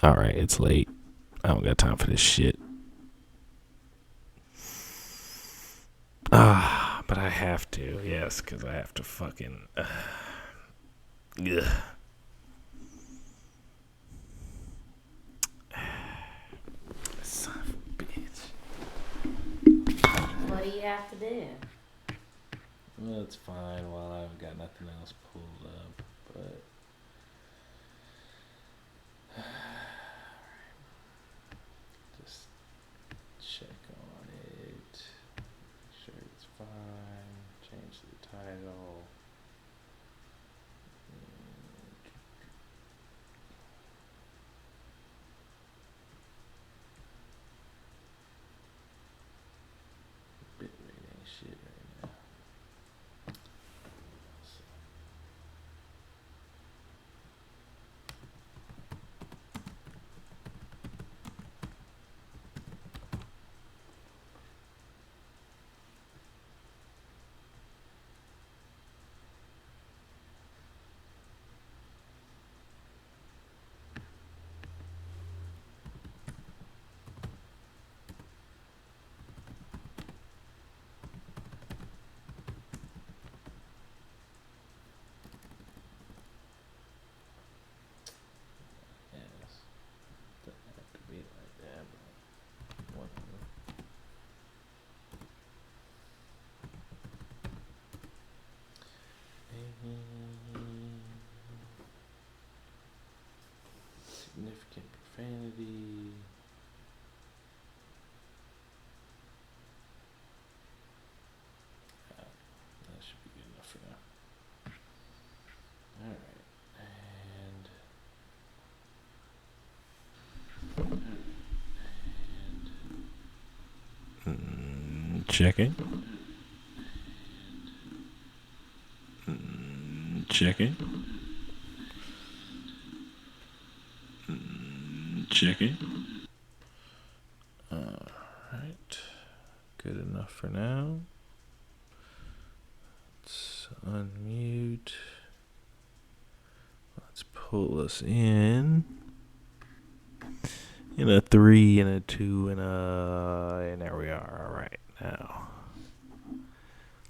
All right, it's late. I don't got time for this shit. But I have to. Yes, because I have to fucking. Ugh. Son of a bitch. What do you have to do? Well, it's fine while I've got nothing else pulled up, but. Just check on it. Make sure it's fine. Change the title. Bit rate ain't shit right now. Yes. Doesn't have to be like that, but whatever. Significant profanity. That should be good enough for now. Alright. And checking. Checking. Checking. Alright. Good enough for now. Let's unmute. Let's pull us in. In a 3 and a 2 and there we are. Alright, now.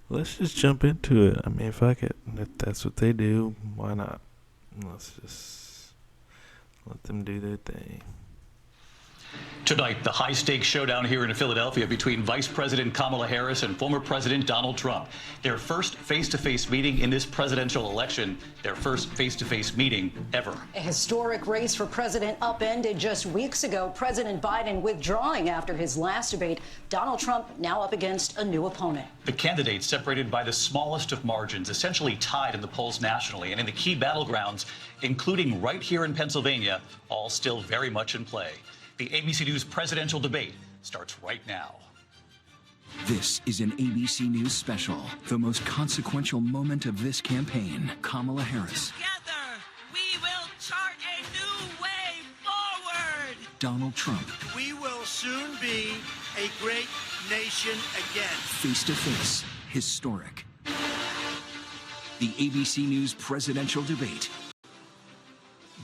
Let's just jump into it. I mean, fuck it. If that's what they do, why not? Let's just let them do their thing. Tonight, the high-stakes showdown here in Philadelphia between Vice President Kamala Harris and former President Donald Trump. Their first face-to-face meeting in this presidential election, their first face-to-face meeting ever. A historic race for president upended just weeks ago. President Biden withdrawing after his last debate. Donald Trump now up against a new opponent. The candidates separated by the smallest of margins, essentially tied in the polls nationally and in the key battlegrounds, including right here in Pennsylvania, all still very much in play. The ABC News presidential debate starts right now. This is an ABC News special, the most consequential moment of this campaign. Kamala Harris. Together, we will chart a new way forward. Donald Trump. We will soon be a great nation again. Face to face, historic. The ABC News presidential debate.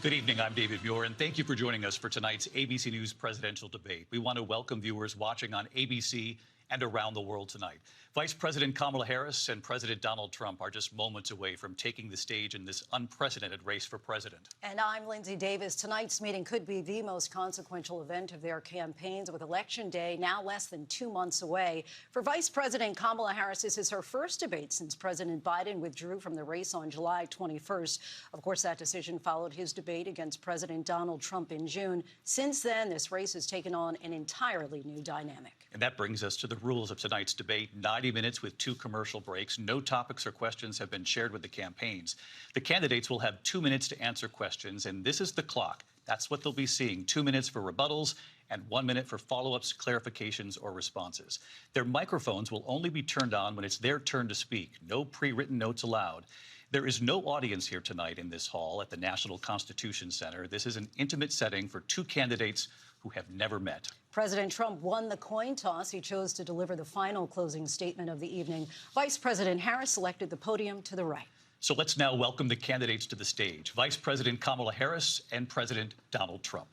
Good evening, I'm David Muir, and thank you for joining us for tonight's ABC News presidential debate. We want to welcome viewers watching on ABC and around the world tonight. Vice President Kamala Harris and President Donald Trump are just moments away from taking the stage in this unprecedented race for president. And I'm Lindsay Davis. Tonight's meeting could be the most consequential event of their campaigns, with Election Day now less than 2 months away. For Vice President Kamala Harris, this is her first debate since President Biden withdrew from the race on July 21st. Of course, that decision followed his debate against President Donald Trump in June. Since then, this race has taken on an entirely new dynamic. And that brings us to the rules of tonight's debate. 90 minutes with 2 commercial breaks. No topics or questions have been shared with the campaigns. The candidates will have 2 minutes to answer questions, and this is the clock. That's what they'll be seeing. 2 minutes for rebuttals and 1 minute for follow-ups, clarifications, or responses. Their microphones will only be turned on when it's their turn to speak. No pre-written notes allowed. There is no audience here tonight in this hall at the National Constitution Center. This is an intimate setting for 2 candidates who have never met. President Trump won the coin toss. He chose to deliver the final closing statement of the evening. Vice President Harris selected the podium to the right. So let's now welcome the candidates to the stage. Vice President Kamala Harris and President Donald Trump.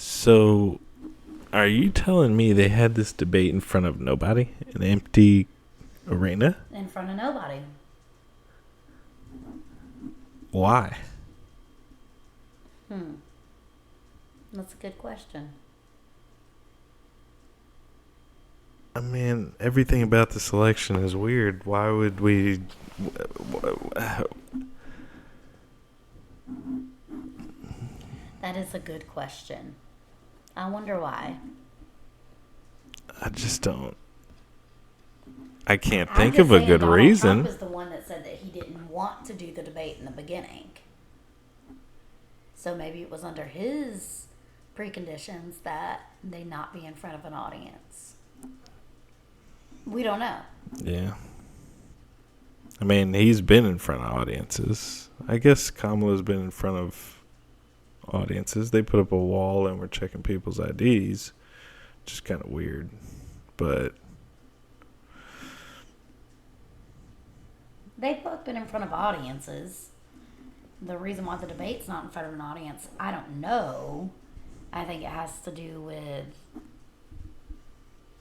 So, are you telling me they had this debate in front of nobody? An empty arena? In front of nobody. Why? That's a good question. I mean, everything about this election is weird. Why would we... That is a good question. I wonder why. I just don't... I can't I'm think just of a saying good Donald reason. Trump is the one that said that he didn't want to do the debate in the beginning. So maybe it was under his preconditions that they not be in front of an audience. We don't know. Yeah. I mean, he's been in front of audiences. I guess Kamala's been in front of audiences. They put up a wall and were checking people's IDs. Just kind of weird. But They've both been in front of audiences. The reason why the debate's not in front of an audience, I don't know. I think it has to do with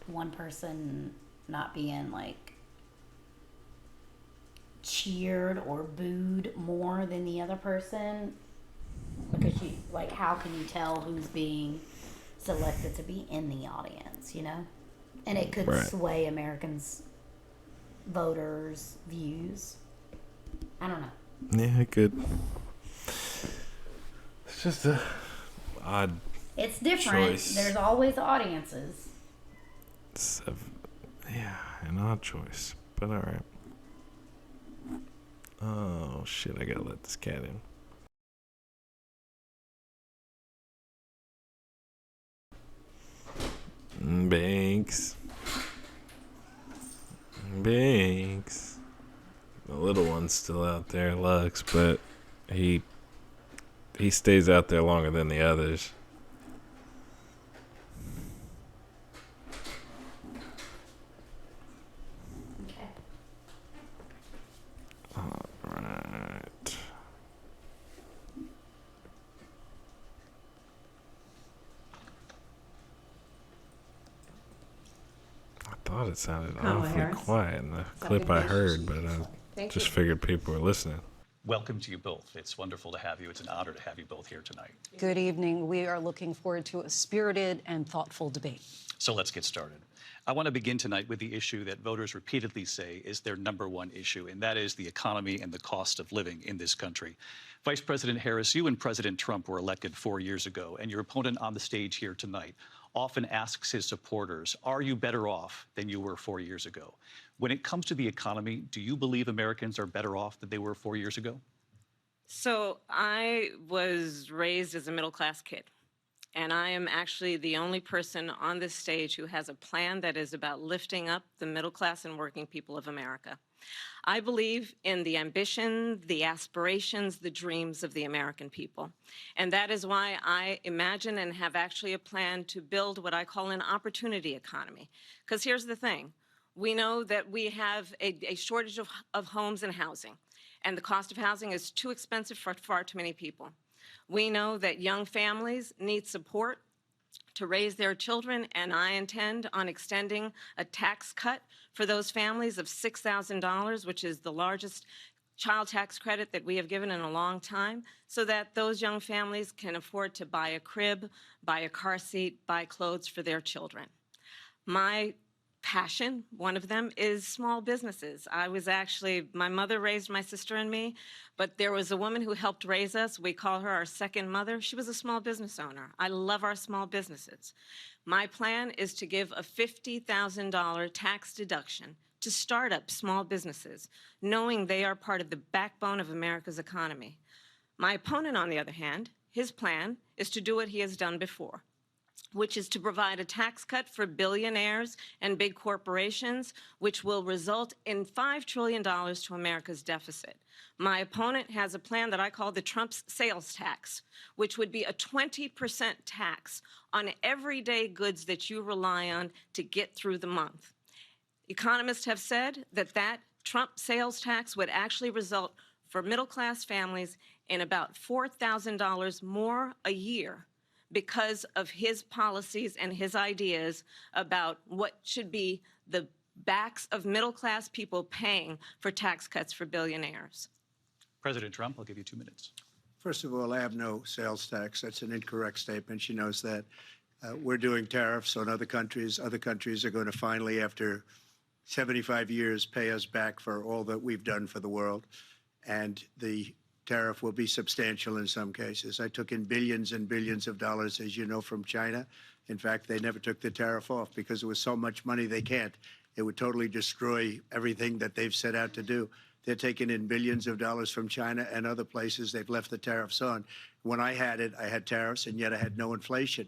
one person not being like cheered or booed more than the other person, because you like, how can you tell who's being selected to be in the audience, you know? And it could Right. sway Americans' voters' views. I don't know. yeah, good. It's just a odd. It's different. Choice. There's always audiences. Yeah, an odd choice. But all right. Oh shit! I gotta let this cat in. Banks. Banks. The little one's still out there, Lux, but he stays out there longer than the others. Okay. Right. I thought it sounded Kamala awfully Harris. quiet in the clip good I pitch. heard, but I Thank just you. figured people were listening. Welcome to you both. It's wonderful to have you. It's an honor to have you both here tonight. Good evening. We are looking forward to a spirited and thoughtful debate. So let's get started. I want to begin tonight with the issue that voters repeatedly say is their number one issue, and that is the economy and the cost of living in this country. Vice President Harris, you and President Trump were elected 4 years ago, and your opponent on the stage here tonight often asks his supporters, are you better off than you were 4 years ago? When it comes to the economy, do you believe Americans are better off than they were 4 years ago? So I was raised as a middle-class kid, and I am actually the only person on this stage who has a plan that is about lifting up the middle class and working people of America. I believe in the ambition, the aspirations, the dreams of the American people. And that is why I imagine and have actually a plan to build what I call an opportunity economy. Because here's the thing. We know that we have a shortage of homes and housing, and the cost of housing is too expensive for far too many people. We know that young families need support to raise their children, and I intend on extending a tax cut for those families of $6,000, which is the largest child tax credit that we have given in a long time, so that those young families can afford to buy a crib, buy a car seat, buy clothes for their children. My passion, one of them, is small businesses. My mother raised my sister and me, but there was a woman who helped raise us. We call her our second mother. She was a small business owner. I love our small businesses. My plan is to give a $50,000 tax deduction to start up small businesses, knowing they are part of the backbone of America's economy. My opponent, on the other hand, his plan is to do what he has done before, which is to provide a tax cut for billionaires and big corporations, which will result in $5 trillion to America's deficit. My opponent has a plan that I call the Trump sales tax, which would be a 20% tax on everyday goods that you rely on to get through the month. Economists have said that that Trump sales tax would actually result for middle-class families in about $4,000 more a year because of his policies and his ideas about what should be the backs of middle-class people paying for tax cuts for billionaires. President Trump, I'll give you 2 minutes. First of all, I have no sales tax. That's an incorrect statement. She knows that. We're doing tariffs on other countries. Other countries are going to finally, after 75 years, pay us back for all that we've done for the world. And the tariff will be substantial in some cases. I took in billions and billions of dollars, as you know, from China. In fact, they never took the tariff off because it was so much money they can't. It would totally destroy everything that they've set out to do. They're taking in billions of dollars from China and other places. They've left the tariffs on. When I had it, I had tariffs, and yet I had no inflation.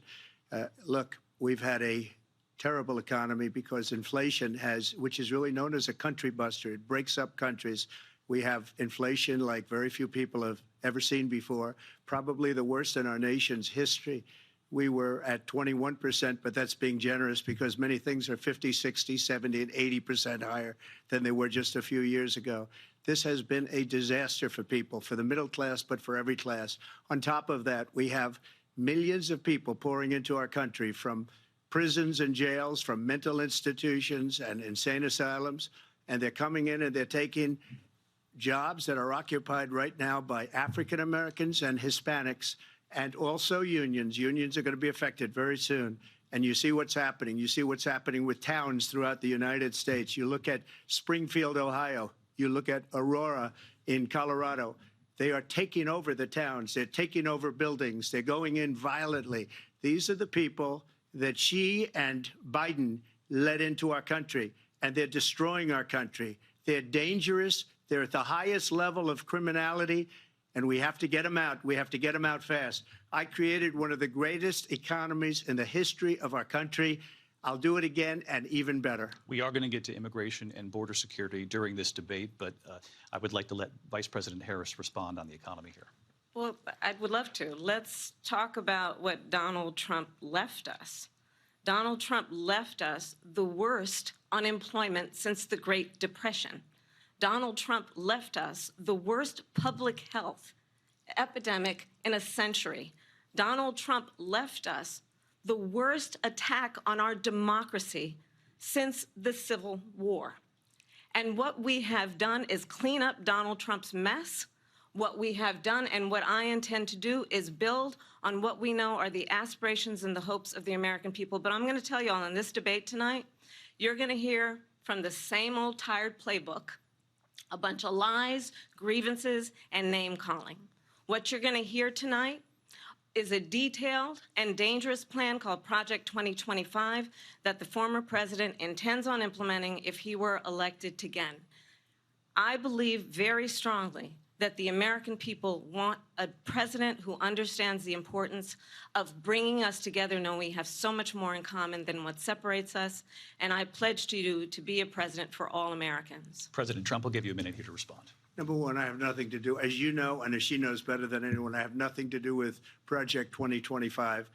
Look, we've had a terrible economy because inflation has, which is really known as a country buster. It breaks up countries. We have inflation like very few people have ever seen before, probably the worst in our nation's history. We were at 21%, but that's being generous because many things are 50, 60, 70, and 80% higher than they were just a few years ago. This has been a disaster for people, for the middle class, but for every class. On top of that, we have millions of people pouring into our country from prisons and jails, from mental institutions and insane asylums, and they're coming in and they're taking jobs that are occupied right now by African Americans and Hispanics, and also unions. Unions are going to be affected very soon. And you see what's happening. You see what's happening with towns throughout the United States. You look at Springfield, Ohio. You look at Aurora in Colorado. They are taking over the towns. They're taking over buildings. They're going in violently. These are the people that Xi and Biden led into our country, and they're destroying our country. They're dangerous. They're at the highest level of criminality, and we have to get them out. We have to get them out fast. I created one of the greatest economies in the history of our country. I'll do it again and even better. We are going to get to immigration and border security during this debate, but I would like to let Vice President Harris respond on the economy here. Well, I would love to. Let's talk about what Donald Trump left us. Donald Trump left us the worst unemployment since the Great Depression. Donald Trump left us the worst public health epidemic in a century. Donald Trump left us the worst attack on our democracy since the Civil War. And what we have done is clean up Donald Trump's mess. What we have done and what I intend to do is build on what we know are the aspirations and the hopes of the American people. But I'm going to tell you all in this debate tonight, you're going to hear from the same old tired playbook, a bunch of lies, grievances, and name-calling. What you're going to hear tonight is a detailed and dangerous plan called Project 2025 that the former president intends on implementing if he were elected again. I believe very strongly that the American people want a president who understands the importance of bringing us together, knowing we have so much more in common than what separates us. And I pledge to you to be a president for all Americans. President Trump will give you a minute here to respond. Number one, I have nothing to do, as you know, and as she knows better than anyone, I have nothing to do with Project 2025.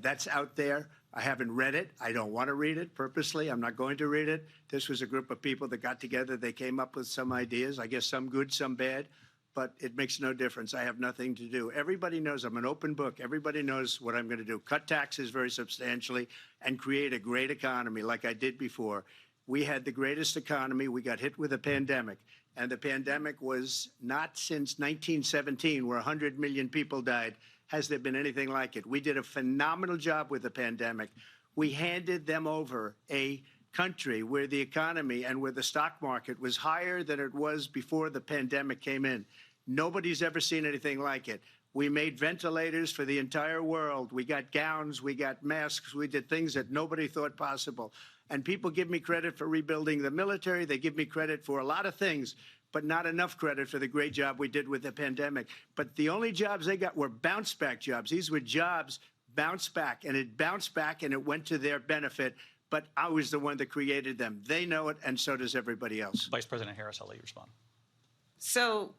That's out there. I haven't read it. I don't want to read it purposely. I'm not going to read it. This was a group of people that got together. They came up with some ideas, I guess some good, some bad, but it makes no difference. I have nothing to do. Everybody knows I'm an open book. Everybody knows what I'm going to do. Cut taxes very substantially and create a great economy like I did before. We had the greatest economy. We got hit with a pandemic. And the pandemic was not since 1917, where 100 million people died, has there been anything like it. We did a phenomenal job with the pandemic. We handed them over a country where the economy and where the stock market was higher than it was before the pandemic came in. Nobody's ever seen anything like it. We made ventilators for the entire world. We got gowns, we got masks, we did things that nobody thought possible. And people give me credit for rebuilding the military. They give me credit for a lot of things, but not enough credit for the great job we did with the pandemic. But the only jobs they got were bounce back jobs. These were jobs bounce back, and it bounced back and it went to their benefit. But I was the one that created them. They know it, and so does everybody else. Vice President Harris, I'll let you respond. So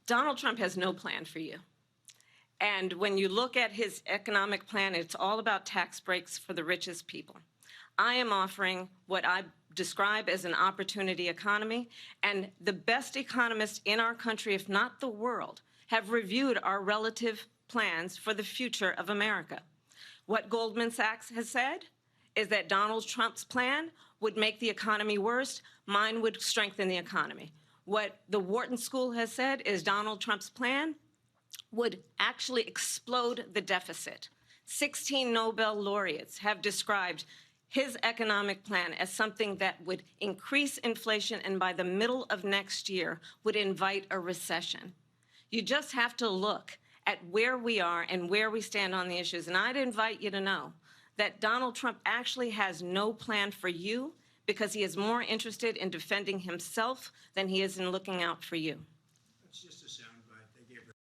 Donald Trump has no plan for you. And when you look at his economic plan, it's all about tax breaks for the richest people. I am offering what I describe as an opportunity economy, and the best economists in our country, if not the world, have reviewed our relative plans for the future of America. What Goldman Sachs has said is that Donald Trump's plan would make the economy worse. Mine would strengthen the economy. What the Wharton School has said is Donald Trump's plan would actually explode the deficit. 16 Nobel laureates have described his economic plan as something that would increase inflation and by the middle of next year would invite a recession. You just have to look at where we are and where we stand on the issues. And I'd invite you to know that Donald Trump actually has no plan for you because he is more interested in defending himself than he is in looking out for you. It's just a soundbite. They gave her.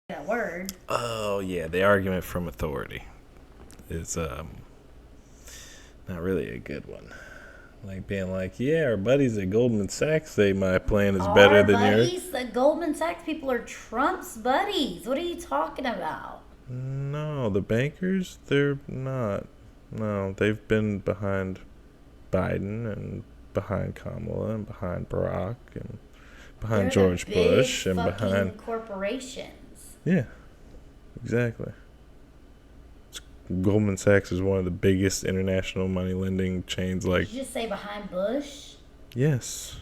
That word. Oh yeah, the argument from authority is not really a good one. Like being like, yeah, our buddies at Goldman Sachs say my plan is better Our than yours. buddies, the Goldman Sachs people are Trump's buddies. What are you talking about? No, the bankers, they're not. No, they've been behind Biden and behind Kamala and behind Barack and behind They're George the big Bush and fucking behind. corporations. Yeah, exactly. Goldman Sachs is one of the biggest international money lending chains. Like, Did you just say behind Bush? yes,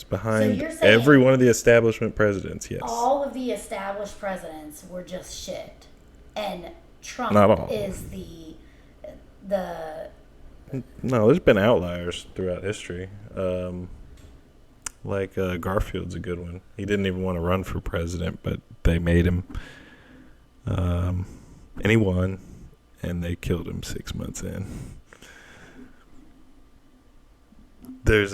behind you're saying every one of the establishment presidents. Yes, All of the established presidents were just shit, and Trump Not all. is the no, there's been outliers throughout history. Like Garfield's a good one. He didn't even want to run for president, but they made him, and he won. And they killed him 6 months in. There's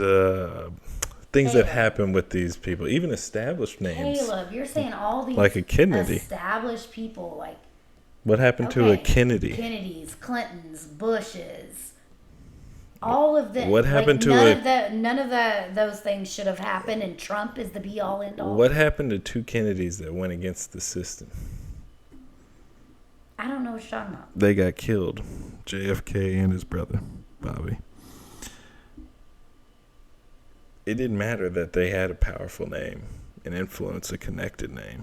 things that happen with these people, even established names. Caleb. You're saying all these Like a Kennedy. established people, like What happened to a Kennedy? Kennedys, Clintons, Bushes, all of them. What happened to none of those things should have happened, and Trump is the be all end all. What happened to two Kennedys that went against the system? I don't know what you're talking about. They got killed. JFK and his brother, Bobby. It didn't matter that they had a powerful name, an influence, a connected name.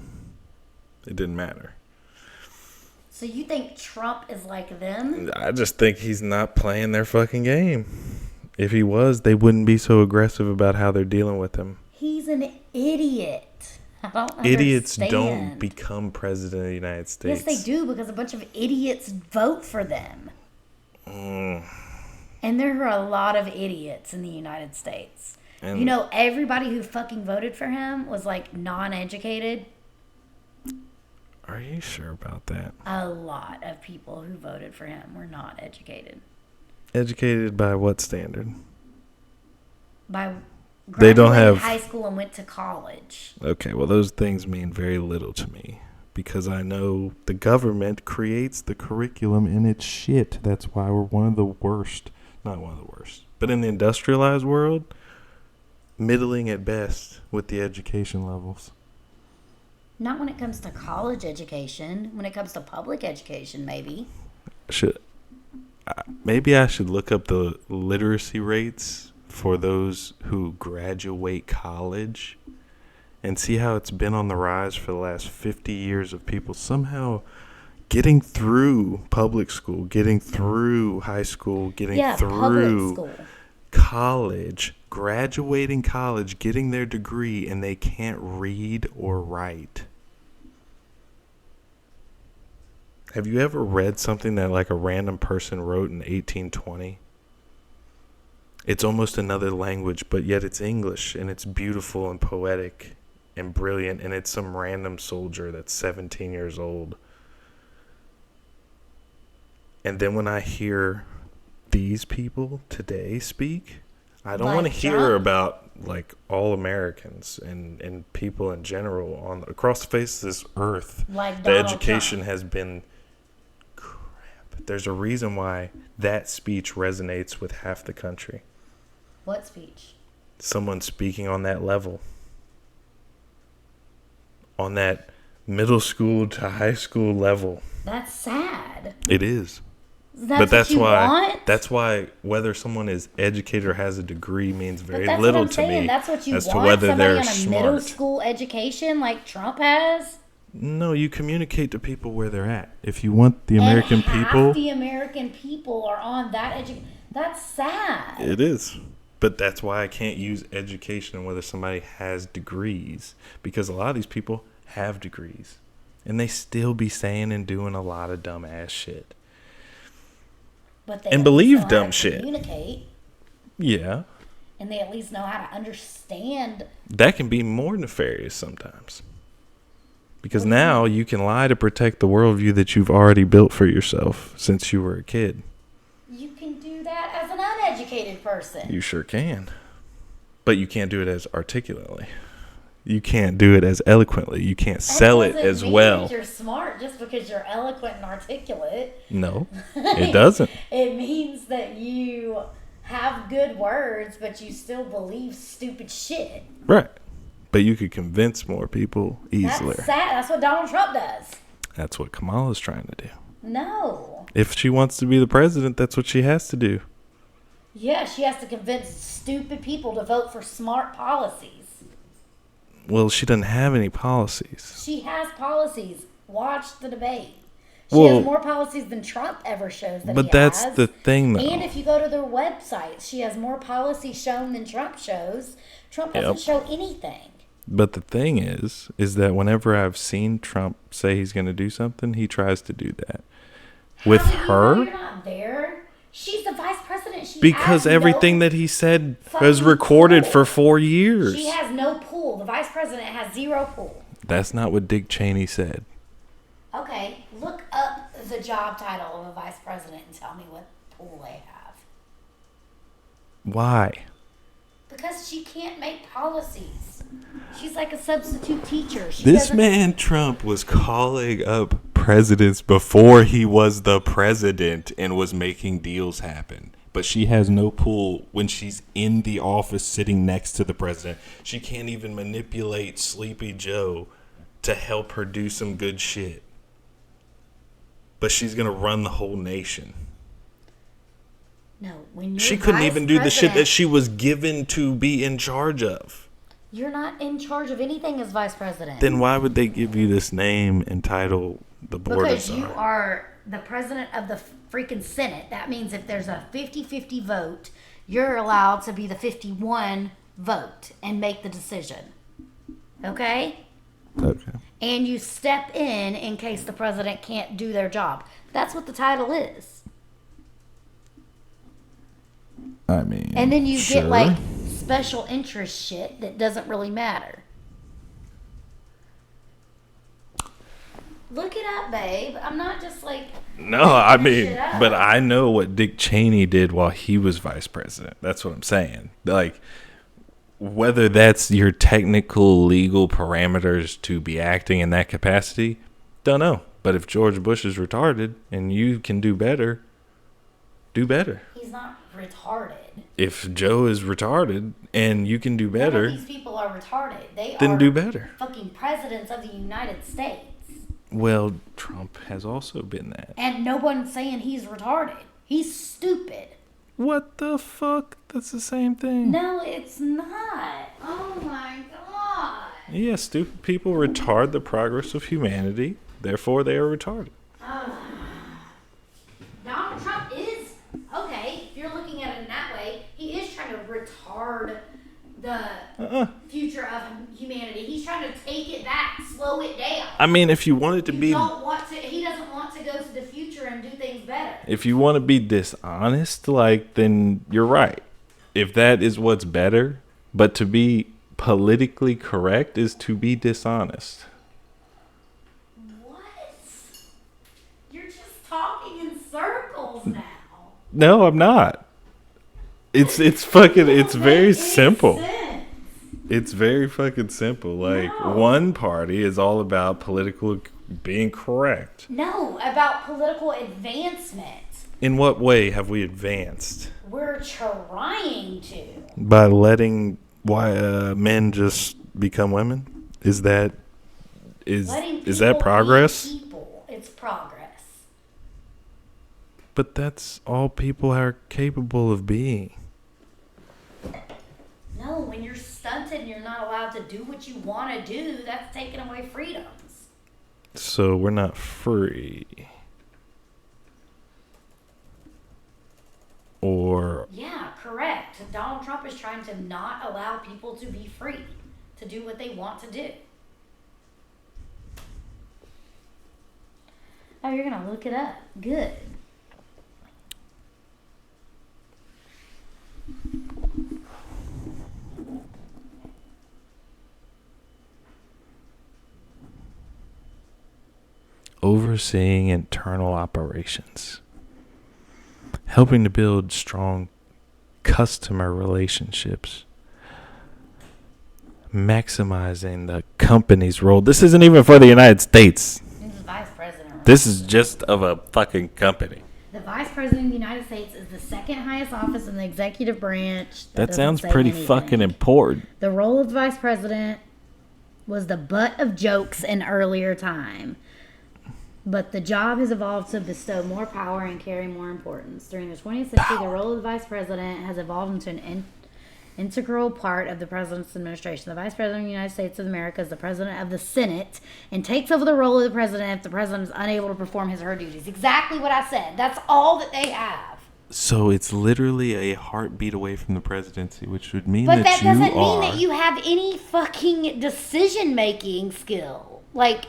It didn't matter. So you think Trump is like them? I just think he's not playing their fucking game. If he was, they wouldn't be so aggressive about how they're dealing with him. He's an idiot. I don't Idiots understand. don't become president of the United States. Yes, they do, because a bunch of idiots vote for them. And there are a lot of idiots in the United States. And you know, everybody who fucking voted for him was like non-educated. Are you sure about that? A lot of people who voted for him were not educated. Educated by what standard? By They don't graduated have high school and went to college. Okay, well, those things mean very little to me because I know the government creates the curriculum and it's shit. That's why we're one of the worst. Not one of the worst. But in the industrialized world, middling at best with the education levels. Not when it comes to college education. When it comes to public education, maybe. Maybe I should look up the literacy rates for those who graduate college and see how it's been on the rise for the last 50 years of people somehow getting through public school, getting through high school, getting through public school. College, graduating college, getting their degree, and they can't read or write. Have you ever read something that like a random person wrote in 1820? It's almost another language, but yet it's English, and it's beautiful and poetic and brilliant, and it's some random soldier that's 17 years old. And then when I hear these people today speak, I don't want to hear about like all Americans and people in general on across the face of this earth. Like the Donald education Trump. has been There's a reason why that speech resonates with half the country. What speech? Someone speaking on that level. On that middle school to high school level. That's sad. It is. That's what you want? That's why whether someone is educated or has a degree means very But that's little what I'm to saying. me That's what you as want? to whether Somebody they're on a smart. middle school education like Trump has? No, you communicate to people where they're at. If you want the American and half people, the American people are on that education. That's sad. it is. But that's why I can't use education and whether somebody has degrees, because a lot of these people have degrees and they still be saying and doing a lot of dumbass shit. But they And at believe least know how dumb to shit. Communicate, Yeah, and they at least know how to understand. that can be more nefarious sometimes. Because now you can lie to protect the worldview that you've already built for yourself since you were a kid. You can do that as an uneducated person. You sure can. But you can't do it as articulately. You can't do it as eloquently. You can't sell it That as doesn't mean well. that you're smart just because you're eloquent and articulate. No, it doesn't. It means that you have good words, but you still believe stupid shit. Right. But you could convince more people easily. That's sad. That's what Donald Trump does. That's what Kamala's trying to do. No. If she wants to be the president, that's what she has to do. Yeah, she has to convince stupid people to vote for smart policies. Well, she doesn't have any policies. She has policies. Watch the debate. She Well, has more policies than Trump ever shows that but he that's has. the thing, though. And if you go to their website, she has more policies shown than Trump shows. Trump doesn't Yep. show anything. But the thing is that whenever I've seen Trump say he's going to do something, he tries to do that. With How do you know her, you're not there? She's the vice president. She because has everything no that he said was fucking recorded pull. for 4 years. She has no pull. The vice president has zero pull. That's not what Dick Cheney said. Okay, look up the job title of a vice president and tell me what pull they have. Why? Because she can't make policies. She's like a substitute teacher. She This doesn't- man Trump was calling up presidents before he was the president and was making deals happen. But she has no pull when she's in the office sitting next to the president. She can't even manipulate Sleepy Joe to help her do some good shit. But she's going to run the whole nation. No, when you're She couldn't vice even do the shit that president, she was given to be in charge of. You're not in charge of anything as vice president. Then why would they give you this name and title the board Because of you czar? are the president of the freaking Senate. That means if there's a 50-50 vote, you're allowed to be the 51 vote and make the decision. Okay? Okay. And you step in case the president can't do their job. That's what the title is. I mean, And then you sure. get like special interest shit that doesn't really matter. Look it up, babe. I'm not just like. No, I making mean, shit up. but I know what Dick Cheney did while he was vice president. That's what I'm saying. Like, whether that's your technical legal parameters to be acting in that capacity, don't know. But if George Bush is retarded and you can do better, do better. He's not retarded. If Joe is retarded and you can do None better, of these people are retarded. They then are do better. fucking presidents of the United States. Well, Trump has also been that. And no one's saying he's retarded. He's stupid. What the fuck? That's the same thing. No, it's not. Oh my god. Yeah, stupid people retard the progress of humanity. Therefore, they are retarded. Donald Trump is, okay, if you're looking at it in that way, he is trying to retard the future of humanity. He's trying to take it back, slow it down. I mean, if you want it to He be, doesn't want to go to the future and do things better. if you want to be dishonest, like, then you're right. If that is what's better, but to be politically correct is to be dishonest. What? You're just talking in circles now. No, I'm not. It's fucking, it's very Makes simple. sense. It's very fucking simple. Like, No. one party is all about political being correct. No, about political advancement. In what way have we advanced? We're trying to. By letting men just become women? Is that Letting is that people progress? be people. It's progress. But that's all people are capable of being. No, when you're stunted and you're not allowed to do what you want to do, that's taking away freedoms. So we're not free. Or Yeah, correct. Donald Trump is trying to not allow people to be free, to do what they want to do. Oh, you're going to look it up. Good. overseeing internal operations, helping to build strong customer relationships, maximizing the company's role. This isn't even for the United States. This is vice president. Right? This is just of a fucking company. The vice president of the United States is the second highest office in the executive branch. That sounds doesn't say pretty anything. fucking important. The role of the vice president was the butt of jokes in earlier time. But the job has evolved to bestow more power and carry more importance. During the 20th century, the role of the vice president has evolved into an integral part of the president's administration. The vice president of the United States of America is the president of the Senate and takes over the role of the president if the president is unable to perform his or her duties. Exactly what I said. That's all that they have. So it's literally a heartbeat away from the presidency, which would mean But that that doesn't you mean are... that you have any fucking decision-making skill. Like,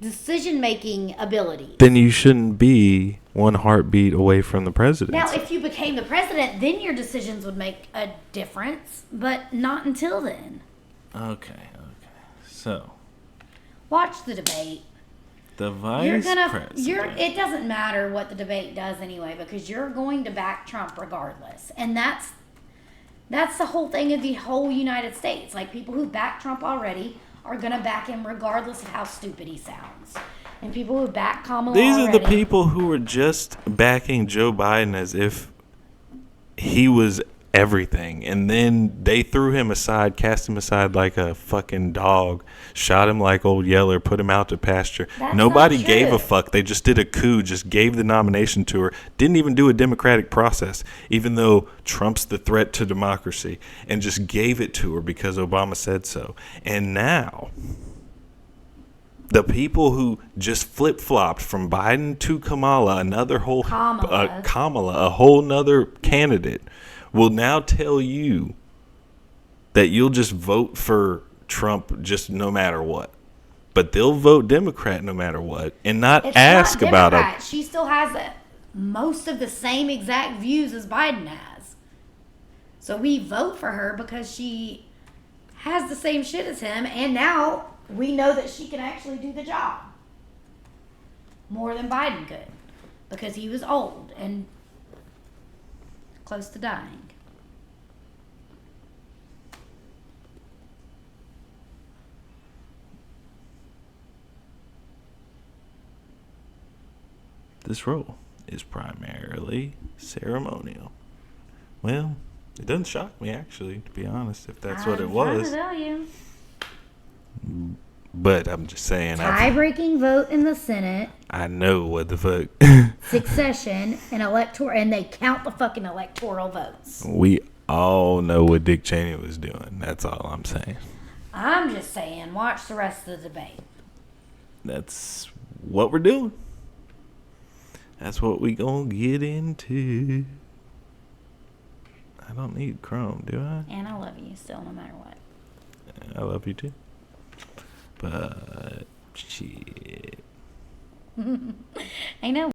decision-making ability. Then you shouldn't be one heartbeat away from the presidency. Now, if you became the president, then your decisions would make a difference, but not until then. Okay. So, Watch the debate. the vice president... It doesn't matter what the debate does anyway, because you're going to back Trump regardless. And that's the whole thing of the whole United States. Like, people who back Trump already are going to back him regardless of how stupid he sounds. And people who back Kamala These already... are the people who were just backing Joe Biden as if he was everything. And then they threw him aside, cast him aside like a fucking dog, shot him like old Yeller, put him out to pasture. That's Nobody not gave true. a fuck. They just did a coup, just gave the nomination to her. Didn't even do a democratic process, even though Trump's the threat to democracy, and just gave it to her because Obama said so. And now... the people who just flip-flopped from Biden to Kamala, a whole nother candidate, will now tell you that you'll just vote for Trump just no matter what. But they'll vote Democrat no matter what and not It's ask not about Democrat. it. She still has most of the same exact views as Biden has. So we vote for her because she has the same shit as him, and now we know that she can actually do the job more than Biden could because he was old and close to dying. This role is primarily ceremonial. Well, it doesn't shock me, actually, to be honest, if that's what it was. I'm trying to tell you. But I'm just saying, Tie-breaking vote in the Senate, I know what the fuck. succession, and they count the fucking electoral votes. We all know what Dick Cheney was doing. That's all I'm saying. I'm just saying, watch the rest of the debate. That's what we're doing. That's what we gonna get into. I don't need Chrome, do I? And I love you still, no matter what. I love you too. But shit. I know.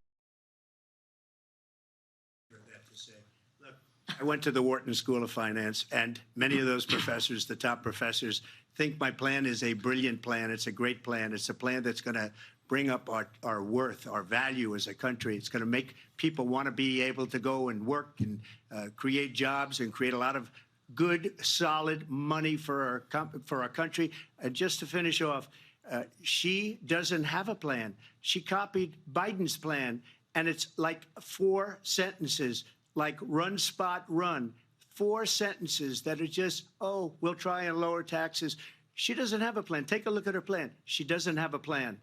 Look, I went to the Wharton School of Finance, and many of those professors, the top professors, think my plan is a brilliant plan. It's a great plan. It's a plan that's going to bring up our worth, our value as a country. It's going to make people want to be able to go and work and create jobs and create a lot of good, solid money for our country. And just to finish off, She doesn't have a plan. She copied Biden's plan, and it's like 4 sentences, like run, spot, run. 4 sentences that are just, oh, we'll try and lower taxes. She doesn't have a plan. Take a look at her plan. She doesn't have a plan.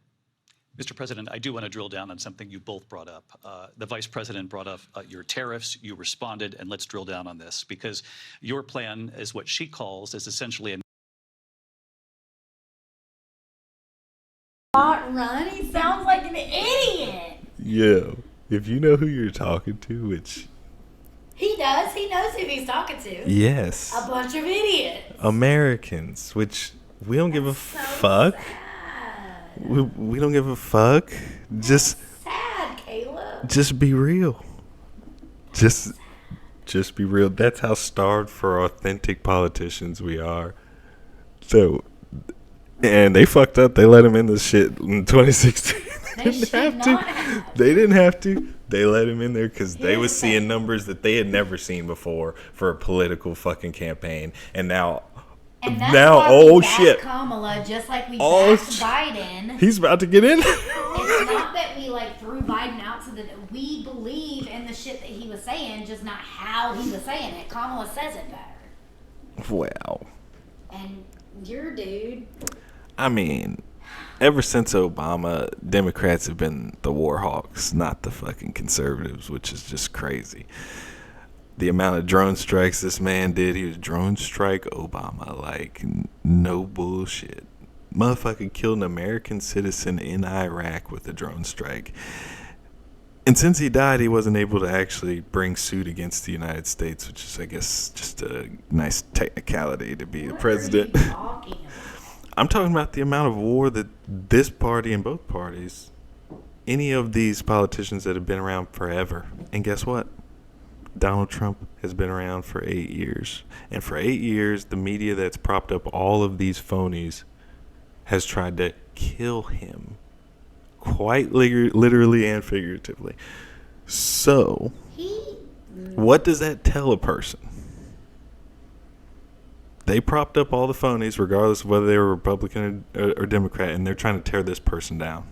Mr. President, I do want to drill down on something you both brought up. The Vice President brought up your tariffs. You responded, and let's drill down on this because your plan is what she calls is essentially a Run. He sounds like an idiot. Yo, if you know who you're talking to, which He does. He knows who he's talking to. yes, A bunch of idiots. Americans, which we don't give a So fuck. sad. We don't give a fuck. Just Sad, Caleb. just be real. Just be real. That's how starved for authentic politicians we are. So, and they fucked up. They let him in this shit in 2016. They should not have. They didn't have to. They let him in there because they Here's was the seeing thing. numbers that they had never seen before for a political fucking campaign. And now, And that's now, why oh we backed shit, Kamala just like we Oh, backed sh- Biden. he's about to get in. It's not that we like threw Biden out so that we believe in the shit that he was saying, just not how he was saying it. Kamala says it better. Wow. And your dude, I mean, ever since Obama, Democrats have been the war hawks, not the fucking conservatives, which is just crazy. The amount of drone strikes this man did, he was drone strike Obama, like no bullshit. Motherfucker killed an American citizen in Iraq with a drone strike. And since he died, he wasn't able to actually bring suit against the United States, which is, I guess, just a nice technicality to be the what president. are you talking about? I'm talking about the amount of war that this party and both parties, any of these politicians that have been around forever. And guess what? Donald Trump has been around for 8 years. And for 8 years, the media that's propped up all of these phonies has tried to kill him. Quite literally and figuratively. So, what does that tell a person? They propped up all the phonies, regardless of whether they were Republican or Democrat, and they're trying to tear this person down.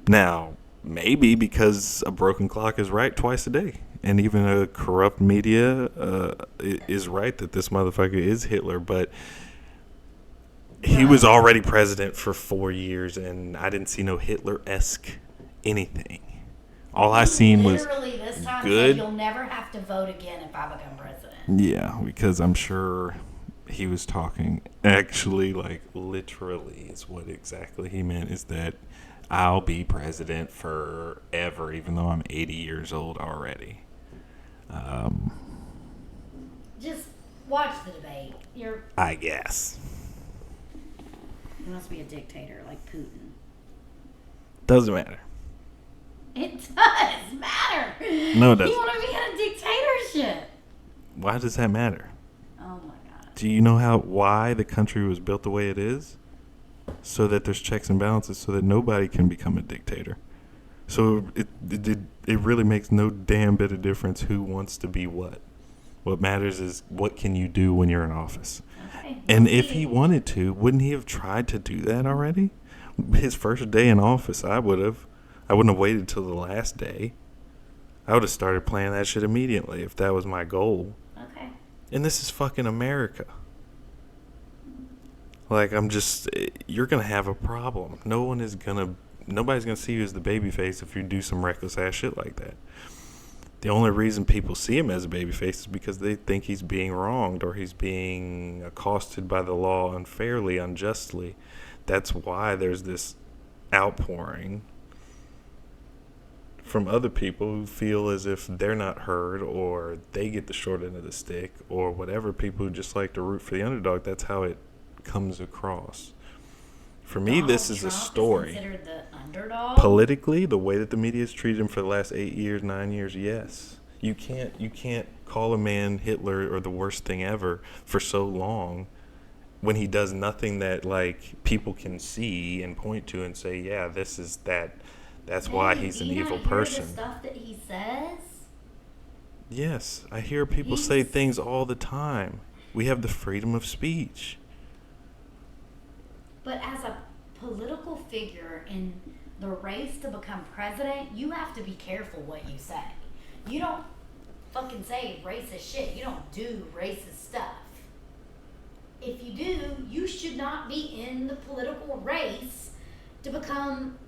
Now, maybe because a broken clock is right twice a day, and even a corrupt media is right that this motherfucker is Hitler, but he was already president for 4 years, and I didn't see no Hitler-esque anything. All I seen was literally this time good. said you'll never have to vote again if I become president. Yeah, because I'm sure he was talking actually, like, literally is what exactly he meant, is that I'll be president forever, even though I'm 80 years old already. Just watch the debate. I guess. He wants to be a dictator like Putin. Doesn't matter. It does matter. No, it doesn't. You want to be in a dictatorship. Why does that matter? Oh my God. Do you know why the country was built the way it is? So that there's checks and balances, so that nobody can become a dictator. So it really makes no damn bit of difference who wants to be what. What matters is what can you do when you're in office. Okay. And if he wanted to, wouldn't he have tried to do that already? His first day in office, I wouldn't have waited till the last day. I would have started planning that shit immediately if that was my goal. Okay. And this is fucking America. Like, you're going to have a problem. Nobody's going to see you as the babyface if you do some reckless ass shit like that. The only reason people see him as a babyface is because they think he's being wronged or he's being accosted by the law unfairly, unjustly. That's why there's this outpouring from other people who feel as if they're not heard or they get the short end of the stick or whatever. People who just like to root for the underdog. That's how it comes across. For me, this is a story. Considered the underdog. Politically, the way that the media has treated him for the last 8 years, 9 years, yes. You can't call a man Hitler or the worst thing ever for so long when he does nothing that, like, people can see and point to and say, yeah, this is that. That's why he's an evil person. The stuff that he says. Yes, I hear people say things all the time. We have the freedom of speech. But as a political figure in the race to become president, you have to be careful what you say. You don't fucking say racist shit. You don't do racist stuff. If you do, you should not be in the political race to become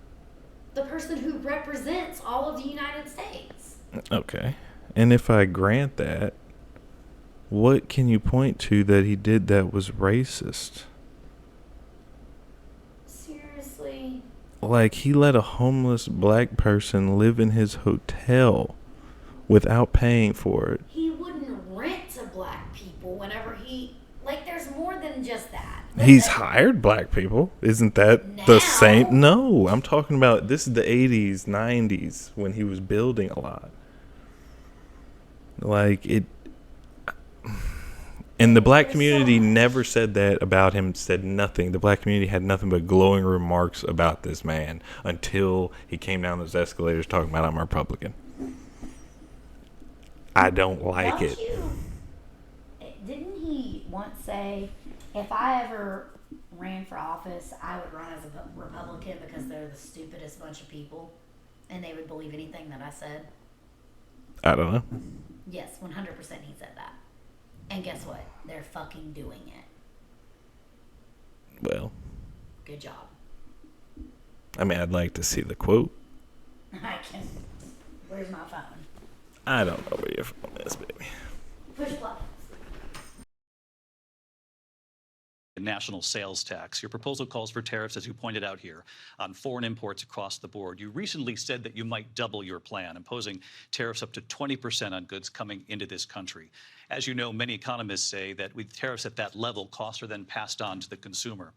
the person who represents all of the United States. Okay. And if I grant that, what can you point to that he did that was racist? Seriously? Like, he let a homeless black person live in his hotel without paying for it. He wouldn't rent to black people whenever he... Like, there's more than just that. He's hired black people. Isn't that the same? No, I'm talking about, this is the 80s, 90s, when he was building a lot. Like, it... And the black community never said that about him, said nothing. The black community had nothing but glowing remarks about this man until he came down those escalators talking about, I'm a Republican. I don't like it. Didn't he once say, if I ever ran for office, I would run as a Republican because they're the stupidest bunch of people and they would believe anything that I said? I don't know. Yes, 100% he said that. And guess what? They're fucking doing it. Well, good job. I mean, I'd like to see the quote. I can. Where's my phone? I don't know where your phone is, baby. Push buttons. National sales tax. Your proposal calls for tariffs, as you pointed out here, on foreign imports across the board. You recently said that you might double your plan, imposing tariffs up to 20% on goods coming into this country. As you know, many economists say that with tariffs at that level, costs are then passed on to the consumer.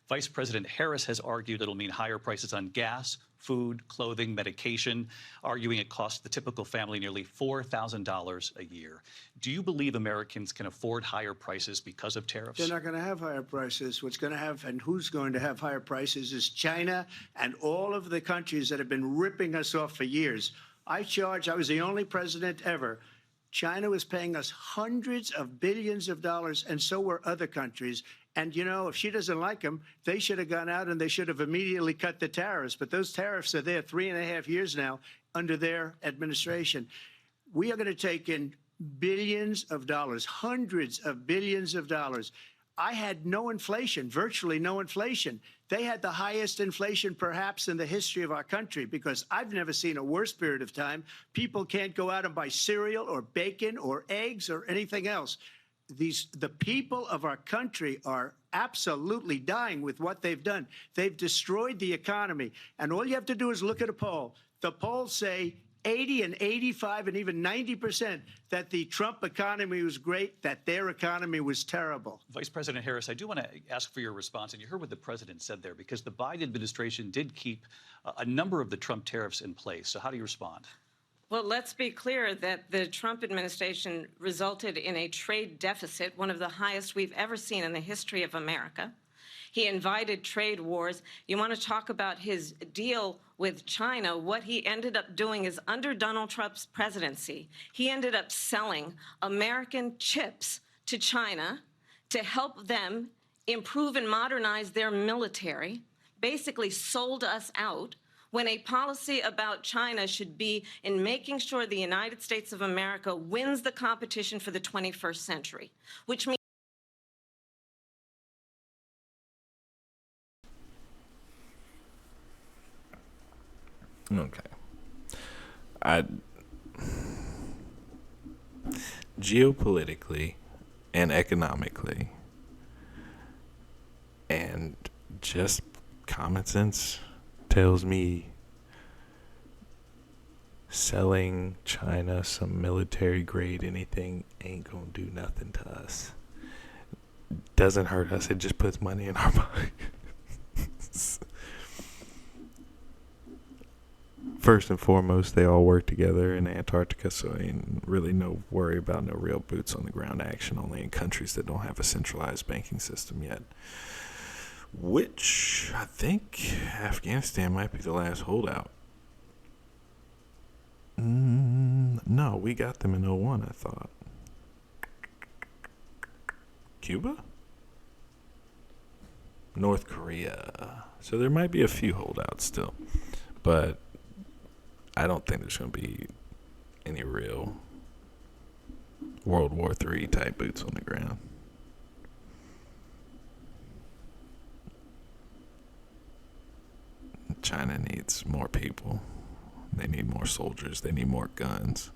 Vice President Harris has argued it'll mean higher prices on gas, food, clothing, medication, arguing it costs the typical family nearly $4,000 a year. Do you believe Americans can afford higher prices because of tariffs? They're not going to have higher prices. What's going to have and who's going to have higher prices is China and all of the countries that have been ripping us off for years. I was the only president ever. China was paying us hundreds of billions of dollars, and so were other countries. And, you know, if she doesn't like them, they should have gone out and they should have immediately cut the tariffs. But those tariffs are there 3.5 years now under their administration. We are going to take in billions of dollars, hundreds of billions of dollars. I had no inflation, virtually no inflation. They had the highest inflation perhaps in the history of our country, because I've never seen a worse period of time. People can't go out and buy cereal or bacon or eggs or anything else. The people of our country are absolutely dying with what they've done. They've destroyed the economy. And all you have to do is look at a poll. The polls say 80 and 85 and even 90% that the Trump economy was great, that their economy was terrible. Vice President Harris, I do want to ask for your response, and you heard what the president said there, because the Biden administration did keep a number of the Trump tariffs in place. So how do you respond? Well, let's be clear that the Trump administration resulted in a trade deficit, one of the highest we've ever seen in the history of America. He invited trade wars. You want to talk about his deal with China? What he ended up doing is, under Donald Trump's presidency, he ended up selling American chips to China to help them improve and modernize their military, basically sold us out, when a policy about China should be in making sure the United States of America wins the competition for the 21st century, which means... Okay. Geopolitically and economically and just common sense tells me selling China some military grade anything ain't gonna do nothing to us. Doesn't hurt us, it just puts money in our pockets. First and foremost, they all work together in Antarctica, so ain't really no worry about no real boots on the ground action, only in countries that don't have a centralized banking system yet. Which, I think Afghanistan might be the last holdout. No, we got them in 01, I thought. Cuba? North Korea. So there might be a few holdouts still, but I don't think there's going to be any real World War III type boots on the ground. China needs more people. They need more soldiers. They need more guns.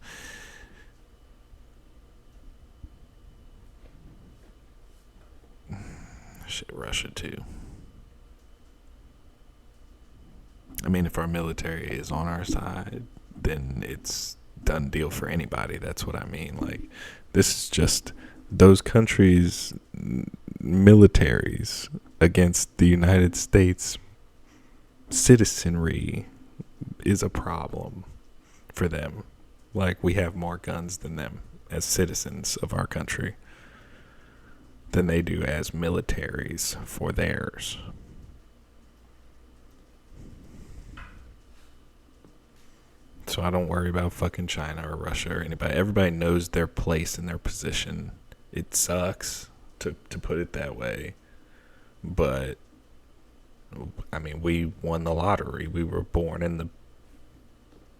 Shit, Russia too. I mean, if our military is on our side, then it's done deal for anybody. That's what I mean. Like, this is just those countries' militaries against the United States citizenry is a problem for them. Like, we have more guns than them as citizens of our country than they do as militaries for theirs. So I don't worry about fucking China or Russia or anybody. Everybody knows their place and their position. It sucks to put it that way. But, I mean, we won the lottery. We were born in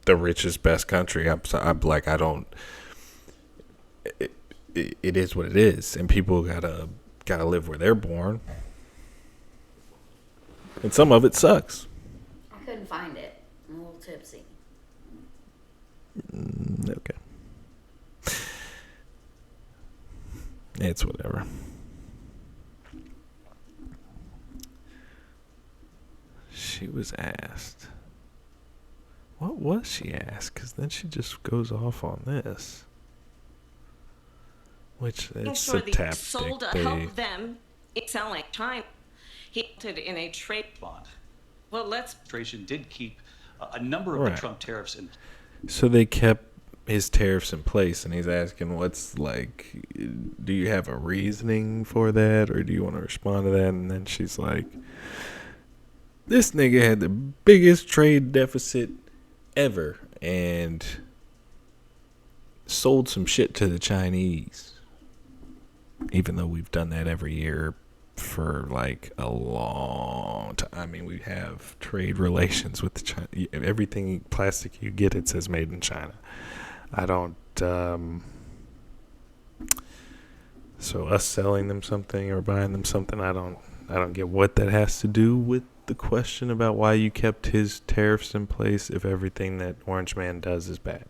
the richest, best country. I'm like, I don't... It is what it is. And people gotta live where they're born. And some of it sucks. I couldn't find it. I'm a little tipsy. Okay. It's whatever. She was asked. What was she asked? Because then she just goes off on this. Which it's a tactic. Sold to help them in selling China. He entered in a trade bond. Well, let's. Administration did keep a number of the Trump tariffs in. So they kept his tariffs in place, and he's asking, what's like, do you have a reasoning for that, or do you want to respond to that? And then she's like, this nigga had the biggest trade deficit ever and sold some shit to the Chinese. Even though we've done that every year for like a long time. I mean, we have trade relations with the China. Everything plastic you get, it says made in China. I don't. So us selling them something or buying them something, I don't get what that has to do with the question about why you kept his tariffs in place if everything that Orange Man does is bad.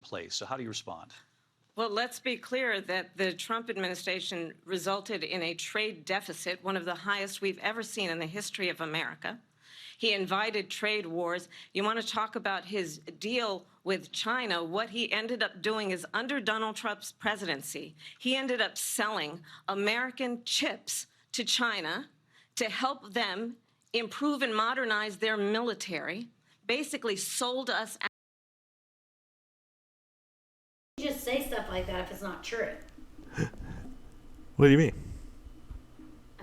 Place. So how do you respond? Well, let's be clear that the Trump administration resulted in a trade deficit, one of the highest we've ever seen in the history of America. He invited trade wars. You want to talk about his deal with China? What he ended up doing is, under Donald Trump's presidency, he ended up selling American chips to China to help them improve and modernize their military, basically sold us out. You just say stuff like that if it's not true. What do you mean?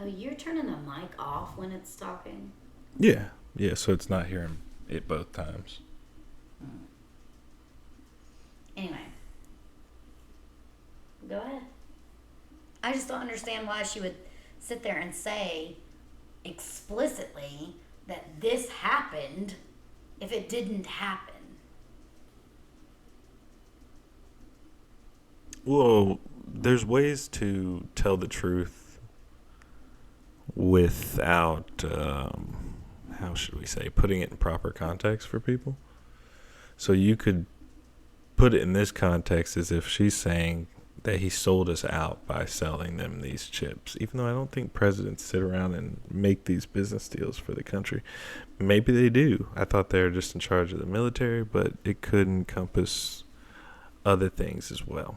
Oh, you're turning the mic off when it's talking? Yeah, so it's not hearing it both times. Anyway. Go ahead. I just don't understand why she would sit there and say explicitly that this happened if it didn't happen. Well, there's ways to tell the truth without, how should we say, putting it in proper context for people. So you could put it in this context as if she's saying that he sold us out by selling them these chips, even though I don't think presidents sit around and make these business deals for the country. Maybe they do. I thought they were just in charge of the military, but it could encompass other things as well.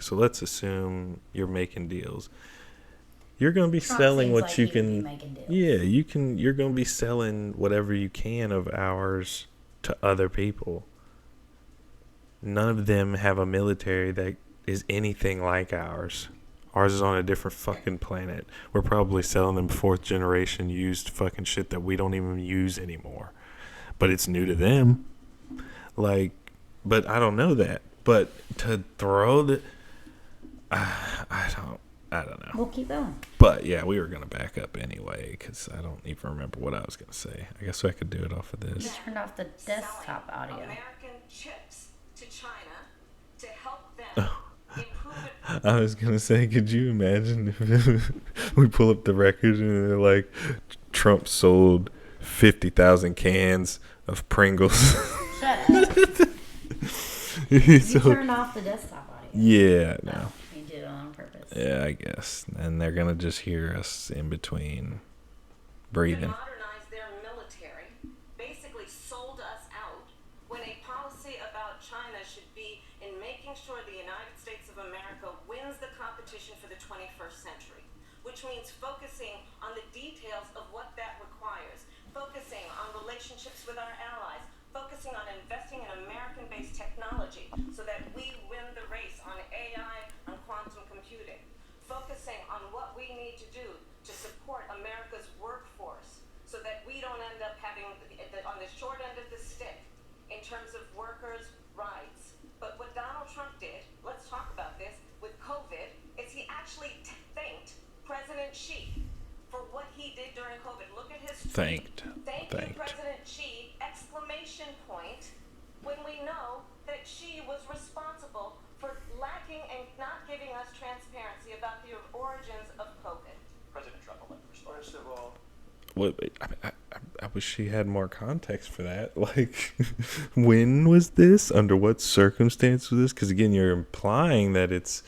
So let's assume you're making deals. You're going to be Trump selling seems what like you he would be can. making deals. Yeah, you're going to be selling whatever you can of ours to other people. None of them have a military that is anything like ours. Ours is on a different fucking planet. We're probably selling them 4th generation used fucking shit that we don't even use anymore. But it's new to them. Like, but I don't know that. But to throw the, I don't know. We'll keep going. But yeah, we were gonna back up anyway because I don't even remember what I was gonna say. I guess I could do it off of You this. turned off the desktop audio. American chips to China to help them improve it. I was gonna say, could you imagine if we pull up the record and they're like, Trump sold 50,000 cans of Pringles. Shut up. You You turned off the desktop audio. Yeah, no. You did it on purpose. Yeah, I guess. And they're gonna just hear us in between breathing. Modernize their military, basically sold us out when a policy about China should be in making sure the United States of America wins the competition for the 21st century, which means focusing on the details of what that requires, focusing on relationships with our allies, focusing on investing in American-based technology so that we win the race on AI and quantum computing, focusing on what we need to do to support America's workforce so that we don't end up having on the short end of the stick in terms of workers' rights. But what Donald Trump did, let's talk about this, with COVID, is he actually thanked President Xi for what he did during COVID. Look at his tweet. Thank you, President Xi, exclamation point, when we know that Xi was responsible for lacking and not giving us transparency about the origins of COVID. President Trump, first of all, What? I wish she had more context for that. Like, when was this? Under what circumstance was this? Because again, you're implying that it's.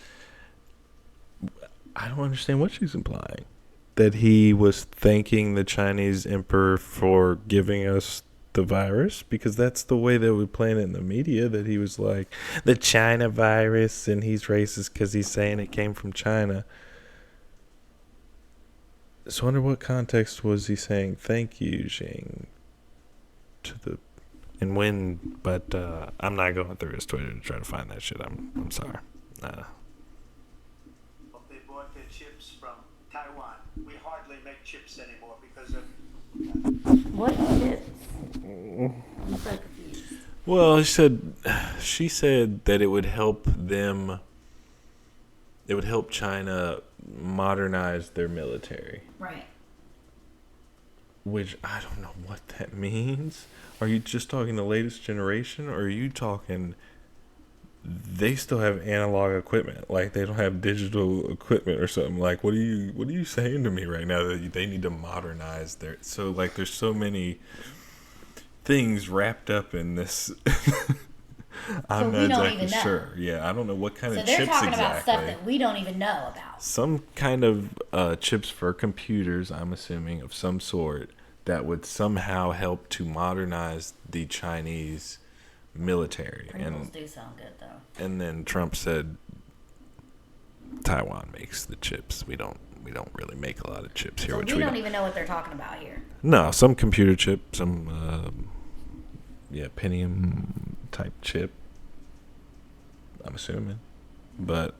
I don't understand what she's implying. That he was thanking the Chinese emperor for giving us the virus, because that's the way they would play it in the media, that he was like the China virus and he's racist because he's saying it came from China. So under what context was he saying thank you, Xing, to the and when? But I'm not going through his Twitter to try to find that shit. I'm sorry. They bought their chips from Taiwan. We hardly make chips anymore because of. What chips? I'm so confused. Well, she said that it would help them. It would help China modernize their military. Right. Which I don't know what that means. Are you just talking the latest generation, or are you talking they still have analog equipment? Like they don't have digital equipment or something. Like what are you saying to me right now that they need to modernize their? So like there's so many things wrapped up in this. I'm not exactly sure. Yeah, I don't know what kind of chips exactly. So they're talking about stuff that we don't even know about. Some kind of chips for computers, I'm assuming, of some sort that would somehow help to modernize the Chinese military. Pringles do sound good, though. And then Trump said Taiwan makes the chips. We don't really make a lot of chips here. So which we don't even know what they're talking about here. No, some computer chip, some Pentium type chip. I'm assuming, but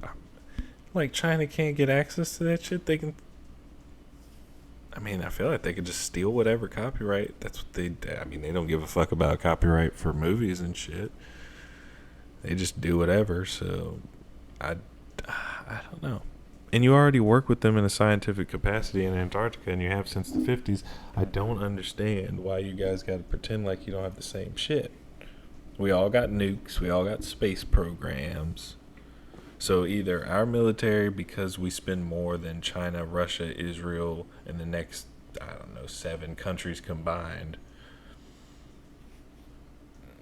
like China can't get access to that shit. They can. I mean, I feel like they could just steal whatever copyright. That's what they. I mean, they don't give a fuck about copyright for movies and shit. They just do whatever. So, I don't know. And you already work with them in a scientific capacity in Antarctica, and you have since the 50s. I don't understand why you guys got to pretend like you don't have the same shit. We all got nukes. We all got space programs. So either our military, because we spend more than China, Russia, Israel, and the next, 7 countries combined,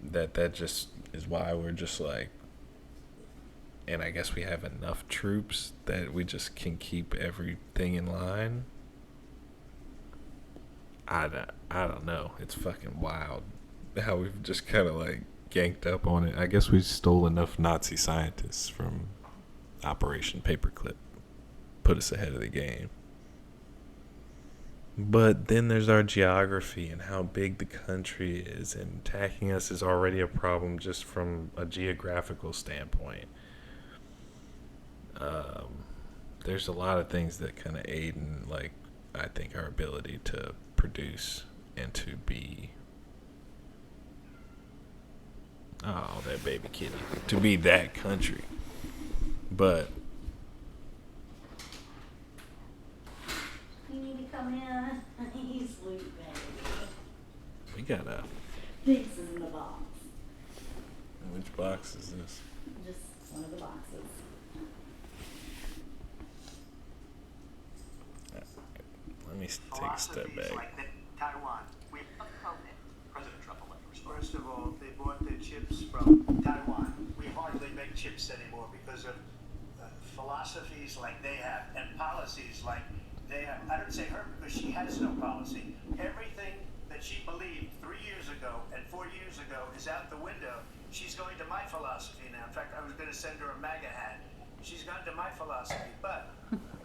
that just is why we're just like, and I guess we have enough troops that we just can keep everything in line. I don't know. It's fucking wild how we've just kind of like ganked up on it. I guess we stole enough Nazi scientists from Operation Paperclip. Put us ahead of the game. But then there's our geography and how big the country is, and attacking us is already a problem just from a geographical standpoint. There's a lot of things that kind of aid in, like, I think our ability to produce and to be Oh, that baby kitty. To be that country. But You need to come in. He's sweet, baby. we got a. Pizza's in the box. Which box is this? Just one of the boxes. Let me take a step back. Like Taiwan. President Trump will let you respond. First of all, they bought their chips from Taiwan. We hardly make chips anymore because of philosophies like they have and policies like they have. I don't say her because she has no policy. Everything that she believed 3 years ago and 4 years ago is out the window. She's going to my philosophy now. In fact, I was going to send her a MAGA hat. She's gone to my philosophy. But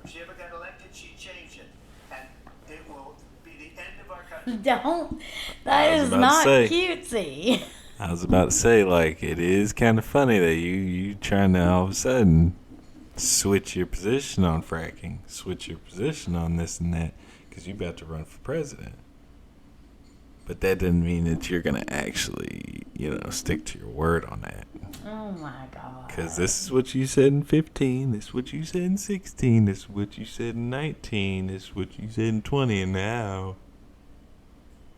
if she ever got elected, she'd change it. And it will be the end of our country. Don't. That was is about to not say. cutesy. I was about to say, like, it is kind of funny that you trying to all of a sudden switch your position on fracking, switch your position on this and that, because you about to run for president. But that doesn't mean that you're gonna actually, stick to your word on that. Oh my God. Because this is what you said in 15, this is what you said in 16, this is what you said in 19, this is what you said in 20, and now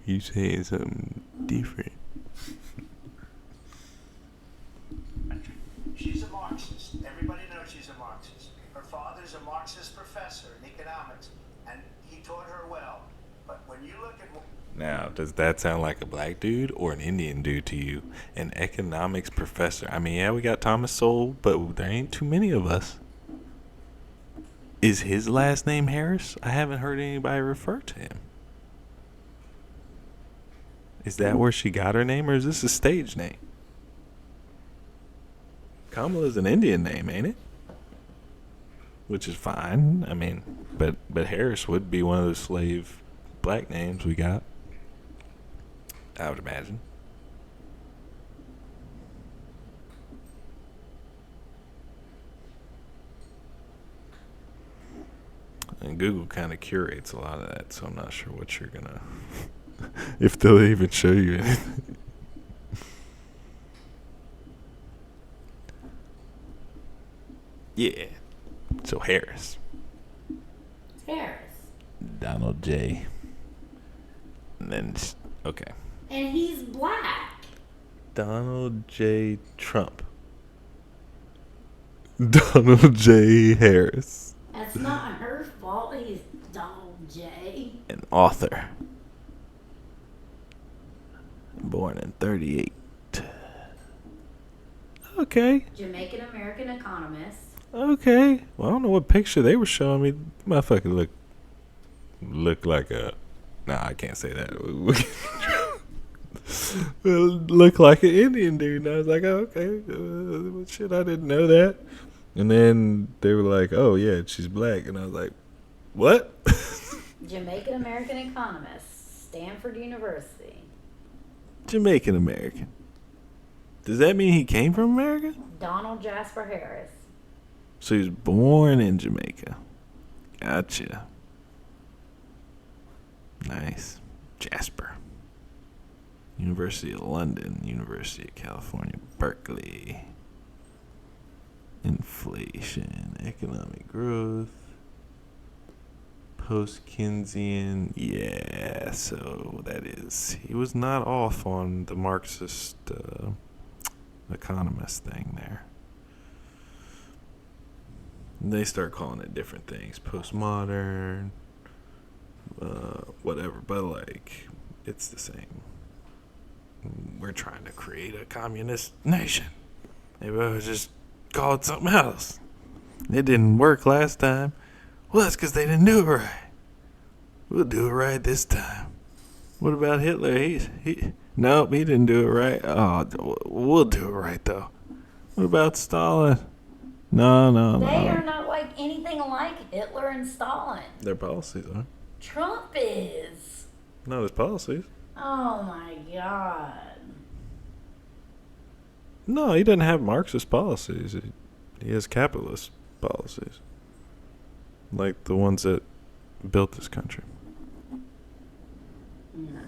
you saying something different. She's a Marxist. Everybody knows she's a Marxist. Her father's a Marxist professor in economics, and he taught her well. But when you look at Now, does that sound like a black dude or an Indian dude to you? An economics professor. I mean, yeah, we got Thomas Sowell, but there ain't too many of us. Is his last name Harris? I haven't heard anybody refer to him. Is that where she got her name, or is this a stage name? Kamala's an Indian name, ain't it? Which is fine. I mean, but Harris would be one of those slave black names we got, I would imagine. And Google kind of curates a lot of that, so I'm not sure what you're gonna if they'll even show you anything. Yeah. So Harris. Harris. Donald J. And then, okay. And he's black. Donald J. Trump. Donald J. Harris. That's not her fault. He's Donald J. An author. Born in 38. Okay. Jamaican American economist. Okay. Well, I don't know what picture they were showing me. Motherfucker look like a... Nah, I can't say that. Look like an Indian dude. And I was like, oh, okay. Shit, I didn't know that. And then they were like, oh, yeah, she's black. And I was like, what? Jamaican American economist. Stanford University. Jamaican American. Does that mean he came from America? Donald Jasper Harris. So he was born in Jamaica. Gotcha. Nice. Jasper. University of London. University of California, Berkeley. Inflation. Economic growth. Post-Keynesian. Yeah, so that is... He was not off on the Marxist economist thing there. They start calling it different things. Postmodern. Whatever. But, like, it's the same. We're trying to create a communist nation. Maybe I would just call it something else. It didn't work last time. Well, that's because they didn't do it right. We'll do it right this time. What about Hitler? Nope, he didn't do it right. Oh, we'll do it right, though. What about Stalin? No. They are not like anything like Hitler and Stalin. Their policies are. Trump is. Not his policies. Oh my God. No, he doesn't have Marxist policies. He has capitalist policies. Like the ones that built this country. No.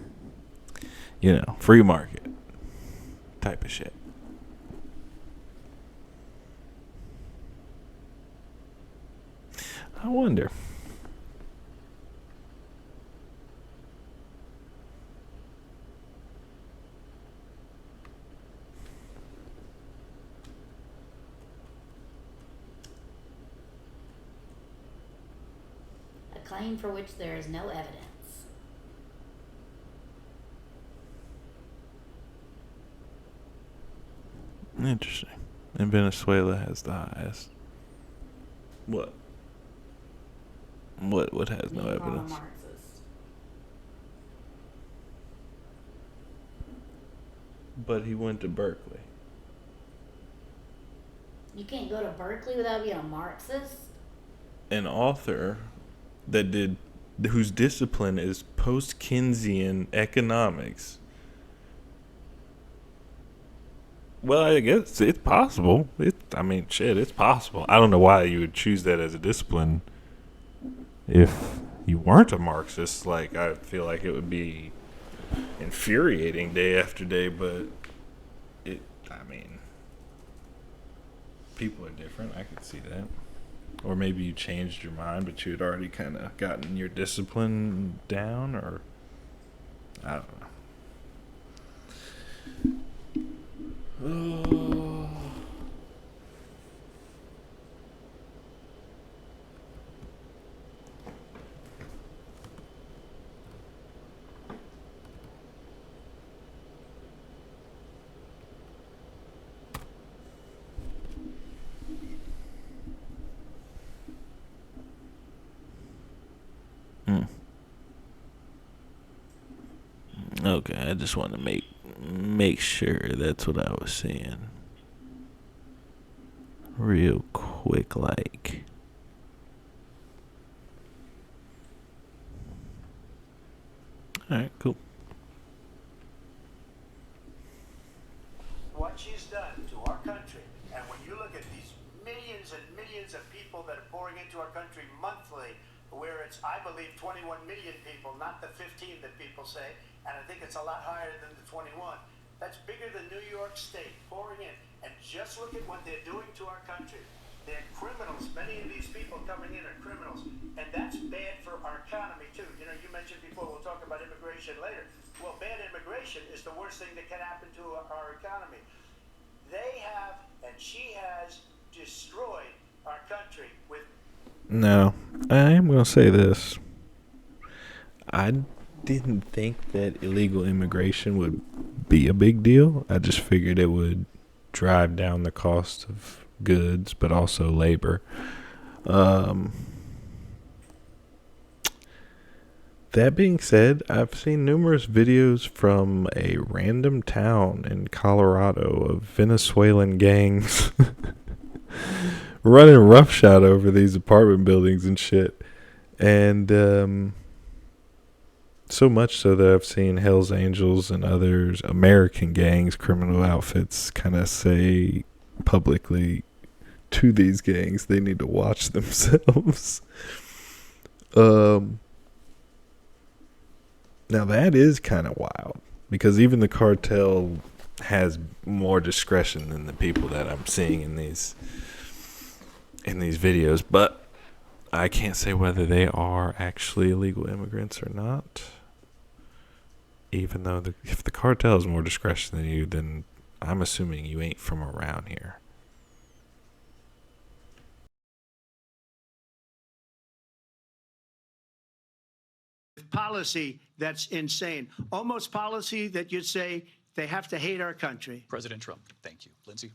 You know, free market type of shit. I wonder. A claim for which there is no evidence. Interesting. And Venezuela has the highest. What? What has no Being called a evidence? Marxist. But he went to Berkeley. You can't go to Berkeley without being a Marxist. An author whose discipline is post-Keynesian economics. Well, I guess it's possible. It's possible. I don't know why you would choose that as a discipline if you weren't a Marxist. Like, I feel like it would be infuriating day after day, but people are different. I could see that. Or maybe you changed your mind, but you had already kind of gotten your discipline down, or I don't know. Oh. Okay, I just want to make sure that's what I was saying. Real quick, like. Alright, cool. What she's done to our country, and when you look at these millions and millions of people that are pouring into our country monthly, where it's, I believe, 21 million people, not the 15 that people say, and I think it's a lot higher than the 21. That's bigger than New York State pouring in. And just look at what they're doing to our country. They're criminals. Many of these people coming in are criminals. And that's bad for our economy, too. You know, you mentioned before, we'll talk about immigration later. Well, bad immigration is the worst thing that can happen to our economy. They have, and she has, destroyed our country with... No, I am going to say this. I didn't think that illegal immigration would be a big deal. I just figured it would drive down the cost of goods, but also labor. That being said, I've seen numerous videos from a random town in Colorado of Venezuelan gangs running roughshod over these apartment buildings and shit. And so much so that I've seen Hells Angels and others, American gangs, criminal outfits, kind of say publicly to these gangs they need to watch themselves. Now that is kind of wild, because even the cartel has more discretion than the people that I'm seeing in these videos, but I can't say whether they are actually illegal immigrants or not. Even though if the cartel has more discretion than you, then I'm assuming you ain't from around here. Policy that's insane. Almost policy that you'd say they have to hate our country. President Trump, thank you. Lindsay?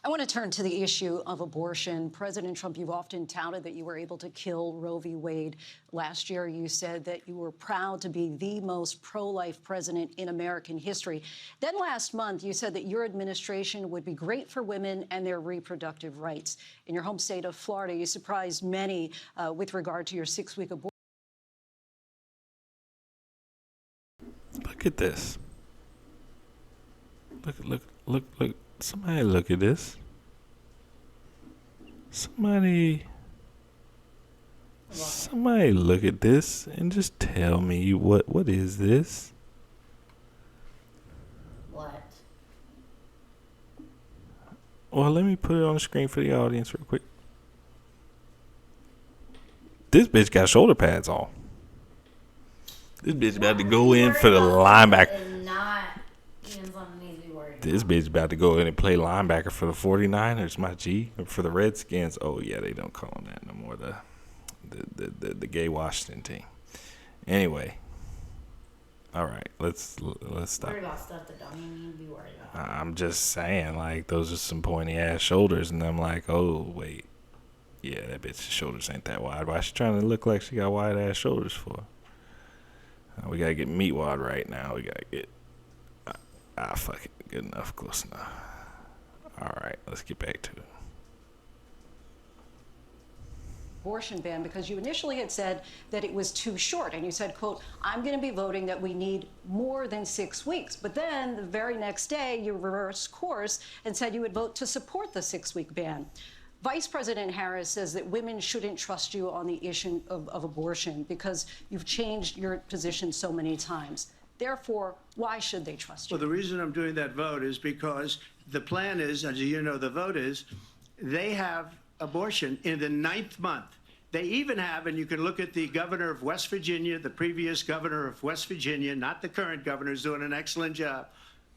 I want to turn to the issue of abortion. President Trump, you've often touted that you were able to kill Roe v. Wade. Last year, you said that you were proud to be the most pro-life president in American history. Then last month, you said that your administration would be great for women and their reproductive rights. In your home state of Florida, you surprised many with regard to your 6-week abortion. Look at this. Look. Somebody look at this. Somebody look at this and just tell me what is this? What? Well, let me put it on the screen for the audience real quick. This bitch got shoulder pads on. This bitch about to go in for the linebacker. Is not even something needs to be worried about. This bitch about to go in and play linebacker for the 49ers, my G. For the Redskins, oh yeah, they don't call them that no more. The gay Washington team. Anyway, all right, let's stop. Worry about stuff that don't even need to be worried about. I'm just saying, like, those are some pointy ass shoulders, and I'm like, oh wait, yeah, that bitch's shoulders ain't that wide. Why she trying to look like she got wide ass shoulders for? We gotta get meat wad right now. We gotta get. Fuck it. Good enough. Close enough. Alright, let's get back to it. Abortion ban, because you initially had said that it was too short, and you said, quote, I'm going to be voting that we need more than 6 weeks. But then the very next day, you reversed course and said you would vote to support the 6-week ban. Vice President Harris says that women shouldn't trust you on the issue of abortion because you've changed your position so many times. Therefore, why should they trust you? Well, the reason I'm doing that vote is because the plan is, as you know, the vote is, they have abortion in the 9th month. They even have, and you can look at the governor of West Virginia, the previous governor of West Virginia, not the current governor, is doing an excellent job,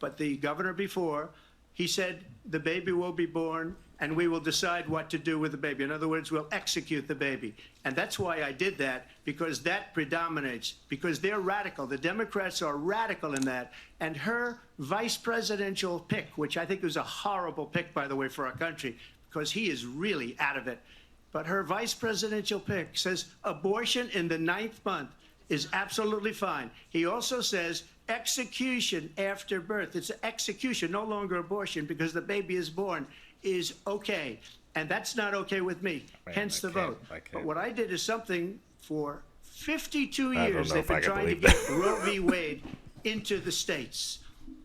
but the governor before, he said the baby will be born and we will decide what to do with the baby. In other words, we'll execute the baby. And that's why I did that, because that predominates, because they're radical. The Democrats are radical in that. And her vice presidential pick, which I think was a horrible pick, by the way, for our country, because he is really out of it. But her vice presidential pick says abortion in the 9th month is absolutely fine. He also says execution after birth. It's execution, no longer abortion, because the baby is born, is okay. And that's not okay with me, hence the vote. But what I did is something for 52 years they've been trying to get Roe v. Wade into the states.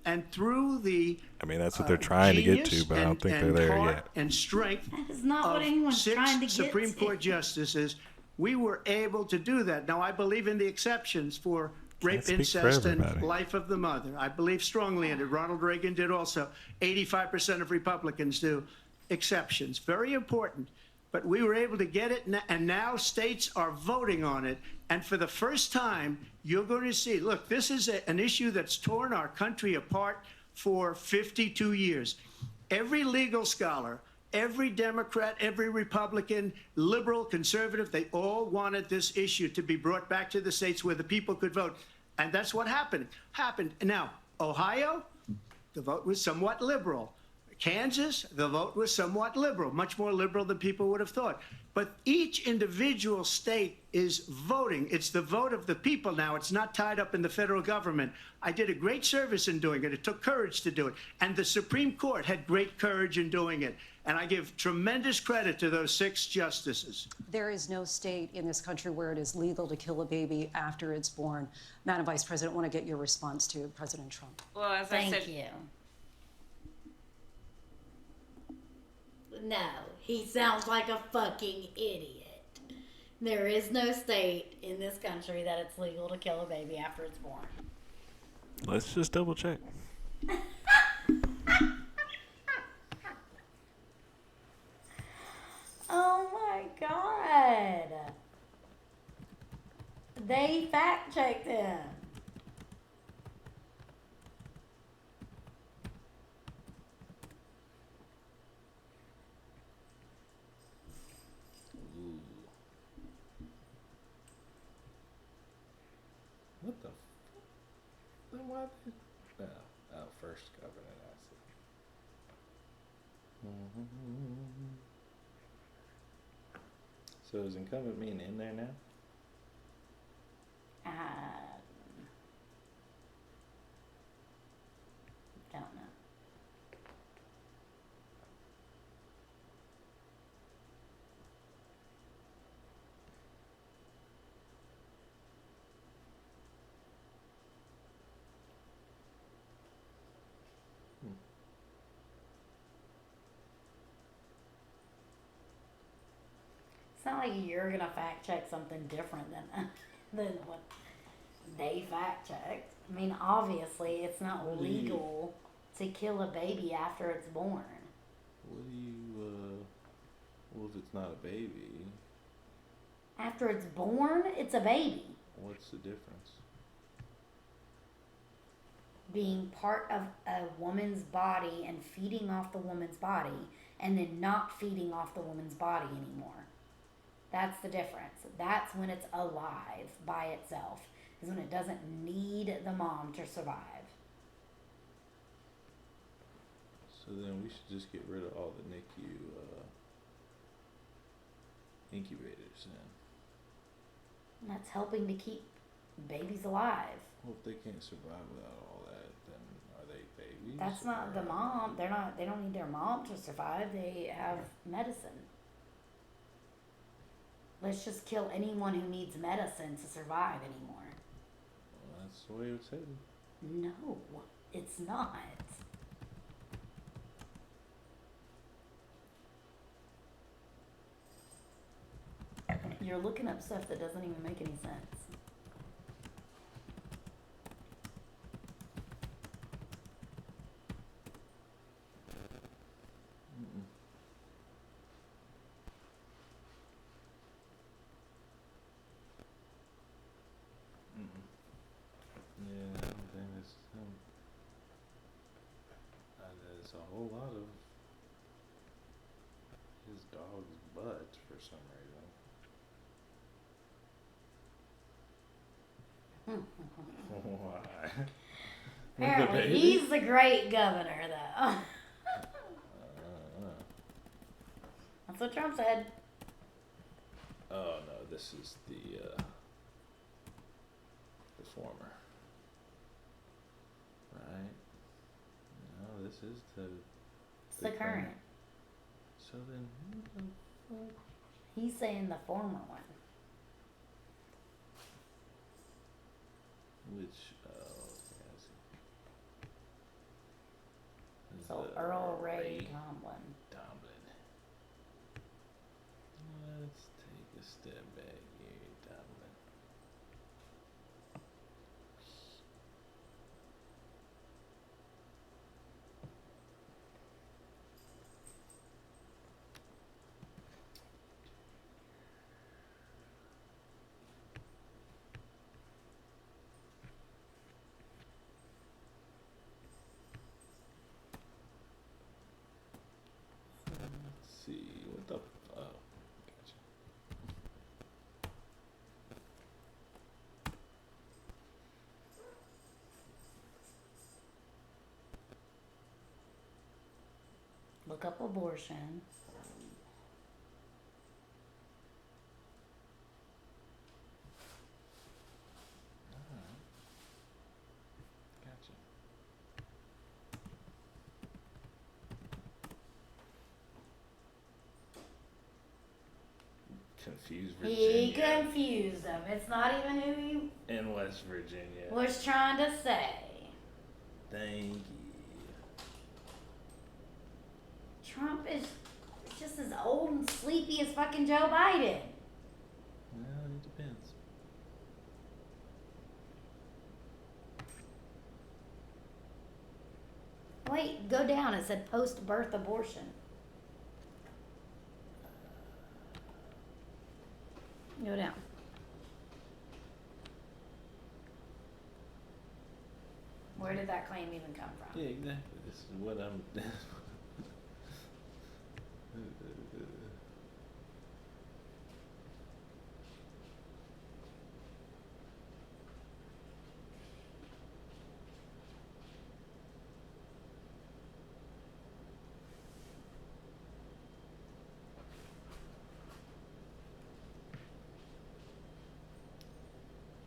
And through the that's what they're trying to get to, but I don't think they're there yet. And strength That is not what anyone's trying to get Supreme to. Court justices, we were able to do that. Now, I believe in the exceptions for rape, speak for incest, and everybody. life of the mother. I believe strongly in it. Ronald Reagan did also. 85% of Republicans do. Exceptions, very important. But we were able to get it, and now states are voting on it. And for the first time, you're going to see, look, this is an issue that's torn our country apart for 52 years. Every legal scholar, every Democrat, every Republican, liberal, conservative, they all wanted this issue to be brought back to the states where the people could vote. And that's what happened. Now, Ohio, the vote was somewhat liberal. Kansas, the vote was somewhat liberal, much more liberal than people would have thought. But each individual state is voting. It's the vote of the people now. It's not tied up in the federal government. I did a great service in doing it. It took courage to do it. And the Supreme Court had great courage in doing it. And I give tremendous credit to those 6 justices. There is no state in this country where it is legal to kill a baby after it's born. Madam Vice President, I want to get your response to President Trump. Well, as I said, Thank you. No, he sounds like a fucking idiot. There is no state in this country that it's legal to kill a baby after it's born. Let's just double check. Oh my god. They fact checked him. What the? Then why? First government. I see. So is incumbent mean in there now? Don't know. It's not like you're gonna fact check something different than what they fact checked. I mean, obviously, it's not legal to kill a baby after it's born. What do you? Well, if it's not a baby. After it's born, it's a baby. What's the difference? Being part of a woman's body and feeding off the woman's body, and then not feeding off the woman's body anymore. That's the difference. That's when it's alive by itself, is when it doesn't need the mom to survive. So then we should just get rid of all the NICU incubators then. And that's helping to keep babies alive. Well, if they can't survive without all that, then are they babies? That's not the mom. They don't need their mom to survive. They have medicine. Let's just kill anyone who needs medicine to survive anymore. Well, that's the way it's headed. No, it's not. You're looking up stuff that doesn't even make any sense. Mm-mm. Mm-mm. Yeah, I don't think it's there's a whole lot of his dog's butt for some reason. Why? Apparently, he's the great governor, though. That's what Trump said. Oh no, this is the former. Right? No, this is It's the current. So then who the fuck? He's saying the former one. Which okay, I see. This is So the Earl Ray Tomlin. Tomlin. Let's take a step back here, Tomlin. Let's see, what the oh, gotcha. Look up abortion. Alright. Gotcha. Confused He Virginia confused them. It's not even who he and West Virginia. was trying to say. Thank you. Trump is just as old and sleepy as fucking Joe Biden. Well, it depends. Wait, go down. It said post-birth abortion. Go down. Where did that claim even come from? Yeah, exactly. This is what I'm.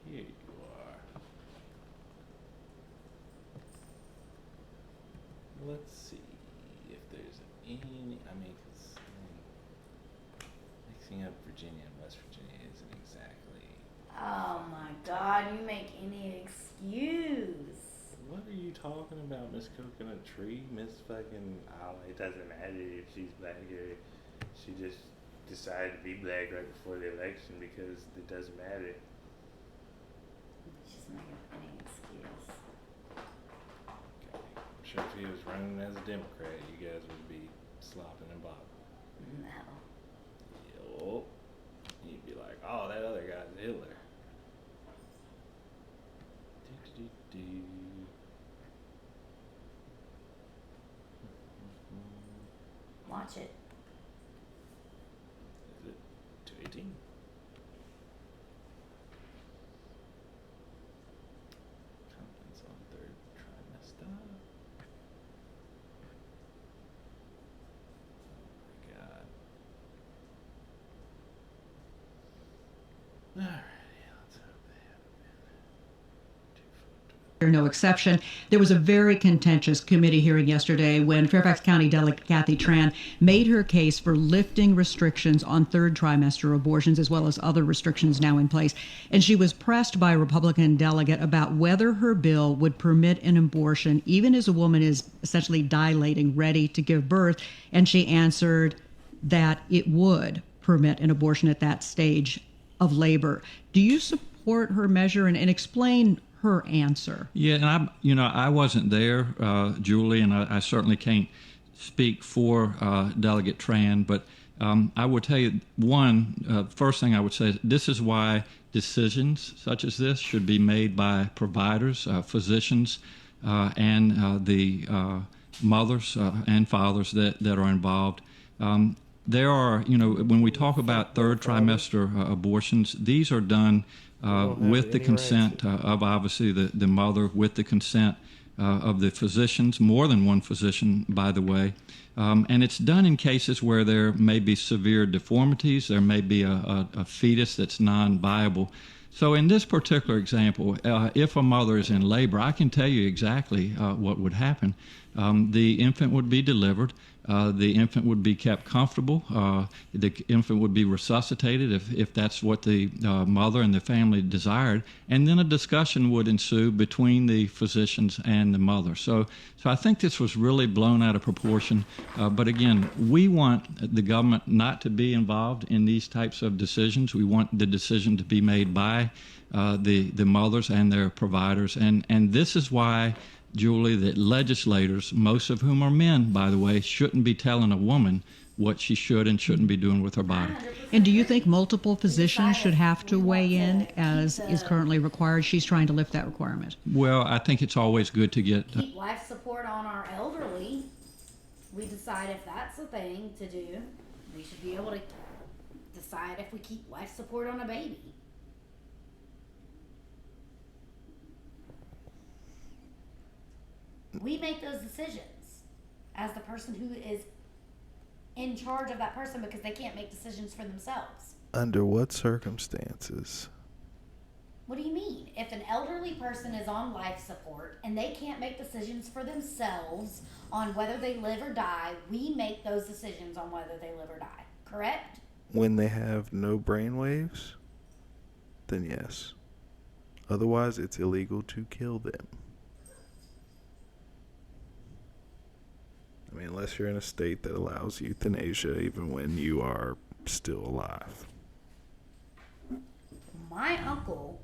Here you are. Let's see if there's any. I mean, 'cause, mixing up Virginia and West Virginia isn't exactly. Oh my God, you make any excuse. What are you talking about, Miss Coconut Tree? Miss fucking. Oh, it doesn't matter if she's black or she just decided to be black right before the election because it doesn't matter. Just making any excuse. Okay. I'm sure if he was running as a Democrat, you guys would be slopping and bopping. No. Yup. You'd be like, oh, watch it. Is it 218? Comments on third trimester. Oh my god. Alrighty, let's hope they haven't been too fucked. No exception. There was a very contentious committee hearing yesterday when Fairfax County Delegate Kathy Tran made her case for lifting restrictions on third trimester abortions as well as other restrictions now in place. And she was pressed by a Republican delegate about whether her bill would permit an abortion even as a woman is essentially dilating, ready to give birth. And she answered that it would permit an abortion at that stage of labor. Do you support her measure and explain her answer? Yeah, and I wasn't there, Julie, and I certainly can't speak for Delegate Tran, but I would tell you, first thing I would say is this is why decisions such as this should be made by providers, physicians, and the mothers and fathers that are involved. There are, when we talk about third trimester abortions, these are done with the consent of obviously the mother, with the consent of the physicians, more than one physician, by the way. And it's done in cases where there may be severe deformities, there may be a fetus that's non-viable. So in this particular example, if a mother is in labor, I can tell you exactly what would happen. The infant would be delivered. The infant would be kept comfortable. The infant would be resuscitated if that's what the mother and the family desired. And then a discussion would ensue between the physicians and the mother. So I think this was really blown out of proportion. But again, we want the government not to be involved in these types of decisions. We want the decision to be made by the mothers and their providers. And this is why, Julie, that legislators, most of whom are men, by the way, shouldn't be telling a woman what she should and shouldn't be doing with her body. And do you think multiple physicians should have to weigh in as is currently required? She's trying to lift that requirement. Well, I think it's always good to get... Keep life support on our elderly. We decide if that's a thing to do. We should be able to decide if we keep life support on a baby. We make those decisions as the person who is in charge of that person because they can't make decisions for themselves. Under what circumstances? What do you mean? If an elderly person is on life support and they can't make decisions for themselves on whether they live or die, we make those decisions on whether they live or die. Correct? When they have no brain waves, then yes. Otherwise, it's illegal to kill them. I mean, unless you're in a state that allows euthanasia even when you are still alive. My uncle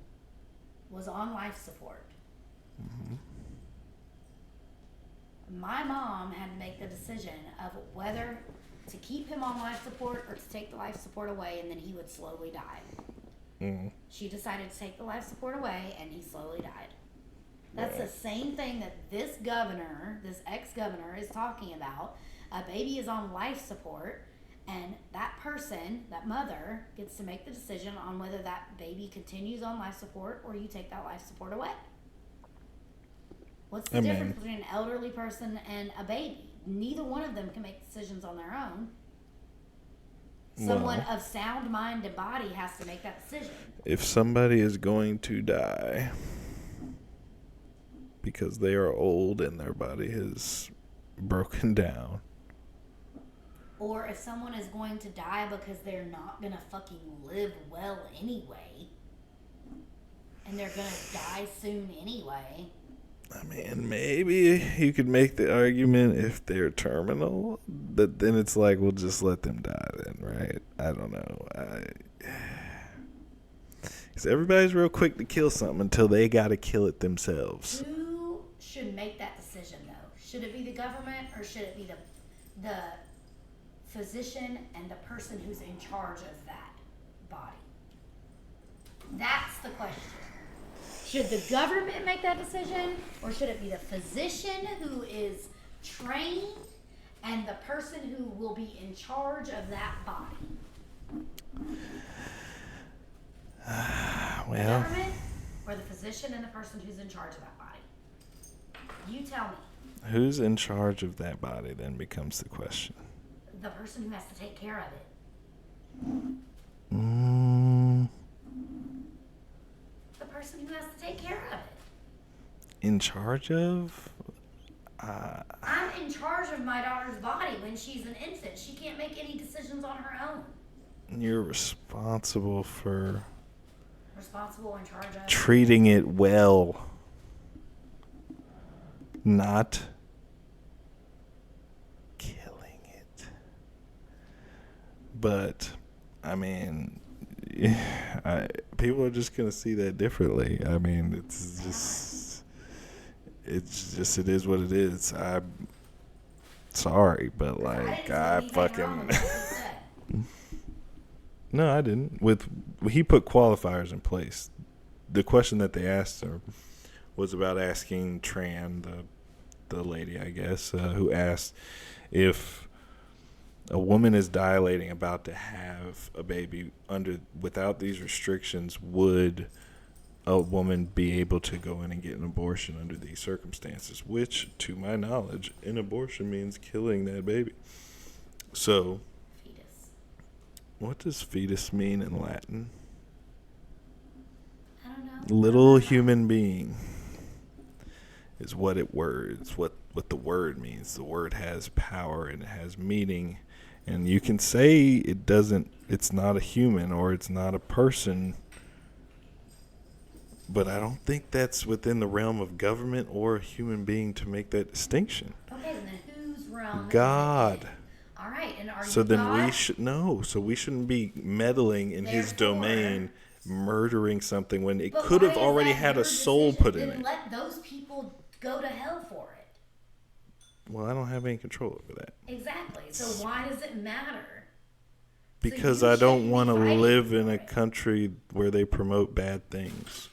was on life support. Mm-hmm. My mom had to make the decision of whether to keep him on life support or to take the life support away, and then he would slowly die. Mm-hmm. She decided to take the life support away, and he slowly died. That's the same thing that this governor, this ex-governor, is talking about. A baby is on life support, and that person, that mother, gets to make the decision on whether that baby continues on life support or you take that life support away. What's the difference between an elderly person and a baby? Neither one of them can make decisions on their own. Someone of sound mind and body has to make that decision. If somebody is going to die because they are old and their body has broken down, or if someone is going to die because they're not gonna fucking live well anyway, and they're gonna die soon anyway. I mean, maybe you could make the argument if they're terminal, but then it's like, we'll just let them die then, right? I don't know. Because everybody's real quick to kill something until they got to kill it themselves. Who should make that decision, though? Should it be the government, or should it be the physician and the person who's in charge of that body? That's the question. Should the government make that decision, or should it be the physician who is trained and the person who will be in charge of that body? The Well, government or the physician and the person who's in charge of that body? You tell me. who's in charge of that body then becomes the question. The person who has to take care of it. The person who has to take care of it. In charge of? I'm in charge of my daughter's body when she's an infant. She can't make any decisions on her own. You're responsible for Responsible, in charge of. treating it well. Not killing it. But, I mean, people are just going to see that differently. I mean, it is what it is. I'm sorry, but like, I fucking. No, I didn't. He put qualifiers in place. The question that they asked her was about asking Tran, the lady, I guess, who asked if a woman is dilating, about to have a baby without these restrictions, would a woman be able to go in and get an abortion under these circumstances? Which, to my knowledge, an abortion means killing that baby. So, Fetus. what does fetus mean in Latin? I don't know. Little human being is what the word means. The word has power and it has meaning, and you can say it's not a human or it's not a person, but I don't think that's within the realm of government or a human being to make that distinction. Okay, then whose realm? God. Is it? All right, and are So you then God? so we shouldn't be meddling in his domain, murdering something when it But could why have is already that had a your soul decision? put in Then it. let those people go to hell for it. Well, I don't have any control over that. Exactly. So why does it matter? Because you I don't shouldn't want to be fighting live in for a it. country where they promote bad things.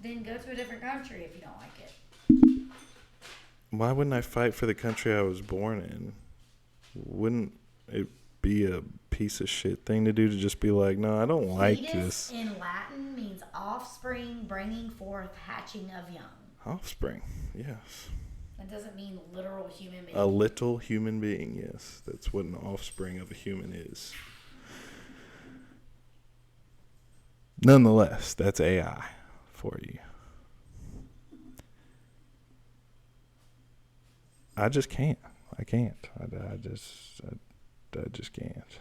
Then go to a different country if you don't like it. Why wouldn't I fight for the country I was born in? Wouldn't it be a piece of shit thing to do to just be like, no, I don't like Fetus this? in Latin means offspring, bringing forth, hatching of young. Offspring, yes. That doesn't mean literal human being. A little human being, yes. That's what an offspring of a human is. Nonetheless, that's AI for you. I just can't. I can't. I just can't.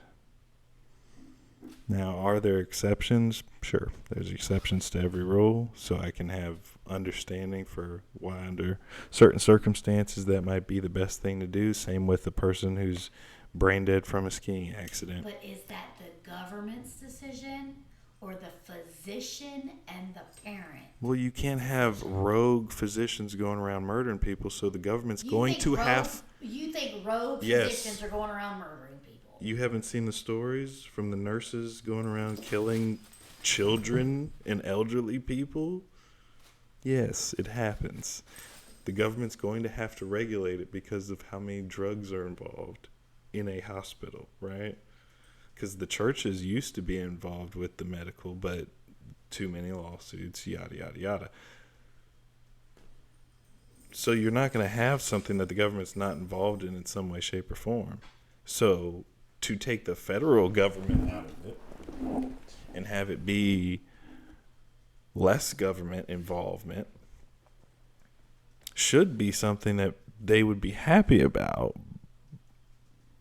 Now, are there exceptions? Sure. There's exceptions to every rule, so I can have understanding for why under certain circumstances that might be the best thing to do. Same with the person who's brain dead from a skiing accident. But is that the government's decision or the physician and the parent? Well, you can't have rogue physicians going around murdering people, so the government's going to have... You think rogue Yes. physicians are going around murdering people? You haven't seen the stories from the nurses going around killing children and elderly people? Yes, it happens. The government's going to have to regulate it because of how many drugs are involved in a hospital, right? Because the churches used to be involved with the medical, but too many lawsuits, yada, yada, yada. So you're not going to have something that the government's not involved in some way, shape, or form. So to take the federal government out of it and have it be less government involvement should be something that they would be happy about,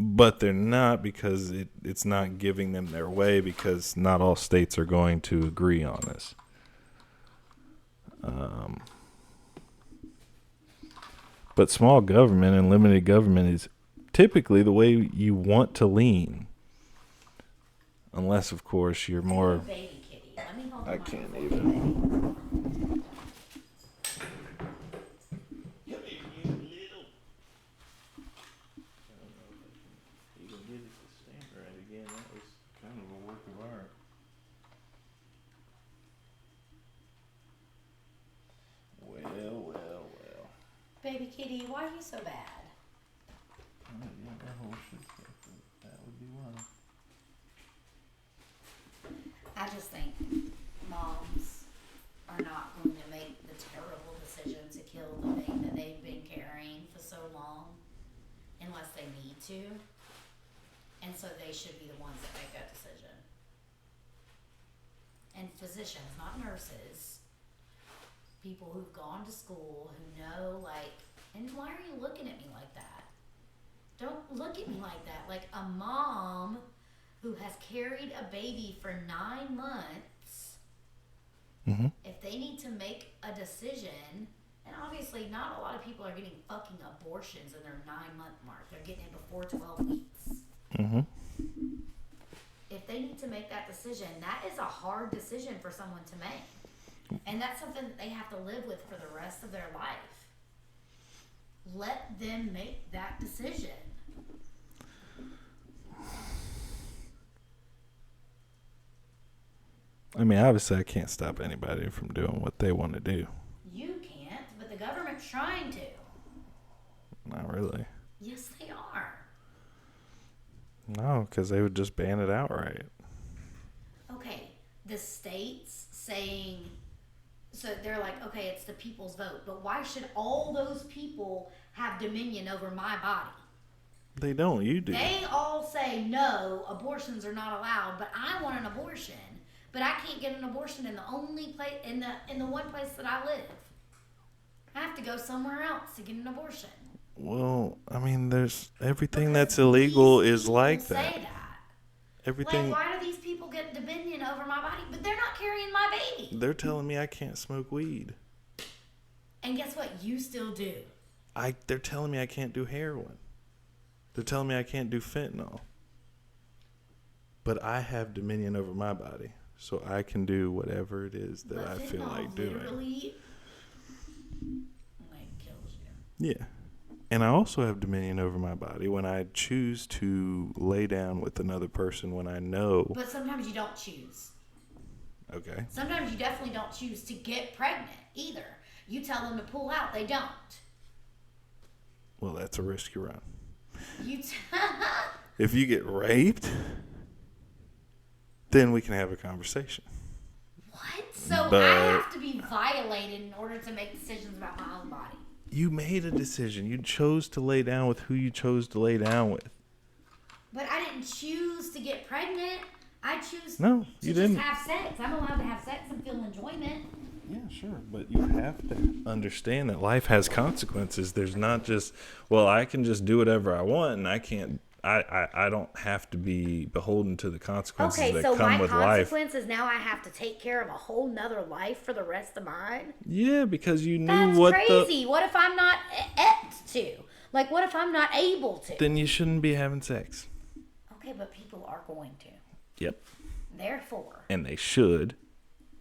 but they're not, because it's not giving them their way, because not all states are going to agree on this. But small government and limited government is typically the way you want to lean. Unless, of course, you're more... Baby kitty. Let me hold I the can't microphone. even... Baby kitty, why are you so bad? think moms are not going to make the terrible decision to kill the baby that they've been carrying for so long unless they need to. And so they should be the ones that make that decision. And physicians, not nurses, people who've gone to school, who know, like, and why are you looking at me like that? Don't look at me like that. Like a mom who has carried a baby for 9 months, if they need to make a decision, and obviously not a lot of people are getting fucking abortions in their 9-month mark. They're getting it before 12 weeks. If they need to make that decision, that is a hard decision for someone to make. And that's something that they have to live with for the rest of their life. Let them make that decision. I mean, obviously, I can't stop anybody from doing what they want to do. You can't, but the government's trying to. Not really. Yes, they are. No, because they would just ban it outright. Okay, the states saying, so they're like, okay, it's the people's vote, but why should all those people have dominion over my body? They don't. You do. They all say no, abortions are not allowed, but I want an abortion, but I can't get an abortion in the only place in the one place that I live. I have to go somewhere else to get an abortion. Well, I mean, there's everything that's illegal is like Say that. that. Everything. Like, why do these people get dominion over my body? But they're not carrying my baby. They're telling me I can't smoke weed. And guess what? You still do. They're telling me I can't do heroin. They're telling me I can't do fentanyl. But I have dominion over my body, so I can do whatever it is that I feel like doing. Literally, like, kills you. Yeah. And I also have dominion over my body when I choose to lay down with another person when I know. But sometimes you don't choose. Okay. Sometimes you definitely don't choose to get pregnant either. You tell them to pull out, they don't. Well, that's a risk you run. You If you get raped, then we can have a conversation. What? So But I have to be violated in order to make decisions about my own body. you made a decision. You chose to lay down with who you chose to lay down with. But I didn't choose to get pregnant. I choose No, to you just didn't. have sex. I'm allowed to have sex and feel enjoyment. Yeah, sure. But you have to understand that life has consequences. There's not just, well, I can just do whatever I want and I can't, I don't have to be beholden to the consequences Okay, that so come my with life. consequence is now I have to take care of a whole nother life for the rest of mine? Yeah, because you knew That's what crazy. What if I'm not apt to? Like, what if I'm not able to? Then you shouldn't be having sex. Okay, but people are going to. Yep. Therefore, And they should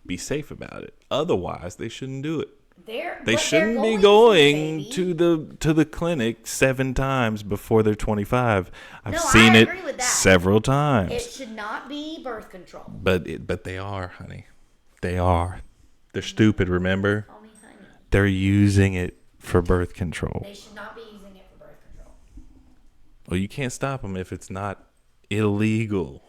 be safe about it. Otherwise, they shouldn't do it. they're They but shouldn't they're be going going to the clinic 7 times before they're 25. I've No, seen I it agree with that. several times. It should not be birth control. But they are, honey. They are. They're stupid, remember? Call me honey. They're using it for birth control. They should not be using it for birth control. Well, you can't stop them if it's not illegal.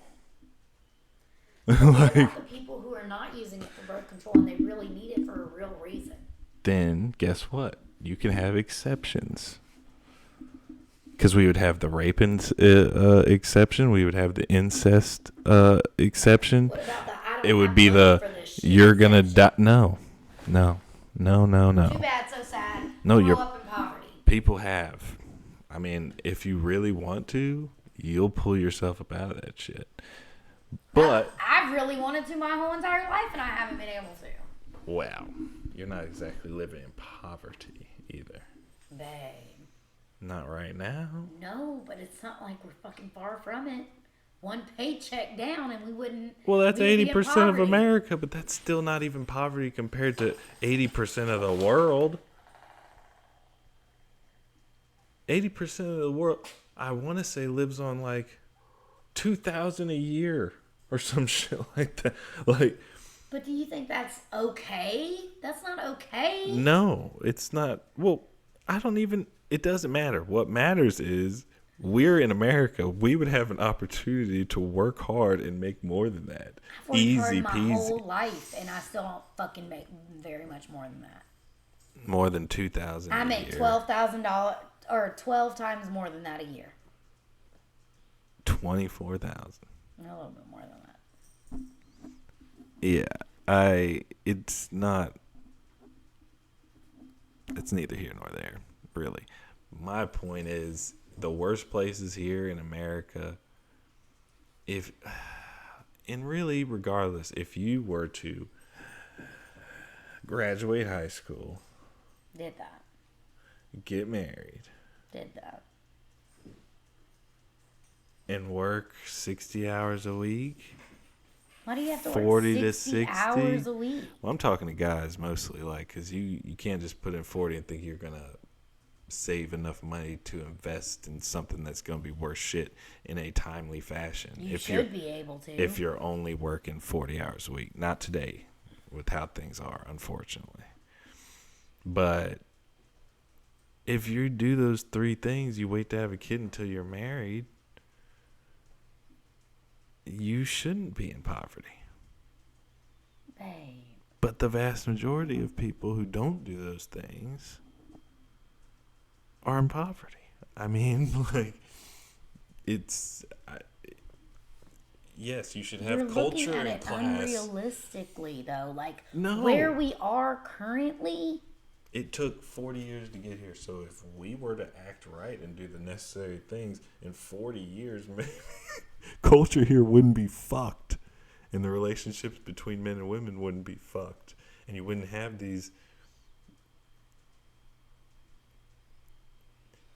What about the people who are not using it for birth control and they really need it for a real reason? Then guess what? You can have exceptions. Because we would have the rape exception. We would have the incest exception. What about the I don't It would have be money the for this shit you're going to exception? die. No. Too bad, so sad. No, Grow you're- up in poverty. People have. I mean, if you really want to, you'll pull yourself up out of that shit. But, I've really wanted to my whole entire life and I haven't been able to. wow, you're not exactly living in poverty either. Babe. Not right now. No, but it's not like we're fucking far from it. One paycheck down and we wouldn't. Well, that's we would be in 80% of poverty. America, but that's still not even poverty compared to 80% of the world. 80% of the world, I want to say, lives on like $2,000 a year or some shit like that. Like, But do you think that's okay? That's not okay. no, it's not. Well, I don't even. It doesn't matter. What matters is we're in America. We would have an opportunity to work hard and make more than that. I've worked Easy hard my whole peasy. life, and I still don't fucking make very much more than that. More than 2,000 I a make year. $12,000 or 12 times more than that a year. 24,000. A little bit more than that. Yeah, it's not, it's neither here nor there, really. My point is, the worst places here in America, and really regardless, if you were to graduate high school, Did that. get married, Did that. and work 60 hours a week, Why do you have to 40 work to 60 60 hours a week? Well, I'm talking to guys mostly, like, because you can't just put in 40 and think you're going to save enough money to invest in something that's going to be worth shit in a timely fashion. You should be able to. If you're only working 40 hours a week. Not today, with how things are, unfortunately. But if you do those three things, you wait to have a kid until you're married, you shouldn't be in poverty. Babe. But the vast majority of people who don't do those things are in poverty. I mean, like, yes, you should have You're culture looking at and it class. unrealistically, though. Like, No. where we are currently, It took 40 years to get here, so if we were to act right and do the necessary things in 40 years, maybe culture here wouldn't be fucked, and the relationships between men and women wouldn't be fucked, and you wouldn't have these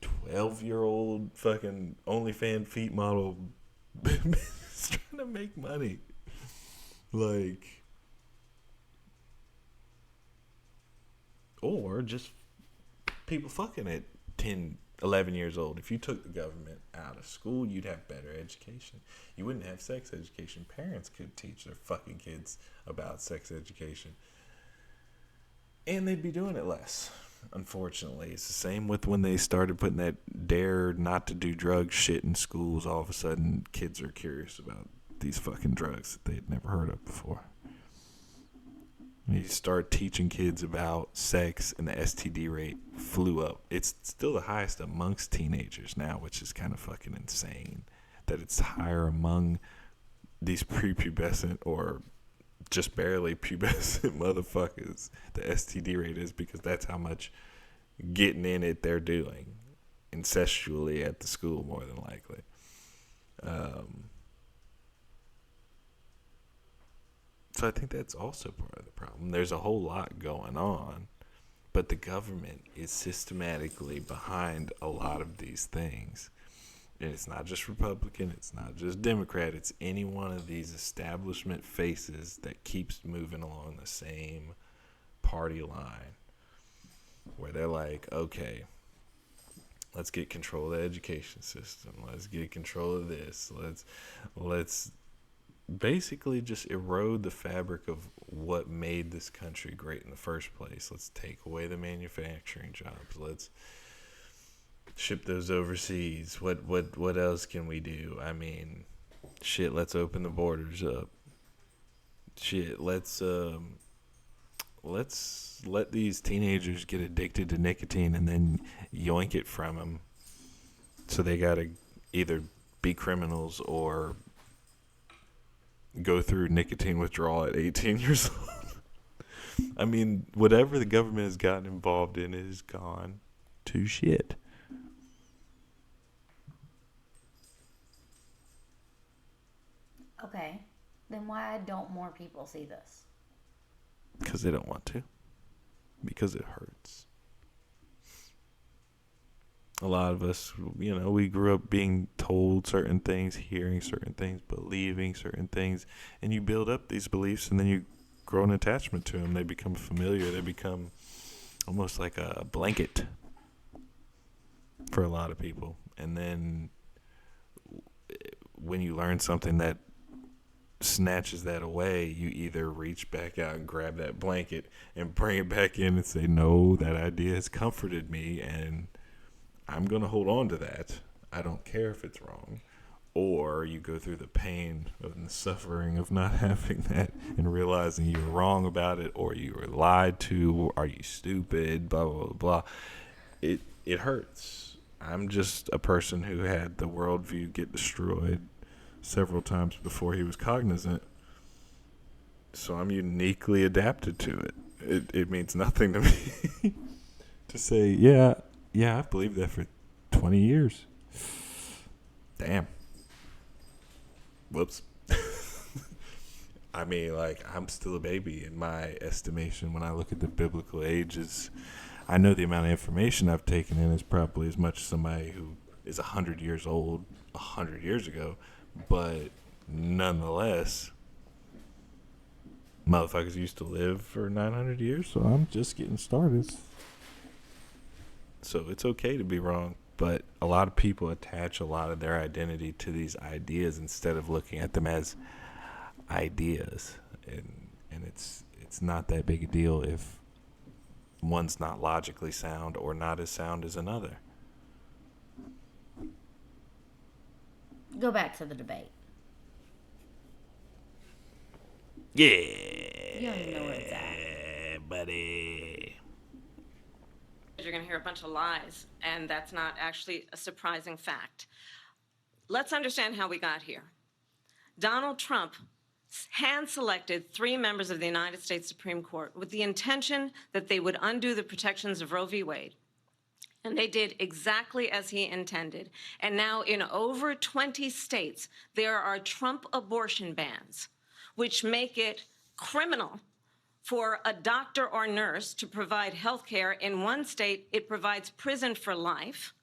12-year-old fucking OnlyFans feet model trying to make money. Like, or just people fucking at 10, 11 years old. If you took the government out of school, you'd have better education. You wouldn't have sex education. Parents could teach their fucking kids about sex education. And they'd be doing it less, unfortunately. It's the same with when they started putting that dare not to do drug shit in schools. All of a sudden, kids are curious about these fucking drugs that they'd never heard of before. You start teaching kids about sex, and the STD rate flew up. It's still the highest amongst teenagers now, which is kind of fucking insane that it's higher among these prepubescent or just barely pubescent motherfuckers. The STD rate is because that's how much getting in it they're doing incestually at the school, more than likely. So I think that's also part of the problem. There's a whole lot going on, but the government is systematically behind a lot of these things. And it's not just Republican, it's not just Democrat, it's any one of these establishment faces that keeps moving along the same party line, where they're like, okay, let's get control of the education system, let's get control of this, let's basically just erode the fabric of what made this country great in the first place. Let's take away the manufacturing jobs. Let's ship those overseas. What else can we do? I mean, shit, let's open the borders up. Shit, let's let these teenagers get addicted to nicotine and then yoink it from them. So they got to either be criminals or go through nicotine withdrawal at 18 years old. I mean, whatever the government has gotten involved in is gone to shit. okay, then why don't more people see this? Because they don't want to. Because it hurts. A lot of us, we grew up being told certain things, hearing certain things, believing certain things, and you build up these beliefs, and then you grow an attachment to them. They become familiar. They become almost like a blanket for a lot of people. And then when you learn something that snatches that away, you either reach back out and grab that blanket and bring it back in and say, no, that idea has comforted me, and I'm going to hold on to that. I don't care if it's wrong. Or you go through the pain and the suffering of not having that and realizing you were wrong about it, or you were lied to, are you stupid, blah, blah, blah. It hurts. I'm just a person who had the worldview get destroyed several times before he was cognizant. So I'm uniquely adapted to it. It means nothing to me to say, yeah, I've believed that for 20 years. Damn. Whoops. I mean, like, I'm still a baby in my estimation when I look at the biblical ages. I know the amount of information I've taken in is probably as much as somebody who is 100 years old 100 years ago, but nonetheless, motherfuckers used to live for 900 years, so I'm just getting started. So it's okay to be wrong, but a lot of people attach a lot of their identity to these ideas instead of looking at them as ideas, and it's not that big a deal if one's not logically sound or not as sound as another. Go back to the debate. Yeah. You don't even know where it's at. Buddy. You're going to hear a bunch of lies, and that's not actually a surprising fact. Let's understand how we got here. Donald Trump hand-selected 3 members of the United States Supreme Court with the intention that they would undo the protections of Roe v. Wade. And they did exactly as he intended. And now in over 20 states, there are Trump abortion bans, which make it criminal for a doctor or nurse to provide health care. In one state, it provides prison for life.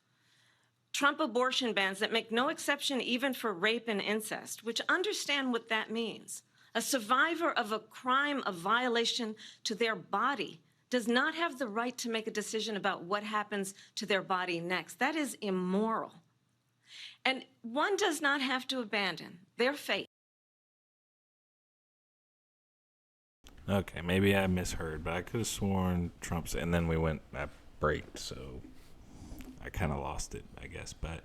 Trump abortion bans that make no exception even for rape and incest, which understand what that means. A survivor of a crime of violation to their body does not have the right to make a decision about what happens to their body next. That is immoral. And one does not have to abandon their faith. Okay, maybe I misheard, but I could have sworn Trump's, and then we went at break, so I kind of lost it, I guess. But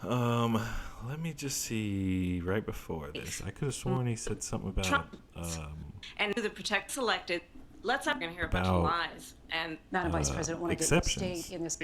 let me just see. Right before this, I could have sworn he said something about Trump and the protect selected. Let's not going to hear a bunch of lies. And Madam Vice President, want to get your state in this.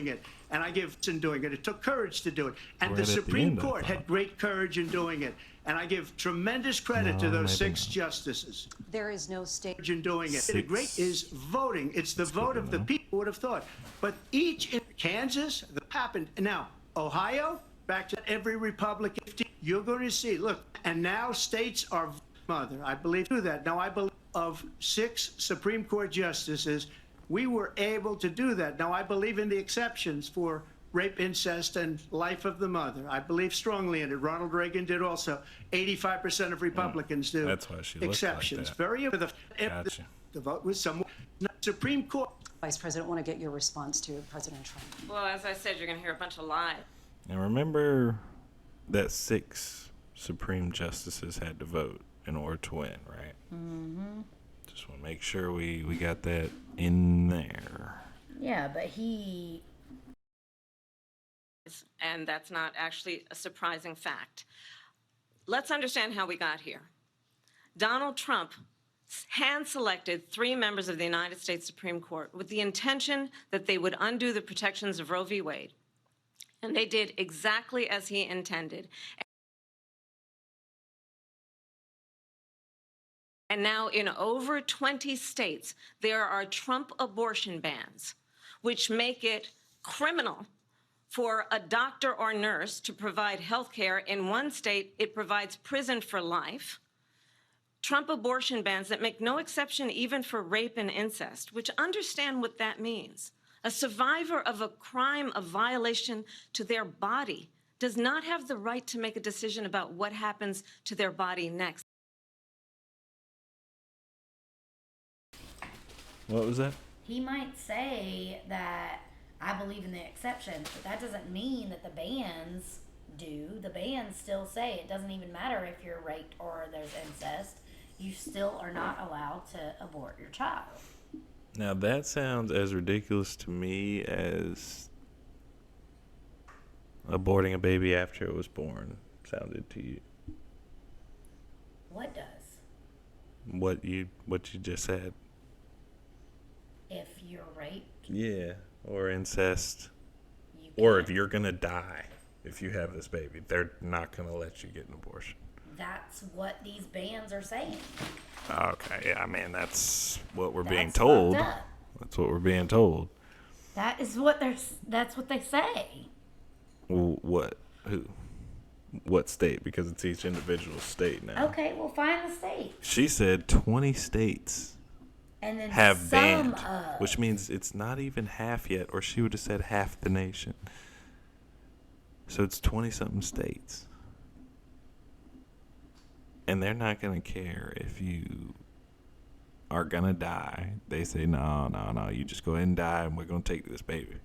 And I give in doing it. It took courage to do it, and Right the at the Supreme end, I Court had thought. great courage in doing it. And I give tremendous credit to those maybe 6 not. justices. There is no state. In doing it, Six. great is voting. It's the That's vote good of to the know. people. Would have thought, but each in Kansas that happened. Now Ohio, back to every Republican. You're going to see. Look, and now states are mother. I believe do that. Now I believe of 6 Supreme Court justices, we were able to do that. Now I believe in the exceptions for rape, incest, and life of the mother. I believe strongly in it. Ronald Reagan did also. 85% of Republicans do. That's why she looked like exceptions. that. Very Gotcha. the vote was someone. Supreme Court. Vice President, want to get your response to President Trump. well, as I said, you're going to hear a bunch of lies. And remember that 6 Supreme Justices had to vote in order to win, right? Mm-hmm. Just want to make sure we got that in there. Yeah, but he. And that's not actually a surprising fact. Let's understand how we got here. Donald Trump hand-selected 3 members of the United States Supreme Court with the intention that they would undo the protections of Roe v. Wade. And they did exactly as he intended. And now in over 20 states, there are Trump abortion bans, which make it criminal for a doctor or nurse to provide health care. In one state, it provides prison for life. Trump abortion bans that make no exception even for rape and incest, which understand what that means. A survivor of a crime of violation to their body does not have the right to make a decision about what happens to their body next. What was that? He might say that I believe in the exceptions, but that doesn't mean that the bans do. The bans still say it doesn't even matter if you're raped or there's incest. You still are not allowed to abort your child. Now that sounds as ridiculous to me as aborting a baby after it was born sounded to you? What does? What you just said. If you're raped, Yeah, or incest, you or can't. if you're gonna die if you have this baby, they're not gonna let you get an abortion. That's what these bans are saying. Okay, yeah, I mean that's what we're being That's told. fucked up. That's what we're being told. That's what they say. Well, what? Who? What state? Because it's each individual state now. Okay, well, find the state. She said 20 states And then have some banned, of. which means it's not even half yet, or she would have said half the nation. So it's 20-something states. And they're not going to care if you are going to die. They say, no, you just go ahead and die, and we're going to take this baby.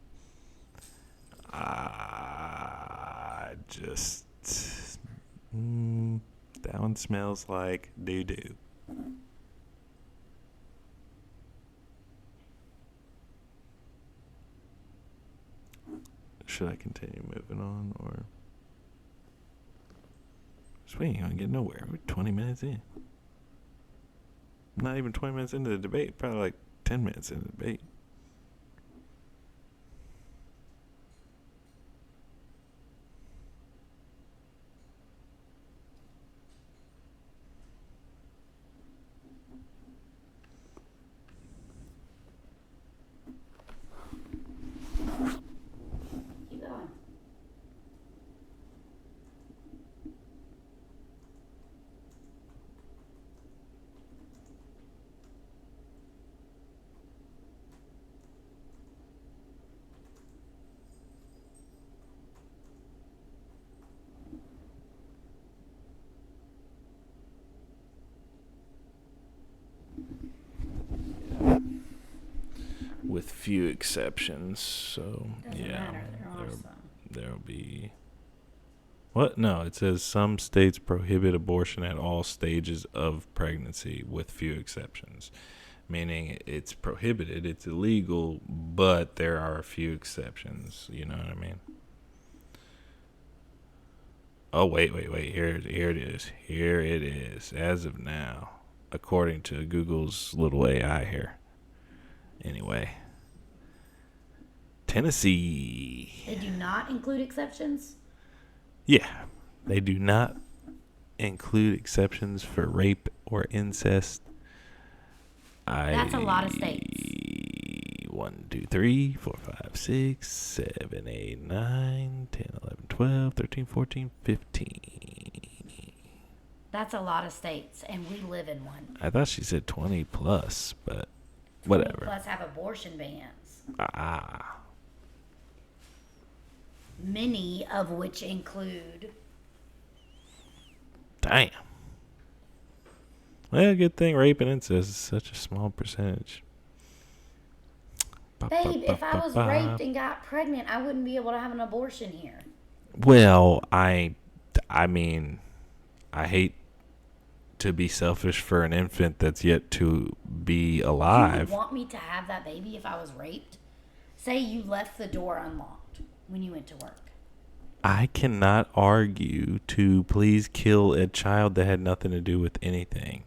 That one smells like doo-doo. Should I continue moving on, or? So we ain't gonna get nowhere. We're 20 minutes in. Not even 20 minutes into the debate. Probably like 10 minutes into the debate. Keep going. With few exceptions. So, Doesn't yeah. matter. There are some. There'll be. What? No, it says some states prohibit abortion at all stages of pregnancy with few exceptions. Meaning it's prohibited, it's illegal, but there are a few exceptions. You know what I mean? Oh, wait. Here it is. Here it is. As of now, according to Google's little AI here. Anyway. Tennessee. They do not include exceptions? Yeah. They do not include exceptions for rape or incest. That's a lot of states. 1, 2, 3, 4, 5, 6, 7, 8, 9, 10, 11, 12, 13, 14, 15. That's a lot of states, and we live in one. I thought she said 20 plus, but 20 whatever. plus have abortion bans. Many of which include. Damn. Well, good thing rape and incest is such a small percentage. Babe, if I was raped and got pregnant, I wouldn't be able to have an abortion here. Well, I mean, I hate to be selfish for an infant that's yet to be You alive. would want me to have that baby if I was raped? Say you left the door unlocked when you went to work. I cannot argue to please kill a child that had nothing to do with anything.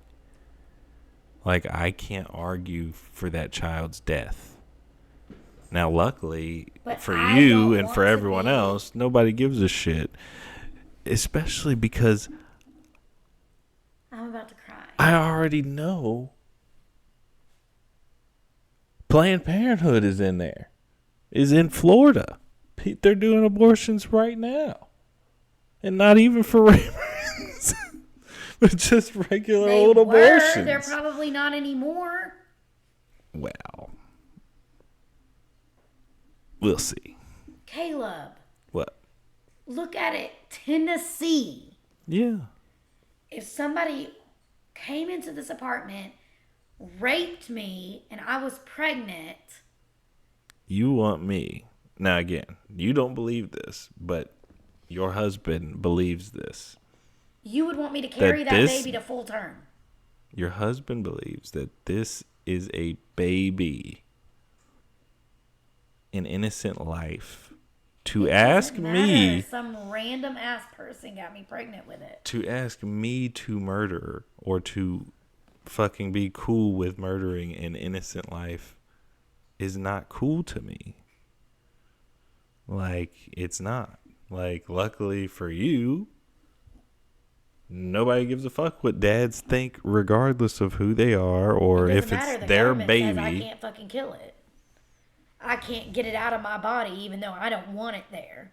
Like, I can't argue for that child's death. Now, luckily, But for I you don't and want for to everyone be- else, nobody gives a shit. Especially because I'm about to cry. I already know Planned Parenthood is in there. Is in Florida. They're doing abortions right now. And not even for rape reasons. But just regular They old were. abortions. They're probably not anymore. Well, we'll see. Caleb, What? look at it. Tennessee. Yeah. If somebody came into this apartment, raped me, and I was pregnant, You want me. Now, again, you don't believe this, but your husband believes this. you would want me to carry that this- baby to full term. Your husband believes that this is a baby, an innocent life, To It ask doesn't me, matter. Some random ass person got me pregnant with it. to ask me to murder or to fucking be cool with murdering an innocent life is not cool to me. Like, it's not. Like, luckily for you, nobody gives a fuck what dads think, regardless of who they are or It if doesn't it's matter. The their government says I baby. can't fucking kill it. I can't get it out of my body even though I don't want it there.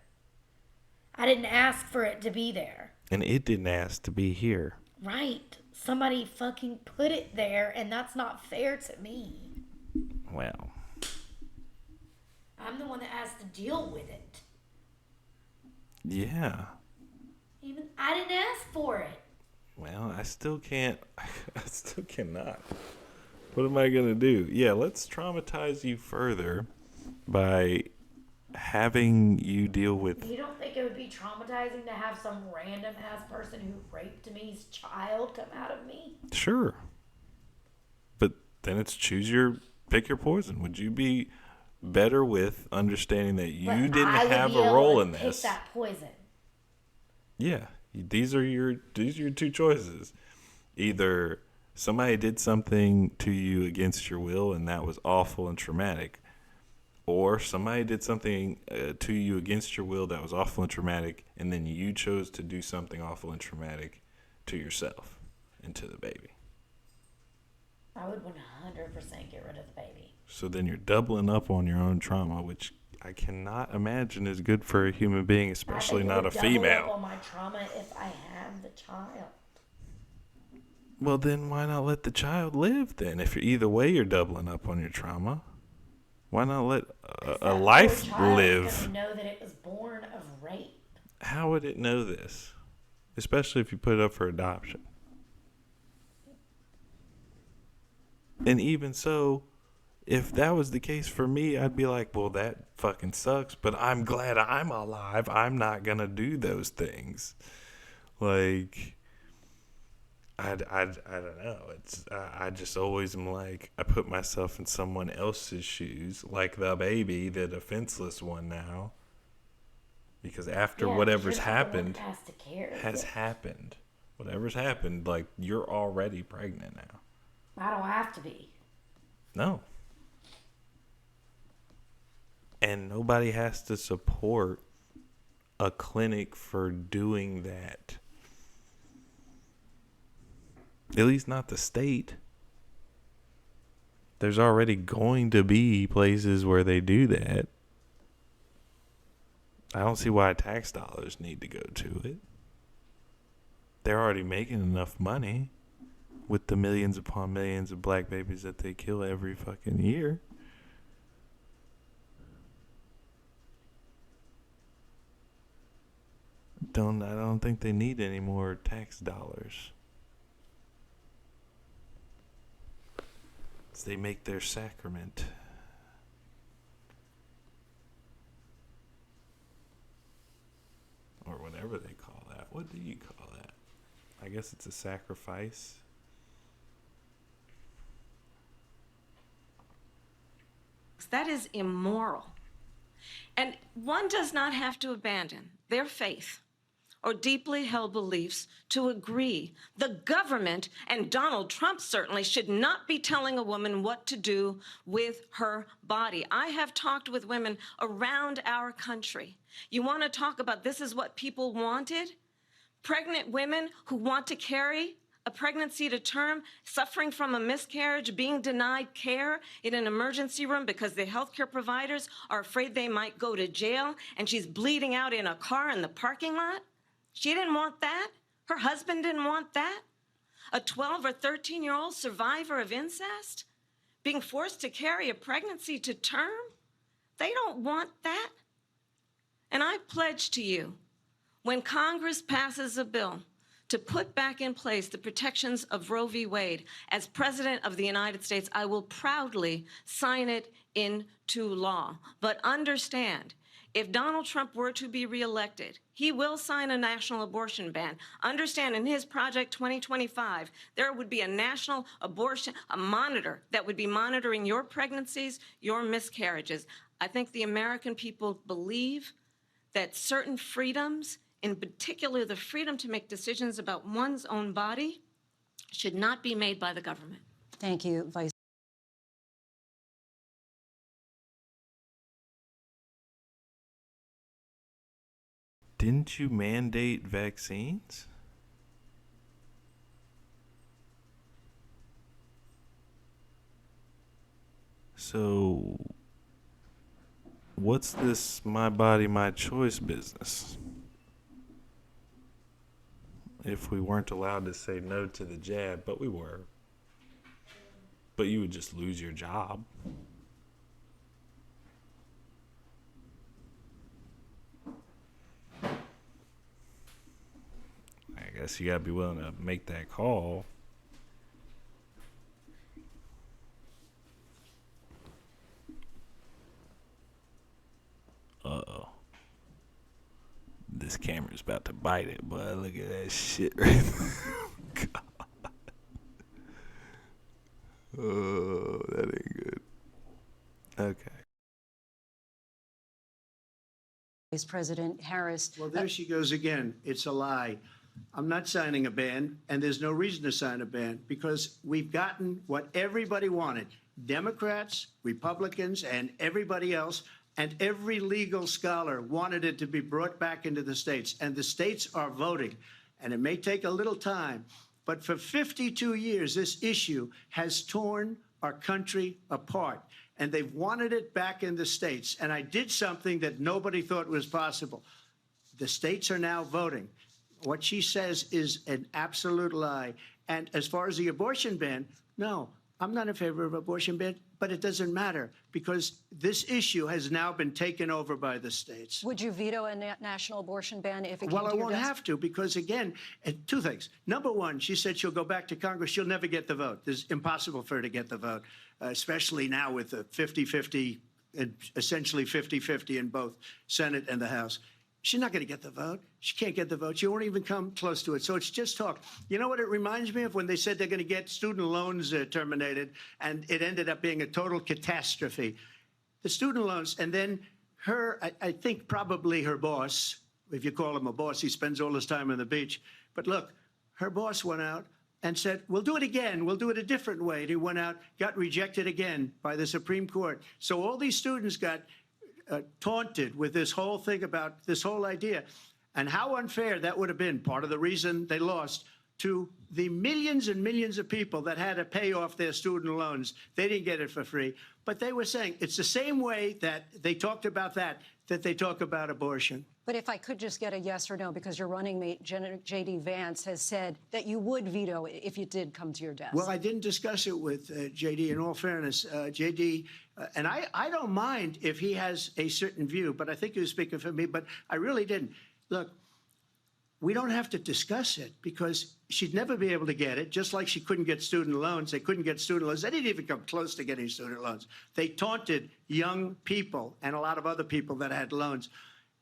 I didn't ask for it to be there. And it didn't ask to be here. Right. Somebody fucking put it there, and that's not fair to me. Well, I'm the one that has to deal with it. yeah. Even I didn't ask for it. Well, I still can't. I still cannot. What am I going to do? Yeah, let's traumatize you further by having you deal with. You don't think it would be traumatizing to have some random ass person who raped me's child come out of me? Sure. But then it's pick your poison. Would you be better with understanding that you But didn't I would have be a able role to in pick this? that poison. Yeah. These are your two choices. Either somebody did something to you against your will and that was awful and traumatic, or somebody did something to you against your will that was awful and traumatic, and then you chose to do something awful and traumatic to yourself and to the baby. I would 100% get rid of the baby. So then you're doubling up on your own trauma, which I cannot imagine is good for a human being, especially not a Double up female. on my trauma if I have the child. Well, then why not let the child live then? If you're either way, you're doubling up on your trauma. Why not let a life live? It's gonna know that it was born of rape. How would it know this? Especially if you put it up for adoption. And even so, if that was the case for me, I'd be like, well, that fucking sucks, but I'm glad I'm alive. I'm not going to do those things. Like, I don't know. I just always am like, I put myself in someone else's shoes, like the baby, the defenseless one now. Because after whatever's happened has happened. Whatever's happened, like, you're already pregnant now. I don't have to be. No. And nobody has to support a clinic for doing that. At least not the state. There's already going to be places where they do that. I don't see why tax dollars need to go to it. They're already making enough money with the millions upon millions of black babies that they kill every fucking year. I don't think they need any more tax dollars. They make their sacrament. Or whatever they call that. What do you call that? I guess it's a sacrifice. That is immoral. And one does not have to abandon their faith or deeply held beliefs to agree. The government, and Donald Trump certainly, should not be telling a woman what to do with her body. I have talked with women around our country. You want to talk about this is what people wanted? Pregnant women who want to carry a pregnancy to term, suffering from a miscarriage, being denied care in an emergency room because the healthcare providers are afraid they might go to jail, and she's bleeding out in a car in the parking lot. She didn't want that. Her husband didn't want that. A 12 or 13-year-old survivor of incest being forced to carry a pregnancy to term. They don't want that. And I pledge to you, when Congress passes a bill to put back in place the protections of Roe v. Wade, as President of the United States, I will proudly sign it into law. But understand, if Donald Trump were to be reelected, he will sign a national abortion ban. Understand, in his Project 2025, there would be a national abortion, a monitor that would be monitoring your pregnancies, your miscarriages. I think the American people believe that certain freedoms, in particular the freedom to make decisions about one's own body, should not be made by the government. Thank you, Vice. Didn't you mandate vaccines? So, what's this my body, my choice business? If we weren't allowed to say no to the jab, but we were. But you would just lose your job. I guess you gotta be willing to make that call. Uh-oh. This camera's about to bite it, boy. Look at that shit right there. God. Oh, that ain't good. Okay. Vice President Harris. Well, there she goes again. It's a lie. I'm not signing a ban, and there's no reason to sign a ban because we've gotten what everybody wanted. Democrats, Republicans, and everybody else, and every legal scholar wanted it to be brought back into the states, and the states are voting. And it may take a little time, but for 52 years, this issue has torn our country apart, and they've wanted it back in the states. And I did something that nobody thought was possible. The states are now voting. What she says is an absolute lie. And as far as the abortion ban, no, I'm not in favor of abortion ban, but it doesn't matter because this issue has now been taken over by the states. Would you veto a national abortion ban if it came Well, to I your won't desk? have to because, again, two things. Number one, she said she'll go back to Congress. She'll never get the vote. It's impossible for her to get the vote, especially now with the 50-50, essentially 50-50 in both Senate and the House. She's not going to get the vote. She can't get the vote. She won't even come close to it. So it's just talk. You know what it reminds me of? When they said they're going to get student loans terminated, and it ended up being a total catastrophe. The student loans, and then her, I think probably her boss, if you call him a boss, he spends all his time on the beach. But look, her boss went out and said, we'll do it again. We'll do it a different way. And he went out, got rejected again by the Supreme Court. So all these students got taunted with this whole thing about this whole idea. And how unfair that would have been, part of the reason they lost, to the millions and millions of people that had to pay off their student loans. They didn't get it for free. But they were saying it's the same way that they talked about that they talk about abortion. But if I could just get a yes or no, because your running mate, J.D. Vance, has said that you would veto it if it did come to your desk. Well, I didn't discuss it with J.D. In all fairness, J.D., and I don't mind if he has a certain view, but I think he was speaking for me, but I really didn't. Look, we don't have to discuss it because she'd never be able to get it, just like she couldn't get student loans. They couldn't get student loans. They didn't even come close to getting student loans. They taunted young people and a lot of other people that had loans.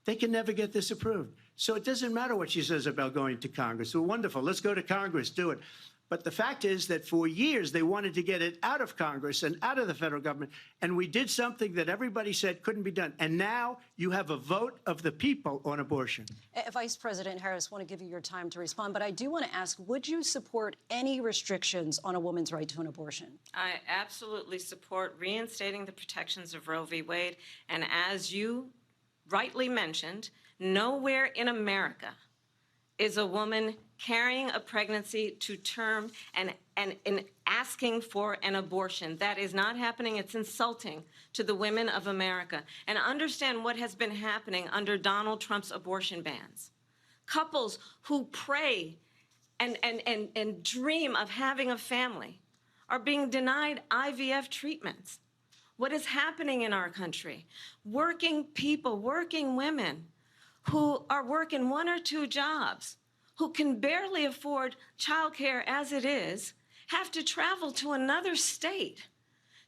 They can never get this approved. So it doesn't matter what she says about going to Congress. Well, wonderful. Let's go to Congress, do it. But the fact is that for years they wanted to get it out of Congress and out of the federal government. And we did something that everybody said couldn't be done. And now you have a vote of the people on abortion. Vice President Harris, I want to give you your time to respond, but I do want to ask, would you support any restrictions on a woman's right to an abortion? I absolutely support reinstating the protections of Roe v. Wade. And as you rightly mentioned, nowhere in America is a woman carrying a pregnancy to term and asking for an abortion. That is not happening. It's insulting to the women of America. And understand what has been happening under Donald Trump's abortion bans. Couples who pray and dream of having a family are being denied IVF treatments. What is happening in our country? Working people, working women who are working 1 or 2 jobs, who can barely afford childcare as it is, have to travel to another state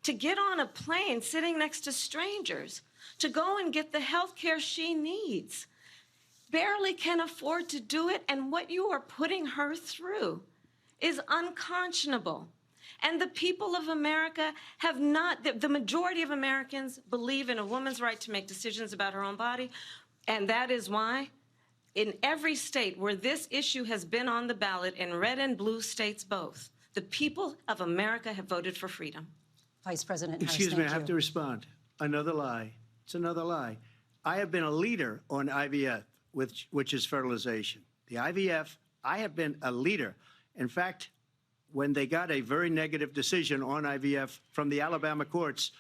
to get on a plane sitting next to strangers to go and get the health care she needs. Barely can afford to do it, and what you are putting her through is unconscionable. And the people of America have not, the majority of Americans believe in a woman's right to make decisions about her own body. And that is why in every state where this issue has been on the ballot, in red and blue states both, the people of America have voted for freedom. Vice President Harris, Excuse me, I thank have you. to respond. Another lie. It's another lie. I have been a leader on IVF, which is fertilization. The IVF, I have been a leader. In fact, when they got a very negative decision on IVF from the Alabama courts,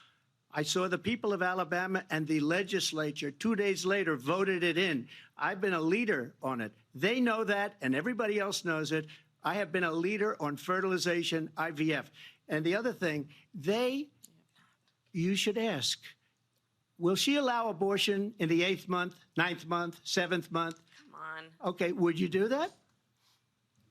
I saw the people of Alabama and the legislature 2 days later voted it in. I've been a leader on it. They know that, and everybody else knows it. I have been a leader on fertilization, IVF. And the other thing, you should ask, will she allow abortion in the 8th month, 9th month, 7th month? Come on. Okay, would you do that?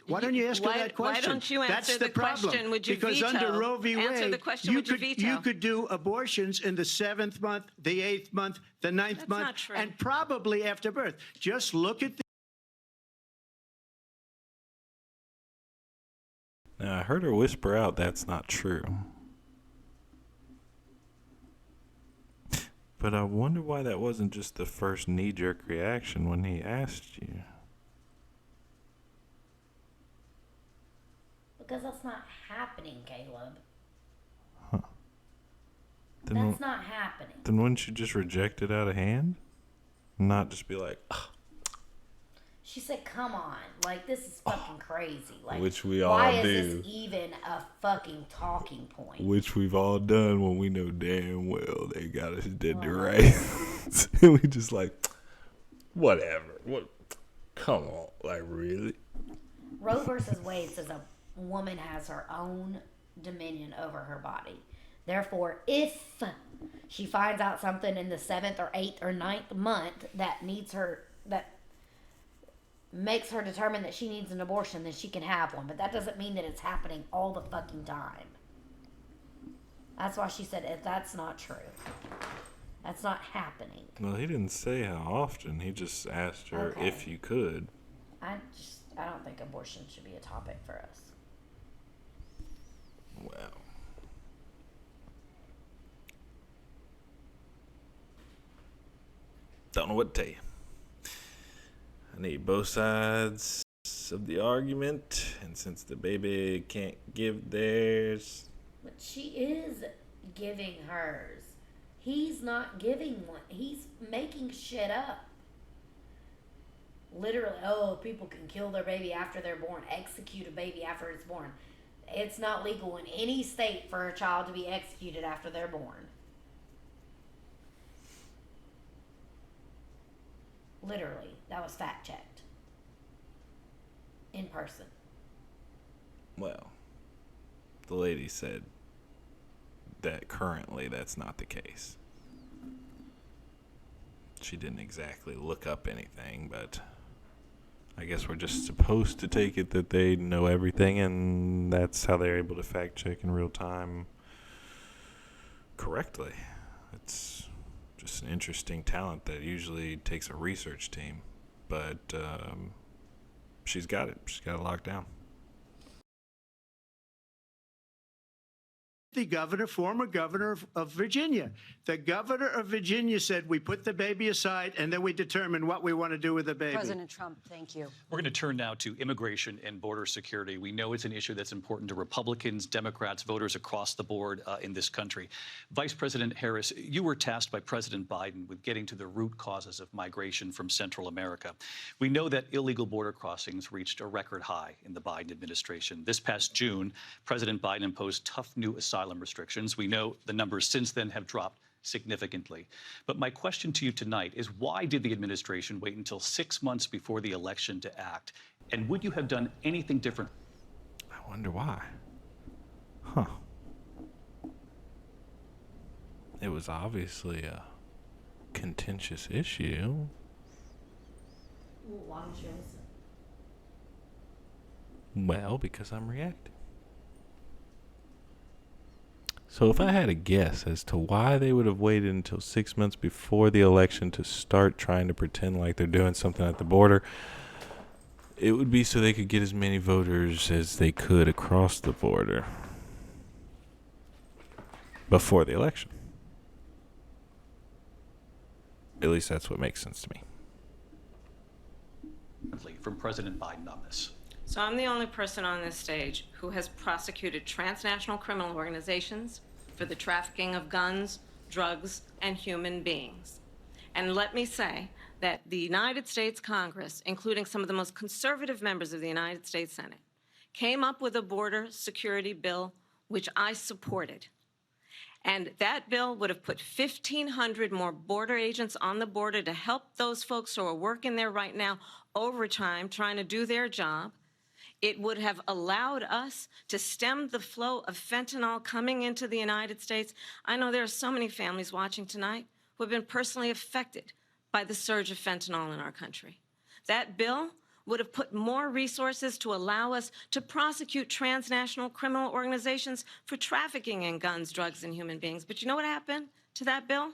Why don't you ask her that question? Why don't you answer That's the problem. question? Would you because veto? under Roe v. Wade, Answer the question, would you veto? you could do abortions in the 7th month, the 8th month, the 9th That's month, not true. and probably after birth. Just look at the Now, I heard her whisper out, that's not true. But I wonder why that wasn't just the first knee-jerk reaction when he asked you. Because that's not happening, Caleb. Then, That's not happening. then wouldn't you just reject it out of hand? Not just be like, "Ugh." She said, come on. Like, this is fucking crazy. Like, Which we why all do. is this even a fucking talking point? Which we've all done when we know damn well they got us dead to rights. And we just like, whatever. What? Come on. Like, really? Roe versus Wade says a woman has her own dominion over her body. Therefore, if she finds out something in the 7th or 8th or 9th month that makes her determine that she needs an abortion, then she can have one. But that doesn't mean that it's happening all the fucking time. That's why she said, if that's not true. That's not happening. Well, he didn't say how often. He just asked her Okay. if you could. I don't think abortion should be a topic for us. Well. Don't know what to tell you. I need both sides of the argument, and since the baby can't give theirs, But she is giving hers. He's not giving one. He's making shit up. Literally, oh, people can kill their baby after they're born, execute a baby after it's born. It's not legal in any state for a child to be executed after they're born. Literally, that was fact checked. In person. well, the lady said that currently that's not the case. She didn't exactly look up anything, but I guess we're just supposed to take it that they know everything, and that's how they're able to fact check in real time correctly. It's just an interesting talent that usually takes a research team, but she's got it. She's got it locked down. the former governor of Virginia. The governor of Virginia said we put the baby aside and then we determine what we want to do with the baby. President Trump, thank you. We're going to turn now to immigration and border security. We know it's an issue that's important to Republicans, Democrats, voters across the board in this country. Vice President Harris, you were tasked by President Biden with getting to the root causes of migration from Central America. We know that illegal border crossings reached a record high in the Biden administration. This past June, President Biden imposed tough new asylum restrictions. We know the numbers since then have dropped significantly. But my question to you tonight is, why did the administration wait until 6 months before the election to act? And would you have done anything different? I wonder why. Huh. It was obviously a contentious issue. Well, why don't you listen? Well, because I'm reacting. So if I had a guess as to why they would have waited until 6 months before the election to start trying to pretend like they're doing something at the border, it would be so they could get as many voters as they could across the border before the election. At least that's what makes sense to me. from President Biden on this. So I'm the only person on this stage who has prosecuted transnational criminal organizations for the trafficking of guns, drugs, and human beings. And let me say that the United States Congress, including some of the most conservative members of the United States Senate, came up with a border security bill which I supported. And that bill would have put 1,500 more border agents on the border to help those folks who are working there right now overtime trying to do their job. It would have allowed us to stem the flow of fentanyl coming into the United States. I know there are so many families watching tonight who have been personally affected by the surge of fentanyl in our country. That bill would have put more resources to allow us to prosecute transnational criminal organizations for trafficking in guns, drugs, and human beings. But you know what happened to that bill?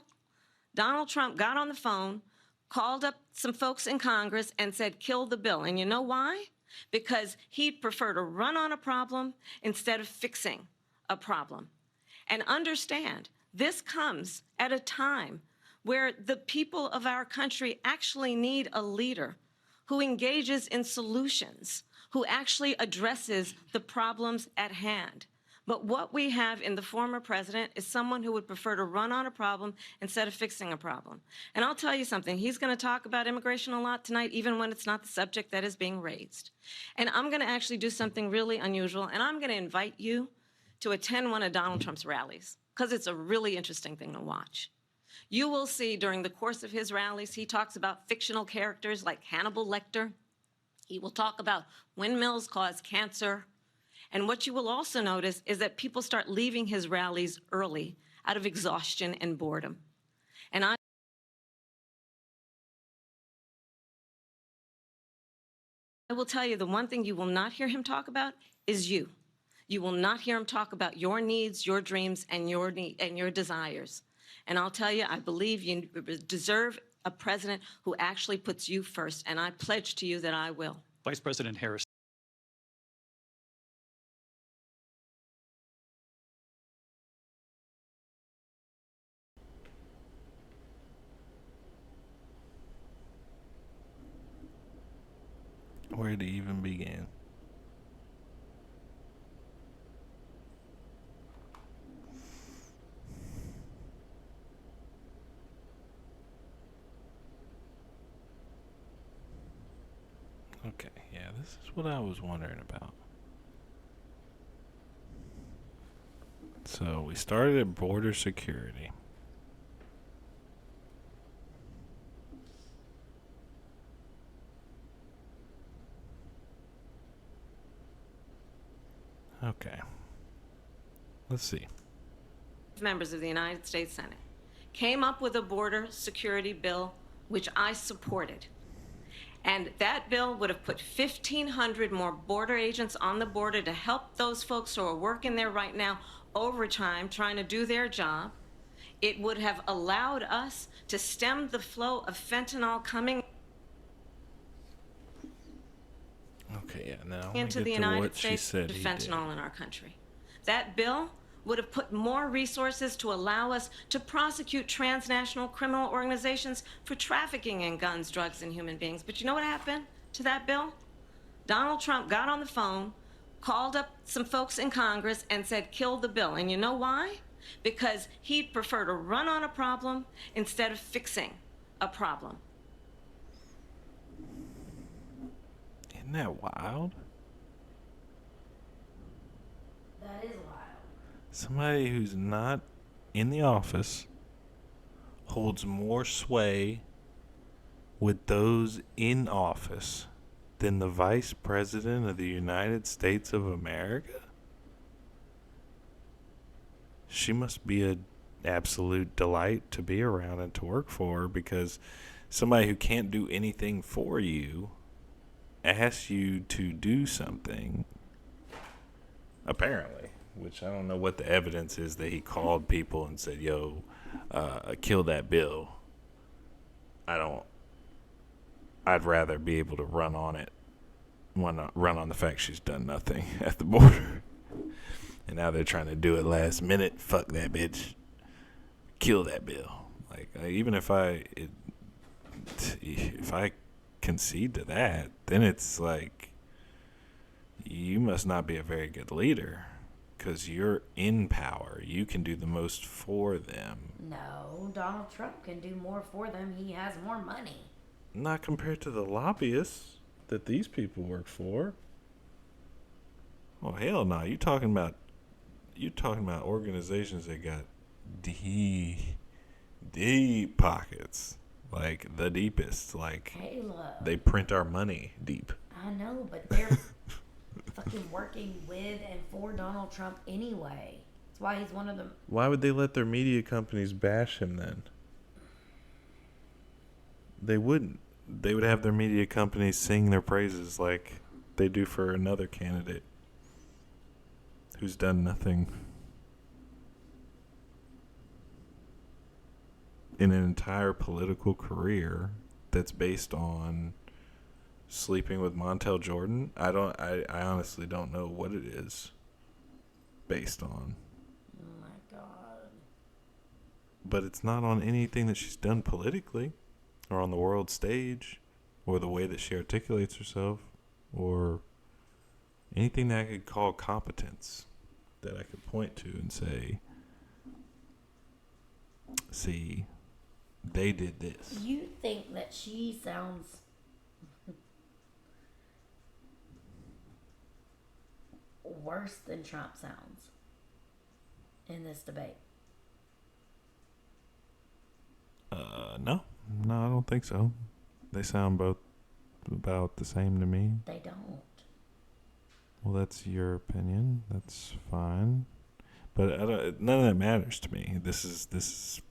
Donald Trump got on the phone, called up some folks in Congress, and said, kill the bill. And you know why? Because he'd prefer to run on a problem instead of fixing a problem. And understand, this comes at a time where the people of our country actually need a leader who engages in solutions, who actually addresses the problems at hand. But what we have in the former president is someone who would prefer to run on a problem instead of fixing a problem. And I'll tell you something, he's going to talk about immigration a lot tonight, even when it's not the subject that is being raised. And I'm going to actually do something really unusual, and I'm going to invite you to attend one of Donald Trump's rallies, because it's a really interesting thing to watch. You will see during the course of his rallies, he talks about fictional characters like Hannibal Lecter. He will talk about windmills cause cancer. And what you will also notice is that people start leaving his rallies early out of exhaustion and boredom. And I will tell you, the one thing you will not hear him talk about is you. You will not hear him talk about your needs, your dreams, and your desires. And I'll tell you, I believe you deserve a president who actually puts you first, and I pledge to you that I will. Vice President Harris. Where to even begin? Okay, yeah, this is what I was wondering about. So we started at border security. Okay. Let's see. Members of the United States Senate came up with a border security bill, which I supported. And that bill would have put 1,500 more border agents on the border to help those folks who are working there right now overtime trying to do their job. It would have allowed us to stem the flow of fentanyl coming into the United States to fentanyl in our country. That bill would have put more resources to allow us to prosecute transnational criminal organizations for trafficking in guns, drugs, and human beings. But you know what happened to that bill? Donald Trump got on the phone, called up some folks in Congress, and said, kill the bill. And you know why? Because he'd prefer to run on a problem instead of fixing a problem. Isn't that wild? That is wild. Somebody who's not in the office holds more sway with those in office than the Vice President of the United States of America? She must be an absolute delight to be around and to work for, because somebody who can't do anything for you asks you to do something, apparently. Which I don't know what the evidence is that he called people and said, yo, kill that bill. I'd rather be able to run on it. Run on the fact she's done nothing at the border. And now they're trying to do it last minute. Fuck that bitch. Kill that bill. Like, even if I concede to that, then it's like you must not be a very good leader because you're in power. You can do the most for them. No, Donald Trump can do more for them. He has more money. Not compared to the lobbyists that these people work for. Oh hell no! You talking about organizations that got deep pockets, like the deepest. Like Caleb. they print our money deep. I know, but they're fucking working with and for Donald Trump anyway. That's why he's one of them. Why would they let their media companies bash him then? They wouldn't. They would have their media companies sing their praises like they do for another candidate who's done nothing in an entire political career that's based on sleeping with Montel Jordan. I honestly don't know what it is based on. Oh my God. But it's not on anything that she's done politically or on the world stage or the way that she articulates herself or anything that I could call competence that I could point to and say, see, they did this. You think that she sounds worse than Trump sounds in this debate? No, I don't think so. They sound both about the same to me. They don't. Well, that's your opinion. That's fine, but none of that matters to me. This is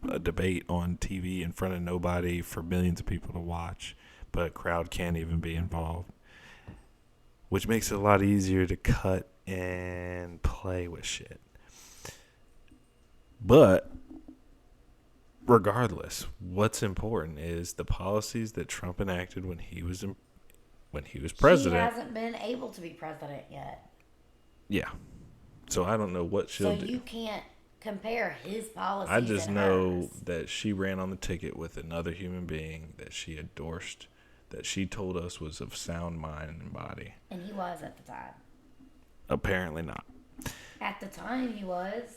a debate on TV in front of nobody for millions of people to watch, but a crowd can't even be involved, which makes it a lot easier to cut and play with shit. But regardless, what's important is the policies that Trump enacted when he was president. She hasn't been able to be president yet. Yeah. So I don't know what she'll do. So you can't compare his policies. I just know hers. that she ran on the ticket with another human being that she endorsed, that she told us was of sound mind and body. And he was at the time. Apparently not. At the time, he was.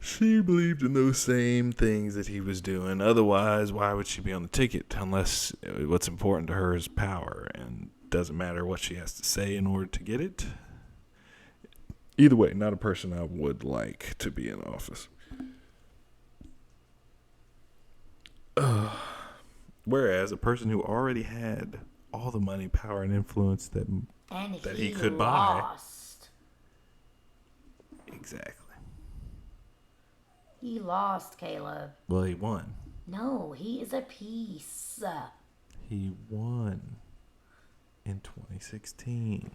She believed in those same things that he was doing. Otherwise, why would she be on the ticket unless what's important to her is power and doesn't matter what she has to say in order to get it? Either way, not a person I would like to be in office. Whereas a person who already had all the money, power, and influence that he could lost. buy. Exactly. He lost, Caleb. Well, he won. No, he is a piece. He won in 2016.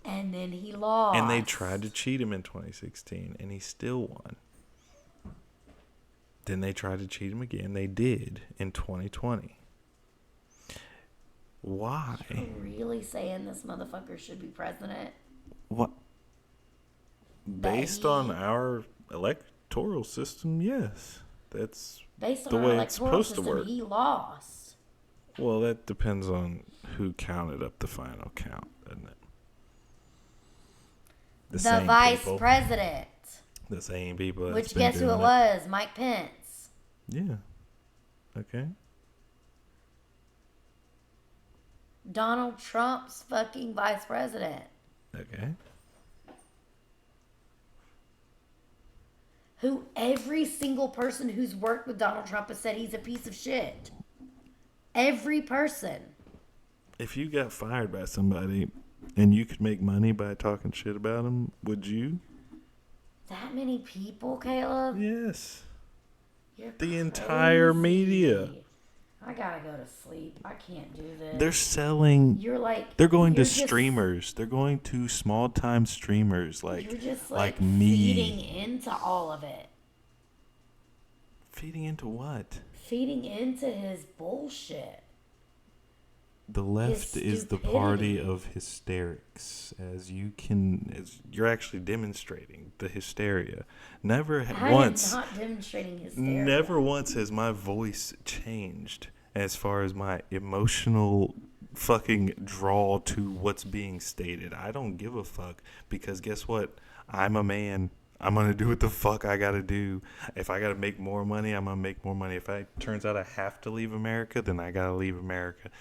And then he lost. And they tried to cheat him in 2016, and he still won. Then they tried to cheat him again. They did in 2020. Why? You're really saying this motherfucker should be president? What? Based on our electoral system, yes. That's Based on the our way it's electoral supposed to system, work. he lost. Well, that depends on who counted up the final count, doesn't it? The same vice people. president. The same people. Which guess who it was? Mike Pence. Yeah. Okay. Donald Trump's fucking vice president. Okay. Who every single person who's worked with Donald Trump has said he's a piece of shit. Every person. If you got fired by somebody and you could make money by talking shit about them, would you? That many people, Caleb? Yes. You're The entire crazy. media. I gotta go to sleep. I can't do this. They're selling. You're like. They're going to you're just- streamers. They're going to small time streamers You're just like feeding me. into all of it. Feeding into what? Feeding into his bullshit. The left is the party of hysterics, as you're actually demonstrating the hysteria. Never once. I am not demonstrating hysteria. Never once has my voice changed as far as my emotional fucking draw to what's being stated. I don't give a fuck, because guess what? I'm a man. I'm going to do what the fuck I got to do. If I got to make more money, I'm going to make more money. If it turns out I have to leave America, then I got to leave America.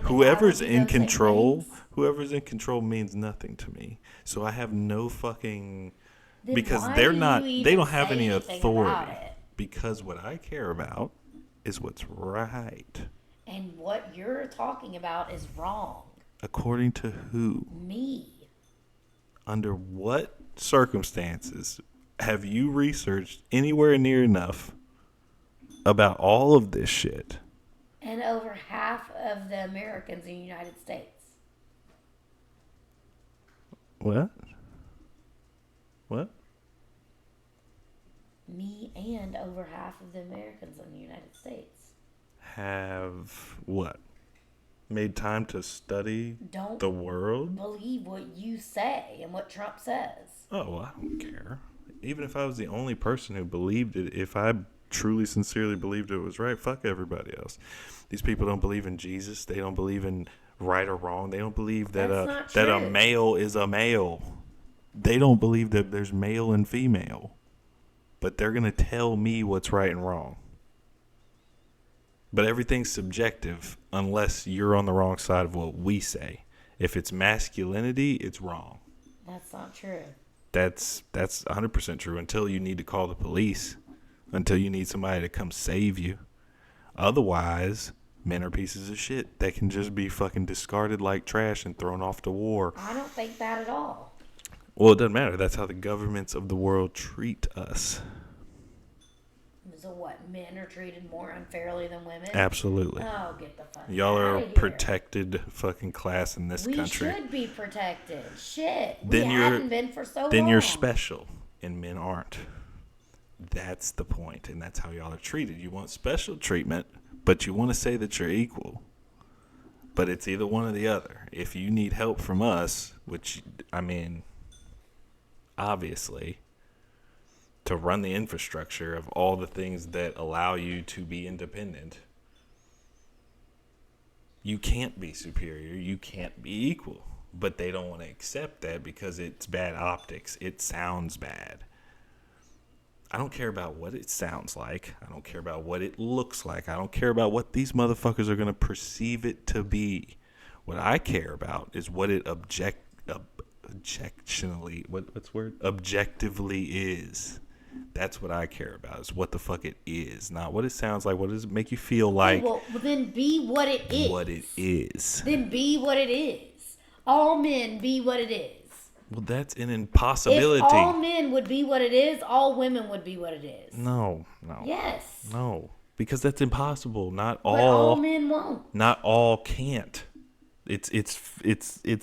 Whoever's in control means nothing to me. So I have no fucking, then because they don't have any authority. Because what I care about is what's right. And what you're talking about is wrong. According to who? Me. Under what circumstances have you researched anywhere near enough about all of this shit? And over half of the Americans in the United States. What? What? Me and over half of the Americans in the United States. Have what? Made time to study the world? Believe what you say and what Trump says. Oh, well, I don't care. Even if I was the only person who believed it, if I truly, sincerely believed it was right, fuck everybody else. These people don't believe in Jesus. They don't believe in right or wrong. They don't believe that a male is a male. They don't believe that there's male and female. But they're going to tell me what's right and wrong. But everything's subjective unless you're on the wrong side of what we say. If it's masculinity, it's wrong. That's not true. That's 100% true until you need to call the police. Until you need somebody to come save you. Otherwise, men are pieces of shit that can just be fucking discarded like trash and thrown off to war. I don't think that at all. Well, it doesn't matter. That's how the governments of the world treat us. So what, men are treated more unfairly than women? Absolutely. Oh, get the fuck Y'all are a here. protected fucking class in this country. We should be protected. Shit. Then we haven't been for so long. Then you're special, and men aren't. That's the point, and that's how y'all are treated. You want special treatment, but you want to say that you're equal. But it's either one or the other. If you need help from us, which, I mean, obviously, to run the infrastructure of all the things that allow you to be independent, you can't be superior. You can't be equal. But they don't want to accept that because it's bad optics. It sounds bad. I don't care about what it sounds like. I don't care about what it looks like. I don't care about what these motherfuckers are going to perceive it to be. What I care about is what it objectively is. That's what I care about, is what the fuck it is, not what it sounds like. What does it make you feel like? Well, then be what it is. What it is. Then be what it is. All men be what it is. Well, that's an impossibility. If all men would be what it is, all women would be what it is. No. Yes. No, because that's impossible. Not but all. All men won't. Not all can't. It's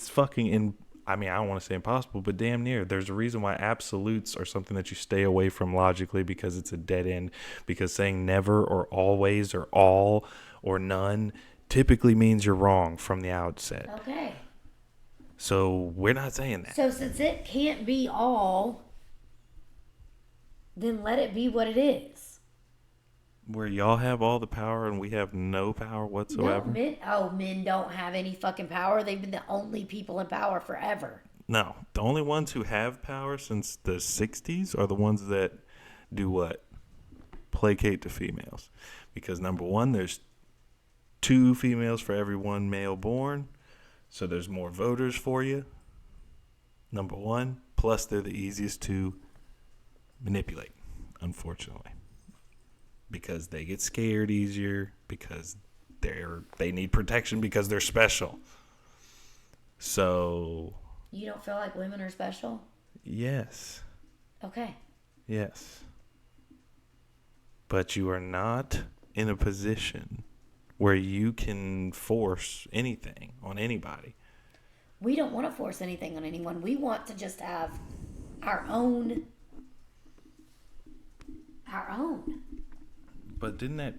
fucking I mean, I don't want to say impossible, but damn near. There's a reason why absolutes are something that you stay away from logically, because it's a dead end. Because saying never or always or all or none typically means you're wrong from the outset. Okay. So we're not saying that. So since it can't be all, then let it be what it is. Where y'all have all the power and we have no power whatsoever? No, men don't have any fucking power. They've been the only people in power forever. No, the only ones who have power since the 60s are the ones that do what? Placate to females. Because number one, there's 2 females for every 1 male born. So there's more voters for you. Number one. Plus they're the easiest to manipulate, unfortunately. Because they get scared easier, because they need protection, because they're special. So you don't feel like women are special? Yes. Okay. Yes. But you are not in a position where you can force anything on anybody. We don't want to force anything on anyone. We want to just have our own. But didn't that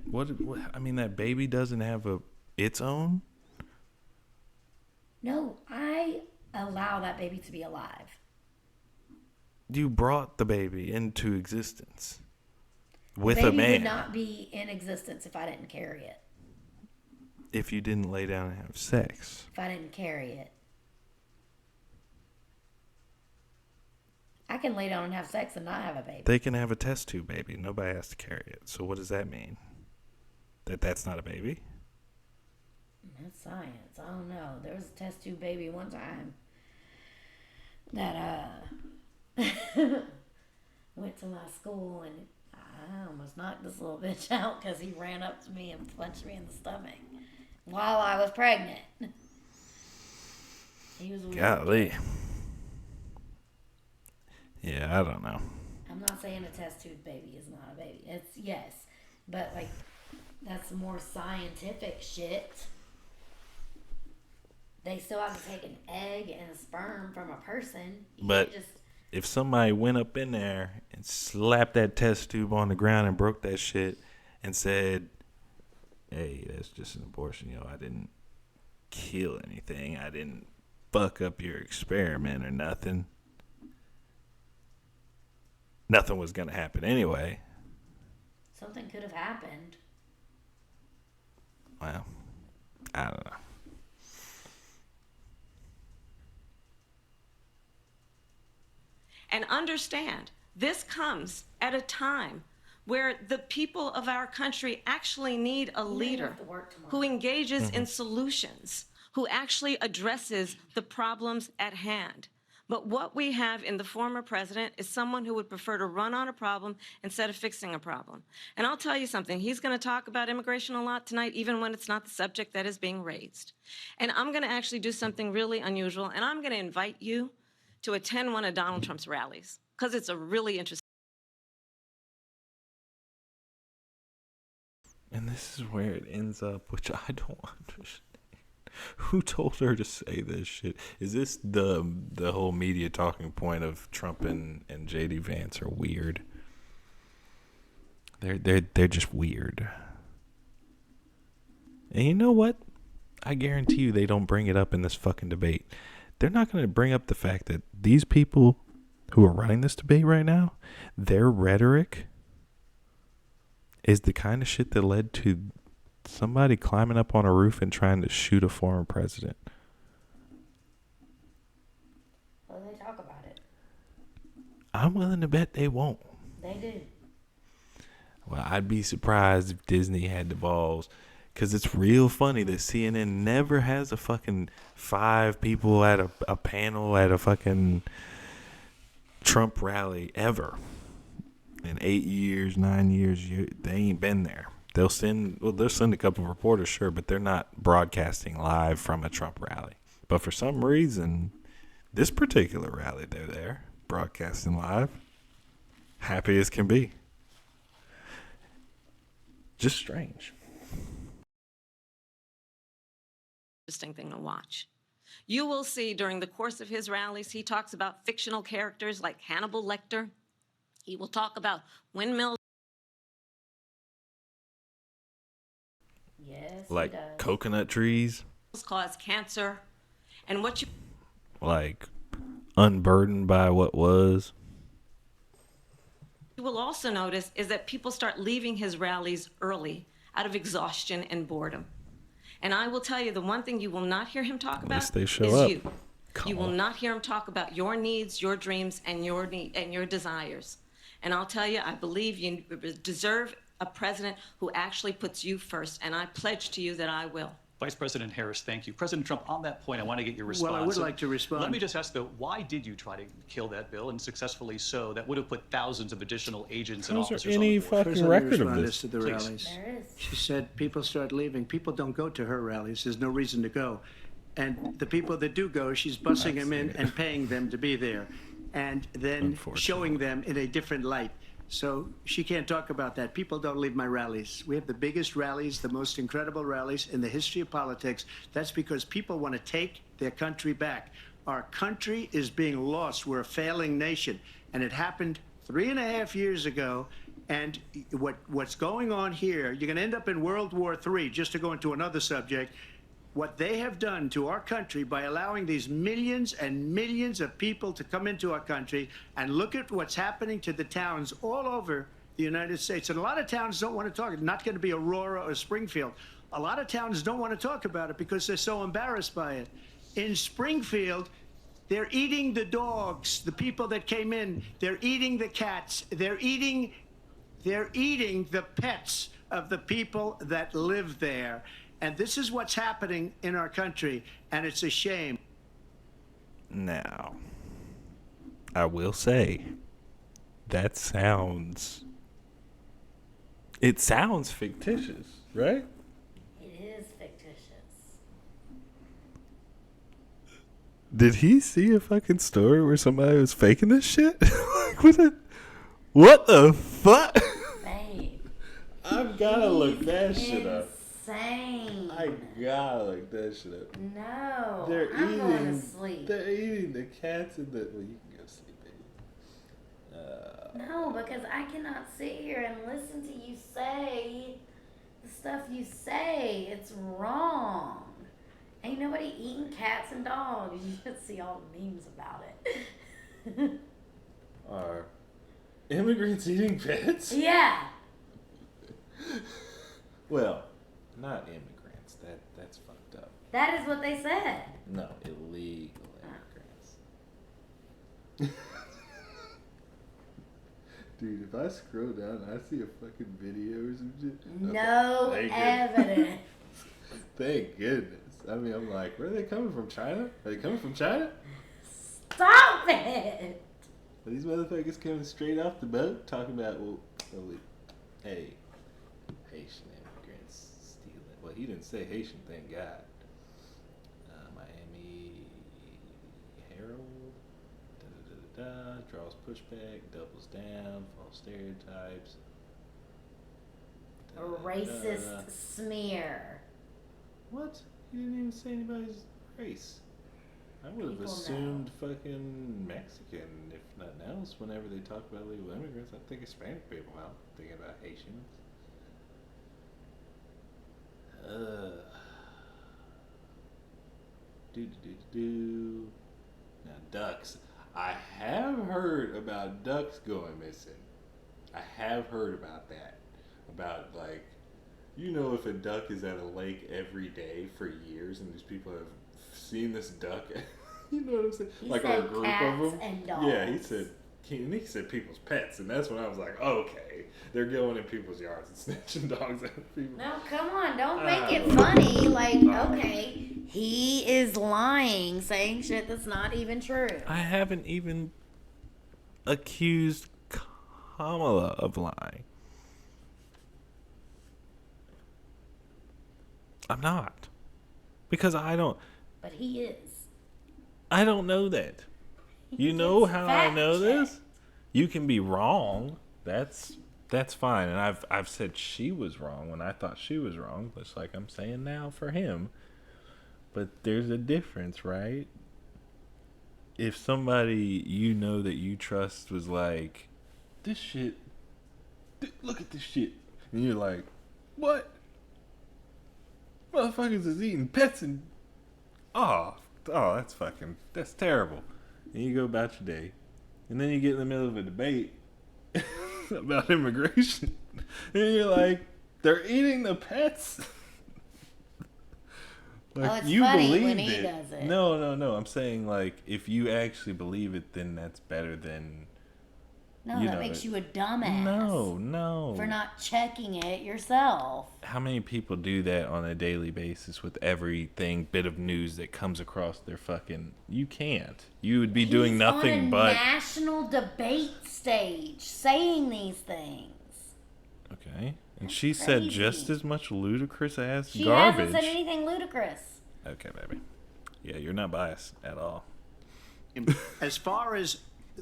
I mean, that baby doesn't have its own? No, I allow that baby to be alive. You brought the baby into existence with The a baby man. would not be in existence if I didn't carry it. If you didn't lay down and have sex. If I didn't carry it. I can lay down and have sex and not have a baby. They can have a test tube baby. Nobody has to carry it. So what does that mean? That's not a baby? That's science. I don't know. There was a test tube baby one time that went to my school, and I almost knocked this little bitch out because he ran up to me and punched me in the stomach while I was pregnant. He was weird. Golly. Yeah, I don't know. I'm not saying a test tube baby is not a baby. It's yes, but like that's more scientific shit. They still have to take an egg and a sperm from a person. You But can't just if somebody went up in there and slapped that test tube on the ground and broke that shit and said, hey, that's just an abortion, I didn't kill anything. I didn't fuck up your experiment or nothing. Nothing was going to happen anyway. something could have happened. Well, I don't know. And understand, this comes at a time where the people of our country actually need a leader who engages in solutions, who actually addresses the problems at hand. But what we have in the former president is someone who would prefer to run on a problem instead of fixing a problem. And I'll tell you something, he's going to talk about immigration a lot tonight, even when it's not the subject that is being raised. And I'm going to actually do something really unusual, and I'm going to invite you to attend one of Donald Trump's rallies, because it's a really interesting. And this is where it ends up, which I don't understand. Who told her to say this shit? Is this the whole media talking point of Trump and JD Vance are weird? They're just weird. And you know what? I guarantee you they don't bring it up in this fucking debate. They're not going to bring up the fact that these people who are running this debate right now, their rhetoric is the kind of shit that led to somebody climbing up on a roof and trying to shoot a former president. Well, they talk about it. I'm willing to bet they won't. They do. Well, I'd be surprised if Disney had the balls. Because it's real funny that CNN never has a fucking 5 people at a panel at a fucking Trump rally ever. In 8 years, 9 years, they ain't been there. They'll send a couple of reporters, sure, but they're not broadcasting live from a Trump rally. But for some reason, this particular rally, they're there, broadcasting live. Happy as can be. Just strange. Interesting thing to watch. You will see during the course of his rallies, he talks about fictional characters like Hannibal Lecter. He will talk about windmills. Yes, Like he does. coconut trees. Cause cancer. And what you Like unburdened by what was. will also notice is that people start leaving his rallies early out of exhaustion and boredom. And I will tell you, the one thing you will not hear him talk about they show is up. you. You will not hear him talk about your needs, your dreams, and your desires. And I'll tell you, I believe you deserve a president who actually puts you first, and I pledge to you that I will. Vice President Harris, thank you. President Trump, on that point, I want to get your response. Well, I would like to respond. Let me just ask, though, why did you try to kill that bill, and successfully so? That would have put thousands of additional agents and Is there officers any on the board. fucking First, let me record of respond this? to the Please. rallies. There is. She said people start leaving. People don't go to her rallies. There's no reason to go. And the people that do go, she's bussing them in and paying them to be there. And then showing them in a different light. So she can't talk about that. People don't leave my rallies. We have the biggest rallies, the most incredible rallies in the history of politics. That's because people want to take their country back. Our country is being lost. We're a failing nation. And it happened 3.5 years ago. And what's going on here, you're going to end up in World War III, just to go into another subject. What they have done to our country by allowing these millions and millions of people to come into our country, and look at what's happening to the towns all over the United States. And a lot of towns don't want to talk. It's not going to be Aurora or Springfield. A lot of towns don't want to talk about it because they're so embarrassed by it. In Springfield, they're eating the dogs, the people that came in. They're eating the cats. They're eating the pets of the people that live there. And this is what's happening in our country, and it's a shame. Now, I will say, it sounds fictitious, right? It is fictitious. Did he see a fucking story where somebody was faking this shit? Like, what the fuck? Babe. I've gotta look that shit up. Insane. I gotta look that shit up. No. I'm going to sleep. They're eating the cats and the. Well, you can go sleep, baby. No, because I cannot sit here and listen to you say the stuff you say. It's wrong. Ain't nobody eating cats and dogs. You should see all the memes about it. Are immigrants eating pets? Yeah. Well, not immigrants. That's fucked up. That is what they said. No, illegal immigrants. Dude, if I scroll down, I see a fucking video or some shit. No evidence. Thank goodness. I mean, I'm like, where are they coming from? China? Are they coming from China? Stop it! Are these motherfuckers coming straight off the boat talking about, hey, Haitian immigrants stealing. Well, he didn't say Haitian, thank God. Miami Herald, draws pushback, doubles down, false stereotypes. A racist smear. What? He didn't even say anybody's race. I would have assumed fucking Mexican, if nothing else. Whenever they talk about illegal immigrants, I think Hispanic people out thinking about Haitians. Now, ducks. I have heard about ducks going missing. I have heard about that. About, like, you know, if a duck is at a lake every day for years and these people have seen this duck, you know what I'm saying? He like, said or a group cats of them. and dogs. Yeah, he said people's pets, and that's when I was like, okay, they're going in people's yards and snatching dogs out of people. No, come on, don't make it funny. Like, okay, he is lying, saying shit that's not even true. I haven't even accused Kamala of lying. I'm not. Because I don't. But he is. I don't know that. You know how I know this? You can be wrong. That's fine. And I've said she was wrong when I thought she was wrong, just like I'm saying now for him. But there's a difference, right? If somebody you know that you trust was like, this shit, look at this shit. And you're like, what? Motherfuckers is eating pets and... Oh, that's terrible. And you go about your day. And then you get in the middle of a debate about immigration. And you're like, they're eating the pets? Like, oh, it's you funny believed when he it. does it. No. I'm saying, like, if you actually believe it, then that's better than... No, that makes you a dumbass. No. For not checking it yourself. How many people do that on a daily basis with everything, bit of news that comes across their fucking... You can't. You would be doing nothing but... on a national debate stage saying these things. Okay. And she said just as much ludicrous ass She garbage. hasn't said anything ludicrous. Okay, baby. Yeah, you're not biased at all. As far as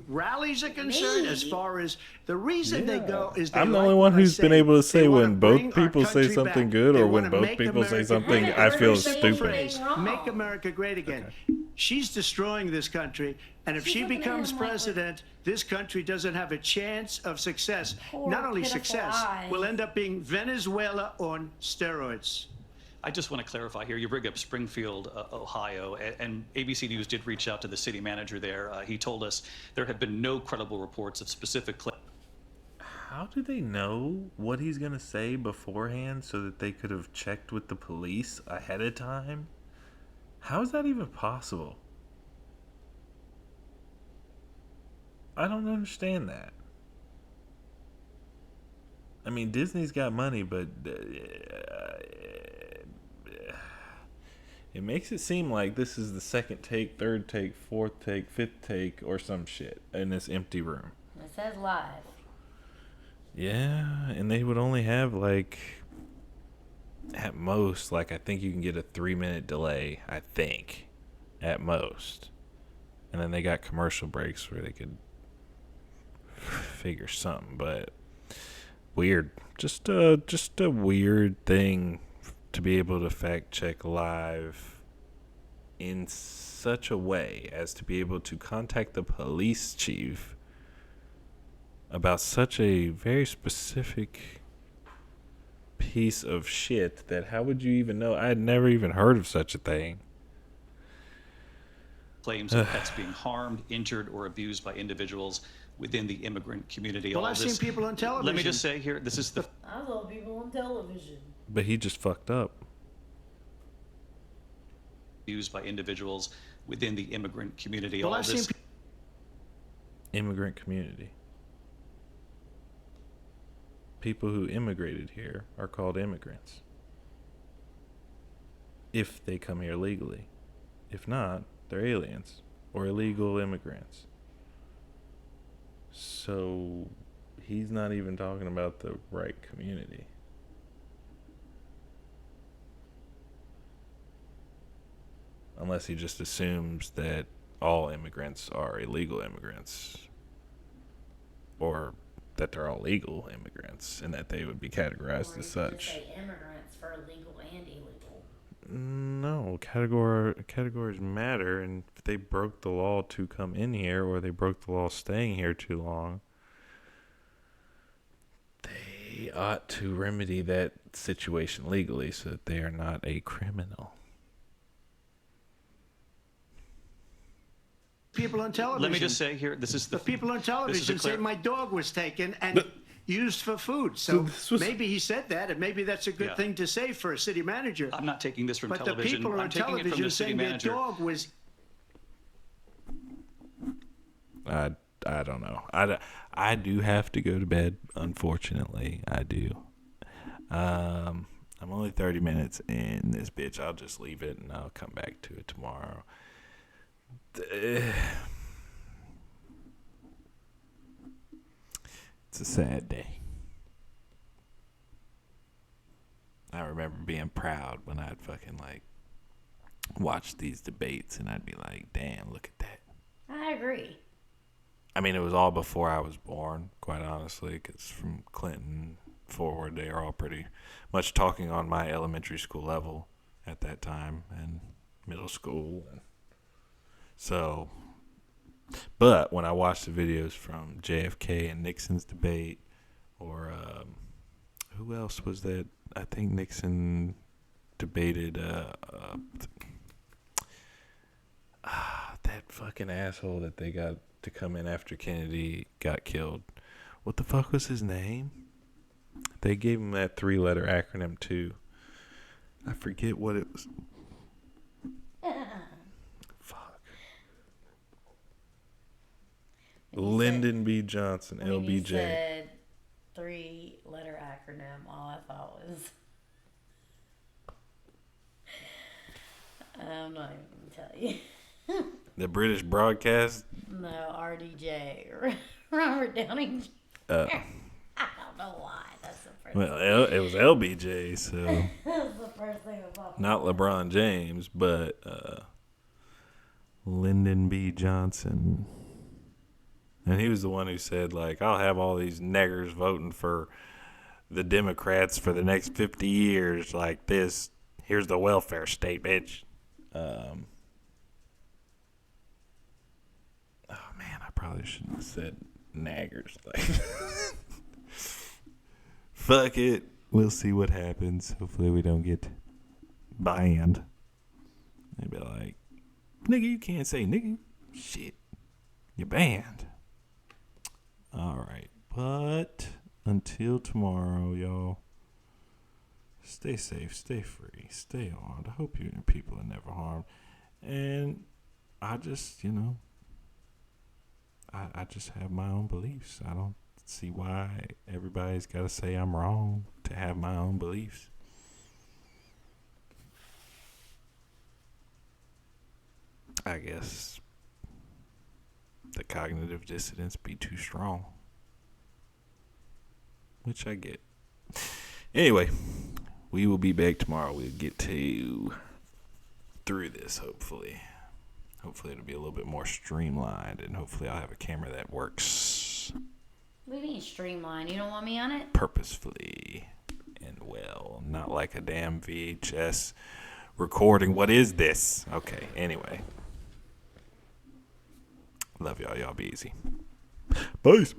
rallies are concerned, as far as the reason they go is I'm the only one who's been able to say when both people say something good or when both people say something I feel stupid. Make America great again. Okay. She's destroying this country, and if She's she looking at becomes him like president, this country doesn't have a chance of success. Poor, Not only pitiful success, eyes. we'll end up being Venezuela on steroids. I just want to clarify here. You bring up Springfield, Ohio, and ABC News did reach out to the city manager there. He told us there have been no credible reports of specific claims. How do they know what he's going to say beforehand so that they could have checked with the police ahead of time? How is that even possible? I don't understand that. I mean, Disney's got money, but it makes it seem like this is the second take, third take, fourth take, fifth take, or some shit in this empty room. It says live. Yeah, and they would only have like, at most, like I think you can get a 3-minute delay, I think, at most. And then they got commercial breaks where they could figure something, but weird. Just a weird thing to be able to fact check live in such a way as to be able to contact the police chief about such a very specific piece of shit that how would you even know? I had never even heard of such a thing. Claims of pets being harmed, injured, or abused by individuals within the immigrant community. Well, I've seen people on television. Let me just say here, this is the... I saw people on television. But he just fucked up. Abused by individuals within the immigrant community. Well, All I've this... seen Immigrant community. People who immigrated here are called immigrants. If they come here legally. If not, they're aliens or illegal immigrants. So he's not even talking about the right community. Unless he just assumes that all immigrants are illegal immigrants. Or that they're all legal immigrants and that they would be categorized as such. Say immigrants for legal and illegal. No, categories matter, and if they broke the law to come in here or they broke the law staying here too long, they ought to remedy that situation legally so that they are not a criminal. people on television. Let me just say here, this is the... The people on television say my dog was taken and used for food. So maybe he said that, and maybe that's a good thing to say for a city manager. I'm not taking this from but television. The people I'm on taking it from television the city saying their manager. dog was... I don't know. I do have to go to bed, unfortunately. I do. I'm only 30 minutes in this bitch. I'll just leave it and I'll come back to it tomorrow. It's a sad day. I remember being proud when I'd fucking like watch these debates and I'd be like, damn, look at that. I agree. I mean, it was all before I was born, quite honestly, because from Clinton forward, they are all pretty much talking on my elementary school level at that time and middle school. So, but when I watched the videos from JFK and Nixon's debate, or who else was that? I think Nixon debated that fucking asshole that they got to come in after Kennedy got killed. What the fuck was his name? They gave him that 3-letter acronym too. I forget what it was. Fuck. Lyndon B. Johnson, When you LBJ. said 3-letter acronym, all I thought was... I'm not even going to tell you. The British broadcast. No, RDJ. Robert Downey Jr. I don't know why. That's the first Well, it was LBJ, so That's the first thing that popped not up. LeBron James, but Lyndon B. Johnson. And he was the one who said, like, I'll have all these niggers voting for the Democrats for the next 50 years like this. Here's the welfare state, bitch. probably shouldn't have said naggers. Like, fuck it. We'll see what happens. Hopefully we don't get banned. They'd be like, nigga, you can't say nigga. Shit. You're banned. All right. But until tomorrow, y'all, stay safe, stay free, stay armed. I hope you and people are never harmed. And I just, I just have my own beliefs. I don't see why everybody's got to say I'm wrong to have my own beliefs. I guess the cognitive dissonance be too strong, which I get. Anyway, we will be back tomorrow. We'll get through this, hopefully. Hopefully it'll be a little bit more streamlined, and hopefully I'll have a camera that works What do you mean streamlined? You don't want me on it? purposefully and well, not like a damn VHS recording. What is this? Okay, anyway. Love y'all. Y'all be easy. Peace.